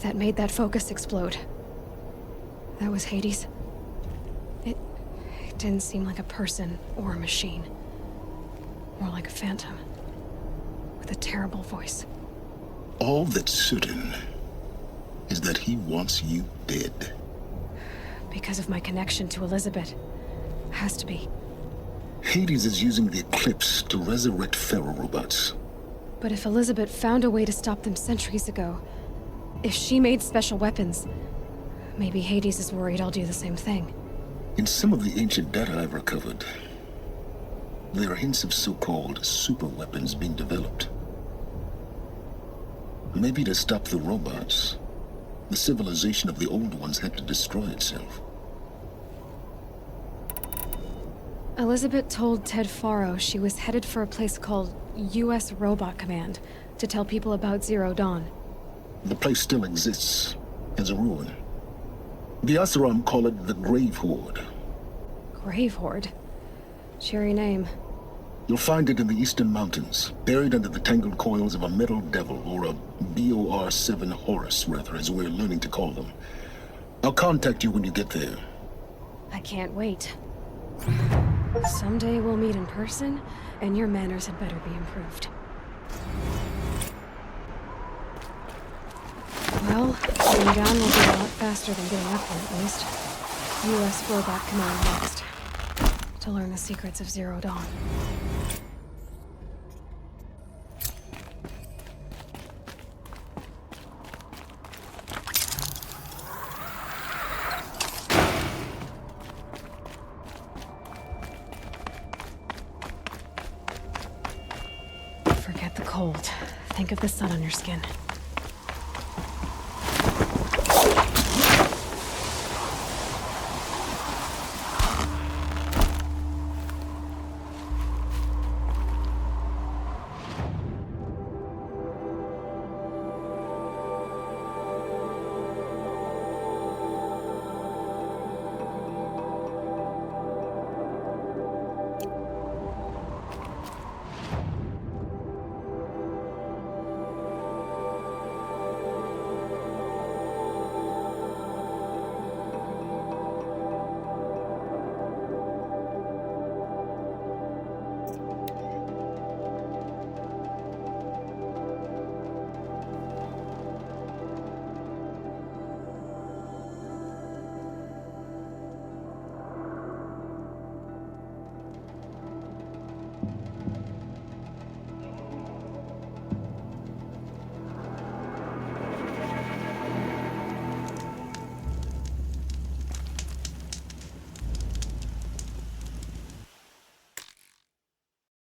that made that focus explode. That was Hades. It didn't seem like a person or a machine. More like a phantom. With a terrible voice. All that's certain is that he wants you dead. Because of my connection to Elizabeth. Has to be. Hades is using the Eclipse to resurrect Pharaoh robots. But if Elizabeth found a way to stop them centuries ago, if she made special weapons, maybe Hades is worried I'll do the same thing. In some of the ancient data I've recovered, there are hints of so-called super weapons being developed. Maybe to stop the robots, the civilization of the old ones had to destroy itself. Elizabeth told Ted Faro she was headed for a place called U.S. Robot Command to tell people about Zero Dawn. The place still exists, as a ruin. The Oseram call it the Grave Horde. Grave Horde? Cheery name. You'll find it in the eastern mountains, buried under the tangled coils of a metal devil, or a BOR-7 Horus, rather, as we're learning to call them. I'll contact you when you get there. I can't wait. Someday we'll meet in person, and your manners had better be improved. Well, getting down will be a lot faster than getting up here, at least. U.S. Robot Command next. To learn the secrets of Zero Dawn. Forget the cold. Think of the sun on your skin.